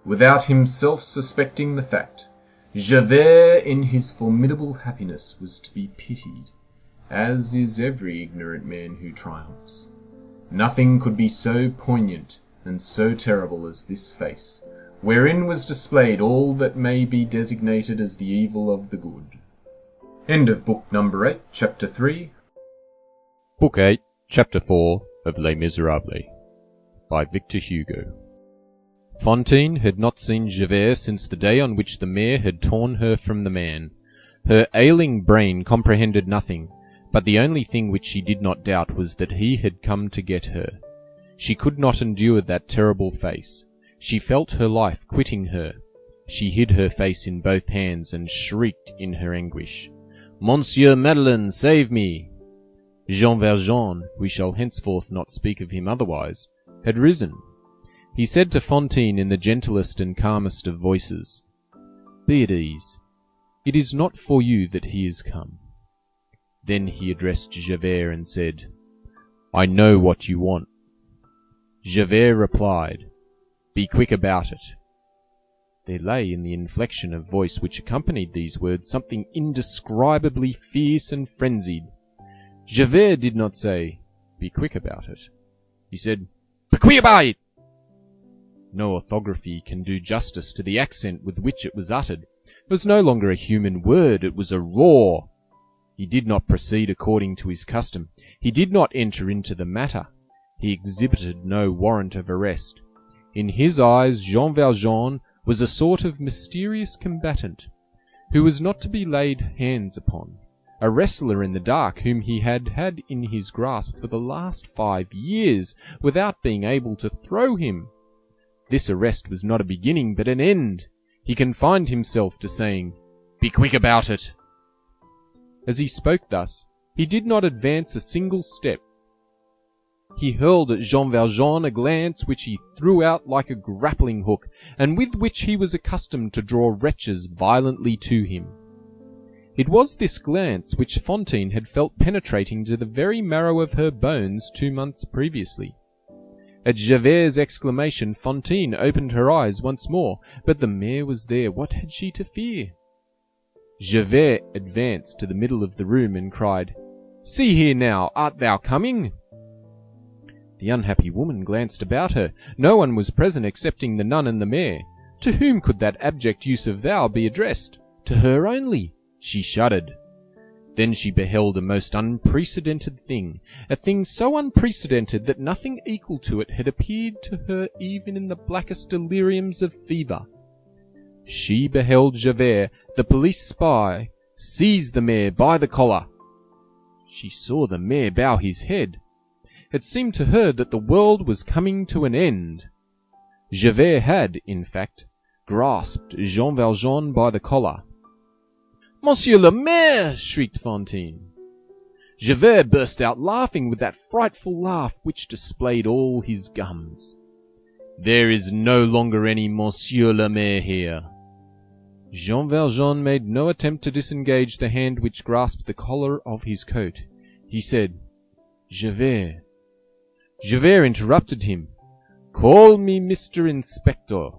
Without himself suspecting the fact, Javert in his formidable happiness was to be pitied, as is every ignorant man who triumphs. Nothing could be so poignant and so terrible as this face, wherein was displayed all that may be designated as the evil of the good. End of book number 8, chapter 3. Book 8, chapter 4 of Les Misérables, by Victor Hugo. Fantine had not seen Javert since the day on which the mayor had torn her from the man. Her ailing brain comprehended nothing, but the only thing which she did not doubt was that he had come to get her. She could not endure that terrible face. She felt her life quitting her. She hid her face in both hands and shrieked in her anguish. "Monsieur Madeleine, save me!" Jean Valjean, we shall henceforth not speak of him otherwise, had risen. He said to Fantine in the gentlest and calmest of voices, "Be at ease. It is not for you that he is come." Then he addressed Javert and said, "I know what you want." Javert replied, "Be quick about it." There lay in the inflection of voice which accompanied these words something indescribably fierce and frenzied. Javert did not say, "Be quick about it." He said, "Be quick about it." No orthography can do justice to the accent with which it was uttered. It was no longer a human word, it was a roar. He did not proceed according to his custom. He did not enter into the matter. He exhibited no warrant of arrest. In his eyes, Jean Valjean was a sort of mysterious combatant, who was not to be laid hands upon, a wrestler in the dark whom he had had in his grasp for the last 5 years, without being able to throw him. This arrest was not a beginning, but an end. He confined himself to saying, "Be quick about it." As he spoke thus, he did not advance a single step. He hurled at Jean Valjean a glance which he threw out like a grappling hook, and with which he was accustomed to draw wretches violently to him. It was this glance which Fantine had felt penetrating to the very marrow of her bones 2 months previously. At Javert's exclamation, Fantine opened her eyes once more, but the mayor was there. What had she to fear? Javert advanced to the middle of the room and cried, "See here now, art thou coming?" The unhappy woman glanced about her. No one was present excepting the nun and the mayor. To whom could that abject use of thou be addressed? To her only. She shuddered. Then she beheld a most unprecedented thing, a thing so unprecedented that nothing equal to it had appeared to her even in the blackest deliriums of fever. She beheld Javert, the police spy, seize the mayor by the collar. She saw the mayor bow his head. It seemed to her that the world was coming to an end. Javert had, in fact, grasped Jean Valjean by the collar. "Monsieur le Maire!" shrieked Fantine. Javert burst out laughing with that frightful laugh which displayed all his gums. "There is no longer any Monsieur le Maire here." Jean Valjean made no attempt to disengage the hand which grasped the collar of his coat. He said, "Javert." Javert interrupted him. "Call me Mr. Inspector."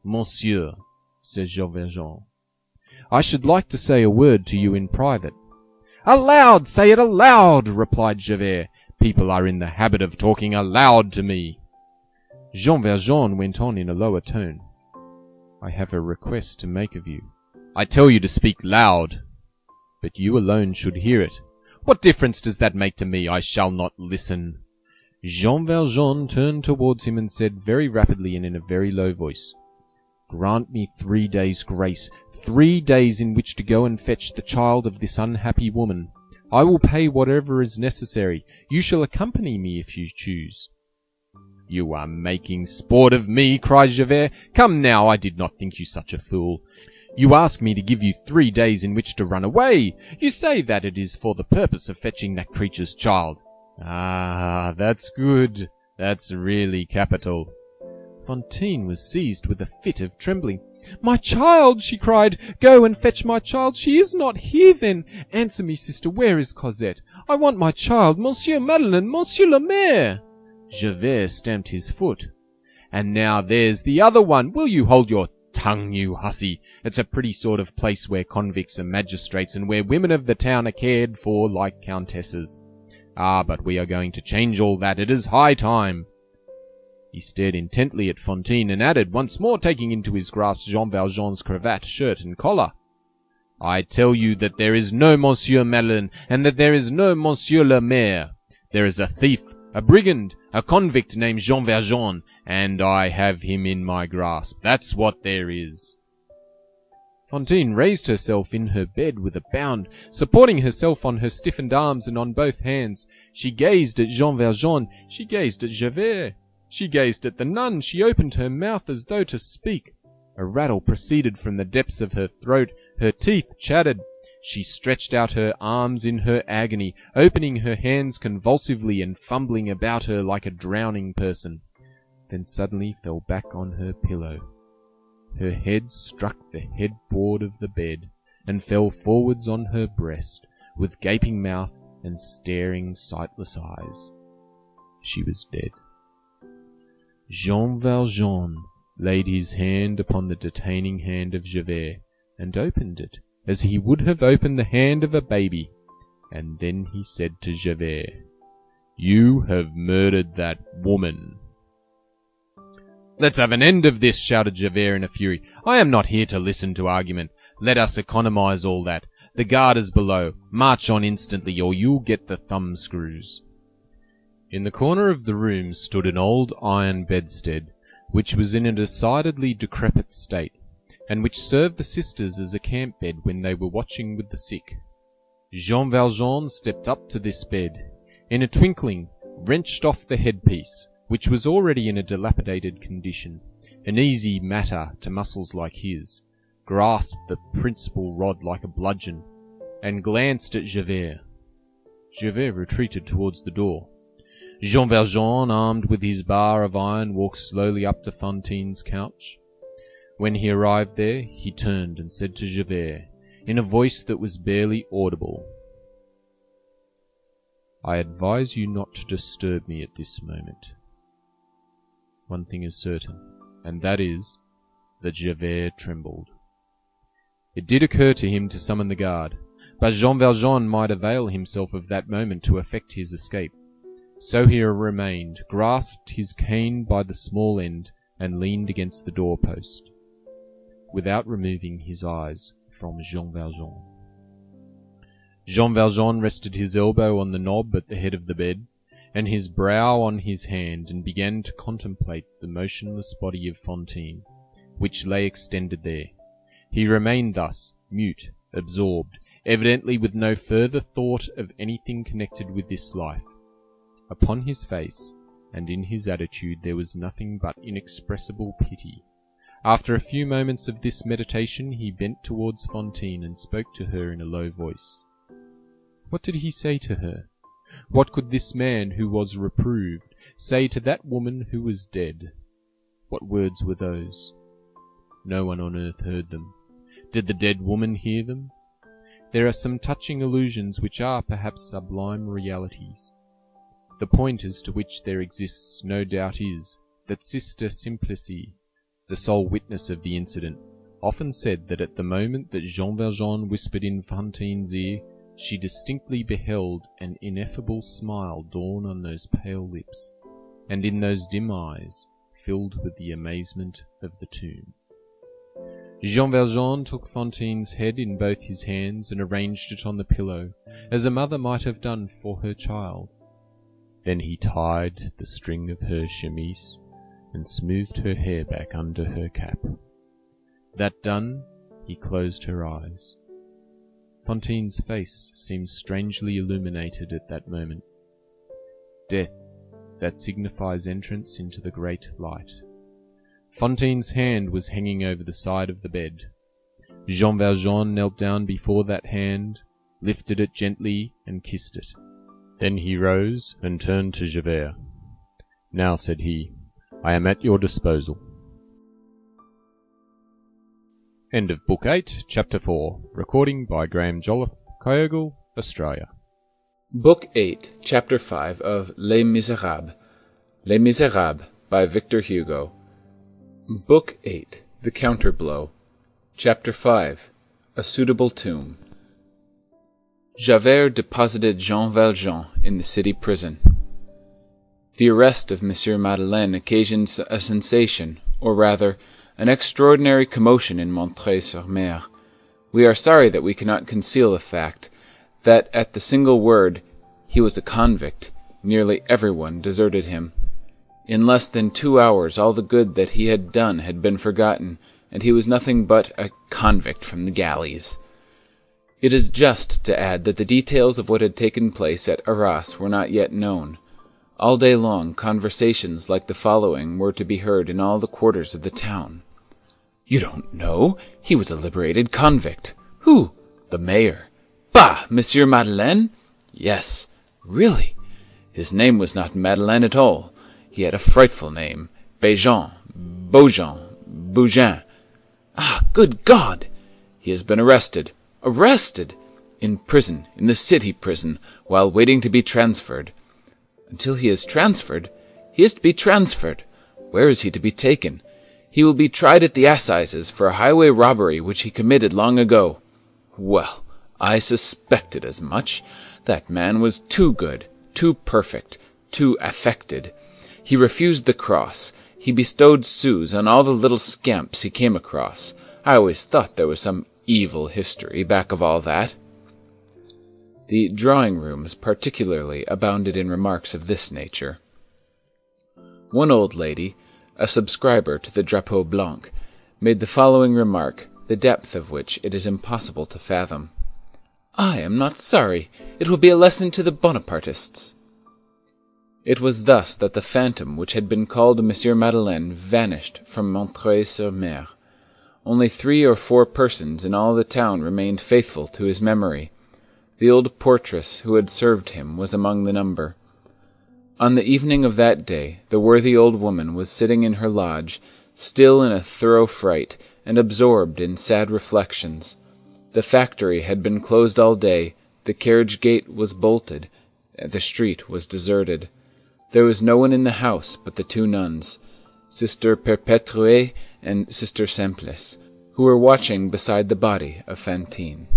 "Monsieur," said Jean Valjean, "I should like to say a word to you in private." "Aloud! Say it aloud!" replied Javert. "People are in the habit of talking aloud to me." Jean Valjean went on in a lower tone. "I have a request to make of you. I tell you to speak loud, but you alone should hear it. What difference does that make to me? I shall not listen." Jean Valjean turned towards him and said very rapidly and in a very low voice, "Grant me 3 days' grace, 3 days in which to go and fetch the child of this unhappy woman. I will pay whatever is necessary. You shall accompany me if you choose." "You are making sport of me," cried Javert. "Come now, I did not think you such a fool. You ask me to give you 3 days in which to run away. You say that it is for the purpose of fetching that creature's child. Ah, that's good. That's really capital." Fantine was seized with a fit of trembling. "My child!" she cried. "Go and fetch my child. She is not here, then. Answer me, sister, where is Cosette? I want my child. Monsieur Madeleine, Monsieur le Maire!" Javert stamped his foot. "And now there's the other one. Will you hold your tongue, you hussy? It's a pretty sort of place where convicts are magistrates and where women of the town are cared for like countesses. Ah, but we are going to change all that. It is high time." He stared intently at Fantine and added, once more taking into his grasp Jean Valjean's cravat, shirt, and collar, "I tell you that there is no Monsieur Madeleine, and that there is no Monsieur le Maire. There is a thief, a brigand, a convict named Jean Valjean, and I have him in my grasp. That's what there is." Fantine raised herself in her bed with a bound, supporting herself on her stiffened arms and on both hands. She gazed at Jean Valjean, she gazed at Javert, she gazed at the nun, she opened her mouth as though to speak. A rattle proceeded from the depths of her throat, her teeth chattered. She stretched out her arms in her agony, opening her hands convulsively and fumbling about her like a drowning person, then suddenly fell back on her pillow. Her head struck the headboard of the bed, and fell forwards on her breast, with gaping mouth and staring sightless eyes. She was dead. Jean Valjean laid his hand upon the detaining hand of Javert, and opened it, as he would have opened the hand of a baby, and then he said to Javert, "You have murdered that woman." "Let's have an end of this," shouted Javert in a fury. "I am not here to listen to argument. Let us economize all that. The guard is below. March on instantly, or you'll get the thumbscrews." In the corner of the room stood an old iron bedstead, which was in a decidedly decrepit state, and which served the sisters as a camp bed when they were watching with the sick. Jean Valjean stepped up to this bed, in a twinkling wrenched off the headpiece, which was already in a dilapidated condition, an easy matter to muscles like his, grasped the principal rod like a bludgeon, and glanced at Javert. Javert retreated towards the door. Jean Valjean, armed with his bar of iron, walked slowly up to Fantine's couch. When he arrived there, he turned and said to Javert, in a voice that was barely audible, "I advise you not to disturb me at this moment. One thing is certain, and that is, that Javert trembled. It did occur to him to summon the guard, but Jean Valjean might avail himself of that moment to effect his escape. So he remained, grasped his cane by the small end, and leaned against the doorpost, without removing his eyes from Jean Valjean. Jean Valjean rested his elbow on the knob at the head of the bed, and his brow on his hand, and began to contemplate the motionless body of Fantine, which lay extended there. He remained thus, mute, absorbed, evidently with no further thought of anything connected with this life. Upon his face, and in his attitude, there was nothing but inexpressible pity. After a few moments of this meditation, he bent towards Fantine and spoke to her in a low voice. What did he say to her? What could this man who was reproved say to that woman who was dead? What words were those? No one on earth heard them. Did the dead woman hear them? There are some touching illusions which are perhaps sublime realities. The point as to which there exists no doubt is that Sister Simplice, the sole witness of the incident, often said that at the moment that Jean Valjean whispered in Fantine's ear, she distinctly beheld an ineffable smile dawn on those pale lips, and in those dim eyes, filled with the amazement of the tomb. Jean Valjean took Fantine's head in both his hands and arranged it on the pillow, as a mother might have done for her child. Then he tied the string of her chemise, and smoothed her hair back under her cap. That done, he closed her eyes. Fantine's face seemed strangely illuminated at that moment. Death, that signifies entrance into the great light. Fantine's hand was hanging over the side of the bed. Jean Valjean knelt down before that hand, lifted it gently, and kissed it. Then he rose and turned to Javert. Now, said he, I am at your disposal. End of Book 8, Chapter 4. Recording by Graham Jolliffe, Kyogle, Australia. Book 8, Chapter 5 of Les Misérables. Les Misérables by Victor Hugo. Book 8, The Counterblow. Chapter 5, A Suitable Tomb. Javert deposited Jean Valjean in the city prison. The arrest of Monsieur Madeleine occasioned a sensation, or rather, an extraordinary commotion in Montreuil-sur-Mer. We are sorry that we cannot conceal the fact that at the single word, he was a convict, nearly everyone deserted him. In less than 2 hours all the good that he had done had been forgotten, and he was nothing but a convict from the galleys. It is just to add that the details of what had taken place at Arras were not yet known. All day long conversations like the following were to be heard in all the quarters of the town. You don't know? He was a liberated convict. Who? The mayor. Bah! Monsieur Madeleine? Yes. Really? His name was not Madeleine at all. He had a frightful name. Beaujean. Bougin. Ah, good God! He has been arrested. Arrested! In prison, in the city prison, while waiting to be transferred. Until he is transferred? He is to be transferred. Where is he to be taken? He will be tried at the assizes for a highway robbery which he committed long ago. Well, I suspected as much. That man was too good, too perfect, too affected. He refused the cross. He bestowed sous on all the little scamps he came across. I always thought there was some evil history back of all that. The drawing-rooms particularly abounded in remarks of this nature. One old lady, a subscriber to the Drapeau Blanc, made the following remark, the depth of which it is impossible to fathom. I am not sorry. It will be a lesson to the Bonapartists. It was thus that the phantom which had been called Monsieur Madeleine vanished from Montreuil-sur-Mer. Only 3 or 4 persons in all the town remained faithful to his memory. The old portress who had served him was among the number. On the evening of that day, the worthy old woman was sitting in her lodge, still in a thorough fright, and absorbed in sad reflections. The factory had been closed all day, the carriage gate was bolted, the street was deserted. There was no one in the house but the 2 nuns, Sister Perpétue and Sister Simplice, who were watching beside the body of Fantine.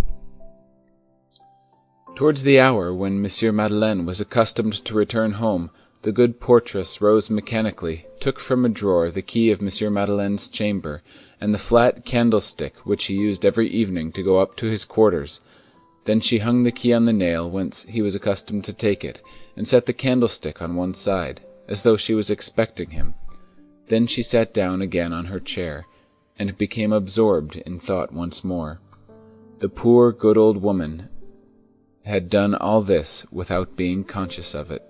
Towards the hour when Monsieur Madeleine was accustomed to return home, the good portress rose mechanically, took from a drawer the key of Monsieur Madeleine's chamber, and the flat candlestick which he used every evening to go up to his quarters. Then she hung the key on the nail whence he was accustomed to take it, and set the candlestick on one side, as though she was expecting him. Then she sat down again on her chair, and became absorbed in thought once more. The poor, good old woman had done all this without being conscious of it.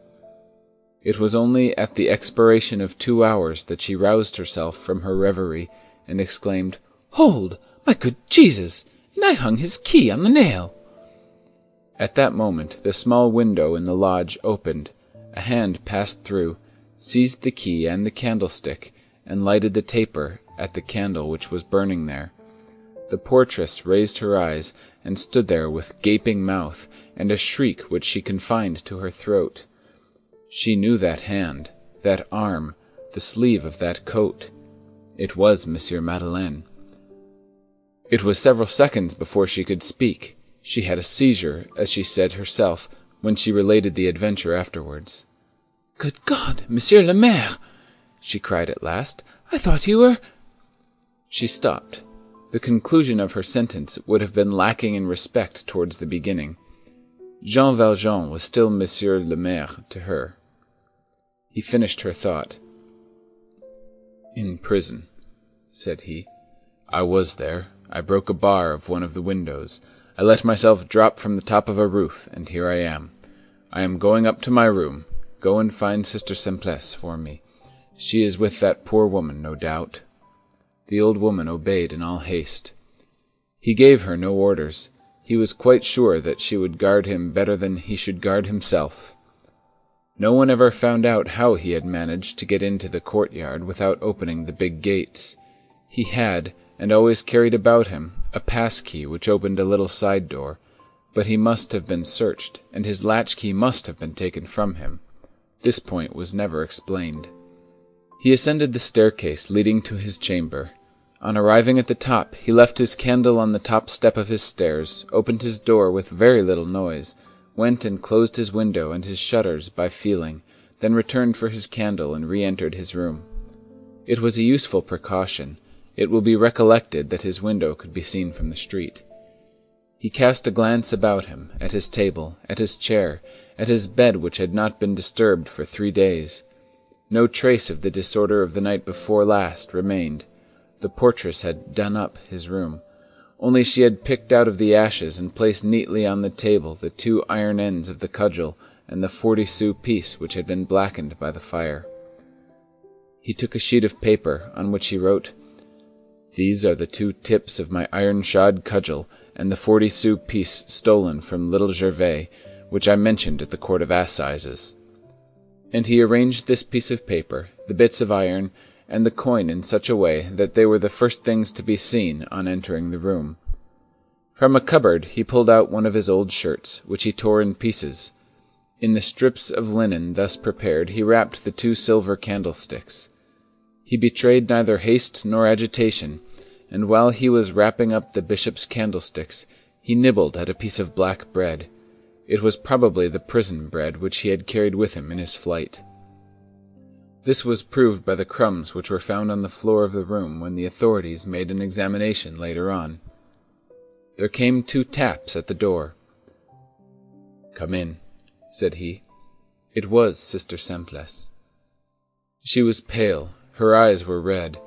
It was only at the expiration of 2 hours that she roused herself from her reverie, and exclaimed, "Hold, my good Jesus! And I hung his key on the nail!" At that moment the small window in the lodge opened. A hand passed through, seized the key and the candlestick, and lighted the taper at the candle which was burning there. The portress raised her eyes, and stood there with gaping mouth, and a shriek which she confined to her throat. She knew that hand, that arm, the sleeve of that coat. It was Monsieur Madeleine. It was several seconds before she could speak. She had a seizure, as she said herself, when she related the adventure afterwards. "Good God, Monsieur le Maire!" she cried at last. "I thought you were—" She stopped. The conclusion of her sentence would have been lacking in respect towards the beginning. Jean Valjean was still Monsieur le Maire to her. He finished her thought. "In prison," said he. "I was there. I broke a bar of one of the windows. I let myself drop from the top of a roof, and here I am. I am going up to my room. Go and find Sister Simplice for me. She is with that poor woman, no doubt." The old woman obeyed in all haste. He gave her no orders. He was quite sure that she would guard him better than he should guard himself. No one ever found out how he had managed to get into the courtyard without opening the big gates. He had, and always carried about him, a pass-key which opened a little side door, but he must have been searched, and his latch-key must have been taken from him. This point was never explained. He ascended the staircase leading to his chamber. On arriving at the top, he left his candle on the top step of his stairs, opened his door with very little noise, went and closed his window and his shutters by feeling, then returned for his candle and re-entered his room. It was a useful precaution. It will be recollected that his window could be seen from the street. He cast a glance about him, at his table, at his chair, at his bed which had not been disturbed for 3 days. No trace of the disorder of the night before last remained. The portress had done up his room. Only she had picked out of the ashes and placed neatly on the table the 2 iron ends of the cudgel and the 40-sou piece which had been blackened by the fire. He took a sheet of paper on which he wrote, "These are the 2 tips of my iron-shod cudgel and the 40-sou piece stolen from little Gervais, which I mentioned at the Court of Assizes." And he arranged this piece of paper, the bits of iron, and the coin in such a way that they were the first things to be seen on entering the room. From a cupboard he pulled out one of his old shirts, which he tore in pieces. In the strips of linen thus prepared he wrapped the 2 silver candlesticks. He betrayed neither haste nor agitation, and while he was wrapping up the bishop's candlesticks, he nibbled at a piece of black bread. It was probably the prison bread which he had carried with him in his flight. This was proved by the crumbs which were found on the floor of the room when the authorities made an examination later on. There came 2 taps at the door. "Come in," said he. It was Sister Simplice. She was pale, her eyes were red.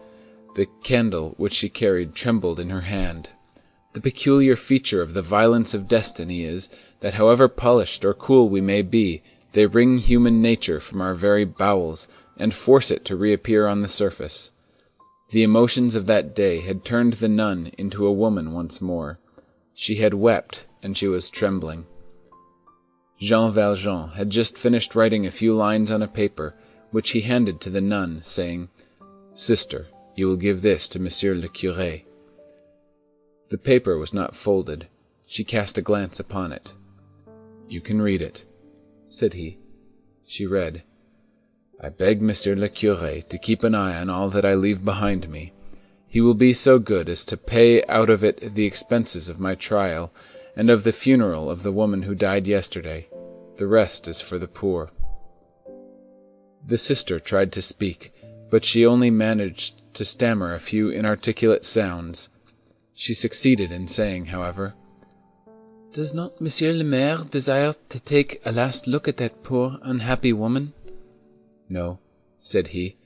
The candle which she carried trembled in her hand. The peculiar feature of the violence of destiny is, that however polished or cool we may be, they wring human nature from our very bowels, and force it to reappear on the surface. The emotions of that day had turned the nun into a woman once more. She had wept, and she was trembling. Jean Valjean had just finished writing a few lines on a paper, which he handed to the nun, saying, "Sister, you will give this to Monsieur le Curé." The paper was not folded. She cast a glance upon it. "You can read it," said he. She read, "I beg Monsieur le Curé to keep an eye on all that I leave behind me. He will be so good as to pay out of it the expenses of my trial, and of the funeral of the woman who died yesterday. The rest is for the poor." The sister tried to speak, but she only managed to stammer a few inarticulate sounds. She succeeded in saying, however, Does not Monsieur le Maire desire to take a last look at that poor, unhappy woman? No, said he.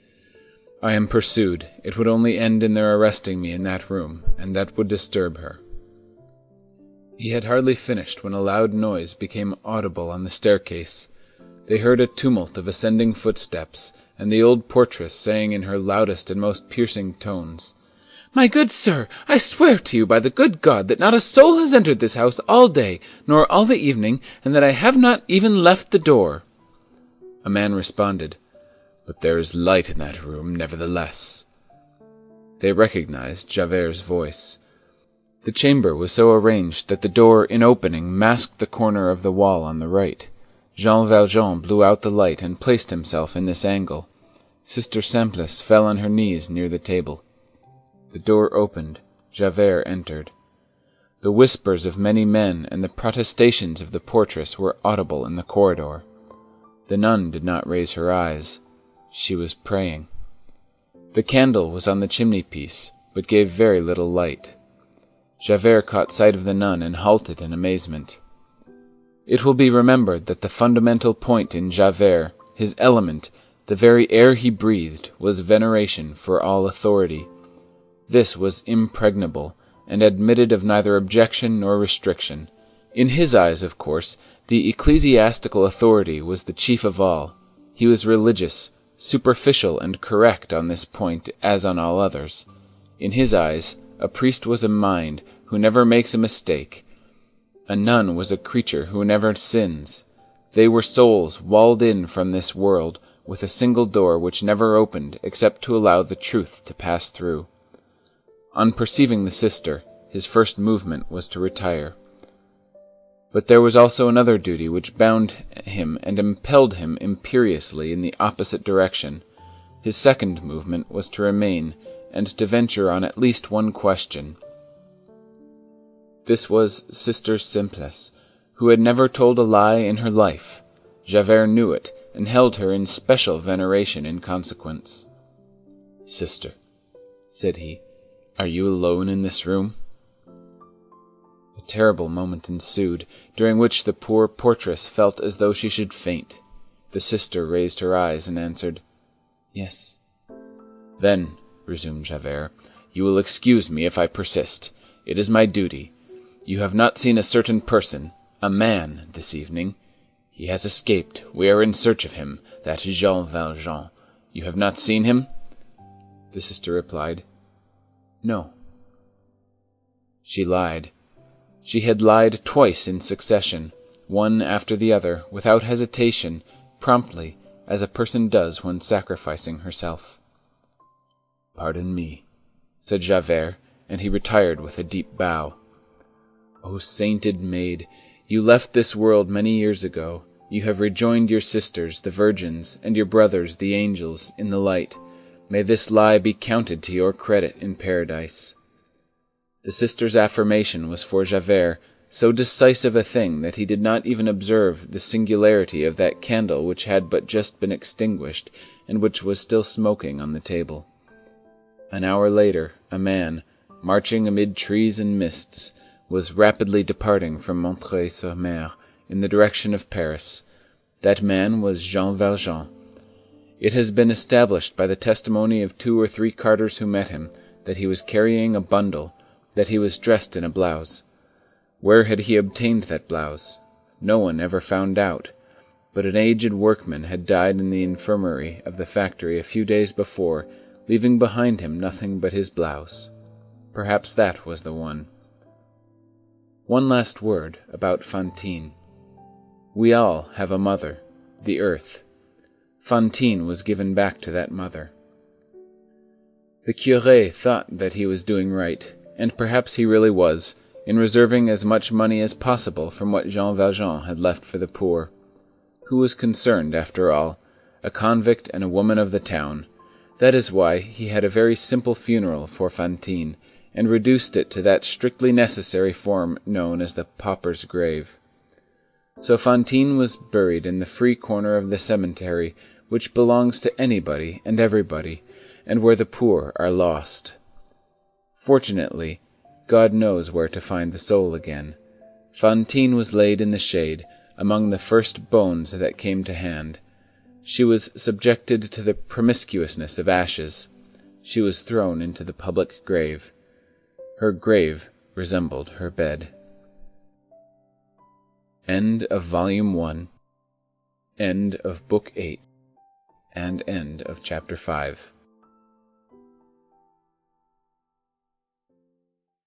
I am pursued. It would only end in their arresting me in that room, and that would disturb her. He had hardly finished when a loud noise became audible on the staircase. They heard a tumult of ascending footsteps, and the old portress saying in her loudest and most piercing tones, "My good sir, I swear to you by the good God that not a soul has entered this house all day, nor all the evening, and that I have not even left the door." A man responded, "But there is light in that room, nevertheless." They recognized Javert's voice. The chamber was so arranged that the door, in opening, masked the corner of the wall on the right. Jean Valjean blew out the light and placed himself in this angle. Sister Simplice fell on her knees near the table. The door opened. Javert entered. The whispers of many men and the protestations of the portress were audible in the corridor. The nun did not raise her eyes. She was praying. The candle was on the chimney-piece, but gave very little light. Javert caught sight of the nun and halted in amazement. It will be remembered that the fundamental point in Javert, his element, the very air he breathed, was veneration for all authority. This was impregnable, and admitted of neither objection nor restriction. In his eyes, of course, the ecclesiastical authority was the chief of all. He was religious, superficial and correct on this point as on all others. In his eyes, a priest was a mind who never makes a mistake. A nun was a creature who never sins. They were souls walled in from this world, with a single door which never opened except to allow the truth to pass through. On perceiving the sister, his first movement was to retire. But there was also another duty which bound him and impelled him imperiously in the opposite direction. His second movement was to remain, and to venture on at least one question. This was Sister Simplice, who had never told a lie in her life. Javert knew it, and held her in special veneration in consequence. "Sister," said he, "are you alone in this room?" A terrible moment ensued, during which the poor portress felt as though she should faint. The sister raised her eyes and answered, "Yes." "Then," resumed Javert, "you will excuse me if I persist. It is my duty. You have not seen a certain person, a man, this evening. He has escaped. We are in search of him, that Jean Valjean. You have not seen him?" The sister replied, "No." She lied. She had lied twice in succession, one after the other, without hesitation, promptly, as a person does when sacrificing herself. "Pardon me," said Javert, and he retired with a deep bow. "O sainted maid, you left this world many years ago. You have rejoined your sisters, the virgins, and your brothers, the angels, in the light. May this lie be counted to your credit in paradise." The sister's affirmation was for Javert so decisive a thing that he did not even observe the singularity of that candle which had but just been extinguished, and which was still smoking on the table. An hour later, a man, marching amid trees and mists, was rapidly departing from Montreuil-sur-Mer in the direction of Paris. That man was Jean Valjean. It has been established by the testimony of 2 or 3 carters who met him, that he was carrying a bundle, that he was dressed in a blouse. Where had he obtained that blouse? No one ever found out, but an aged workman had died in the infirmary of the factory a few days before, leaving behind him nothing but his blouse. Perhaps that was the one. One last word about Fantine. We all have a mother, the earth. Fantine was given back to that mother. The curé thought that he was doing right, and perhaps he really was, in reserving as much money as possible from what Jean Valjean had left for the poor. Who was concerned, after all? A convict and a woman of the town. That is why he had a very simple funeral for Fantine, and reduced it to that strictly necessary form known as the pauper's grave. So Fantine was buried in the free corner of the cemetery, which belongs to anybody and everybody, and where the poor are lost. Fortunately, God knows where to find the soul again. Fantine was laid in the shade, among the first bones that came to hand. She was subjected to the promiscuousness of ashes. She was thrown into the public grave. Her grave resembled her bed. End of Volume 1. End of Book 8. And end of Chapter 5.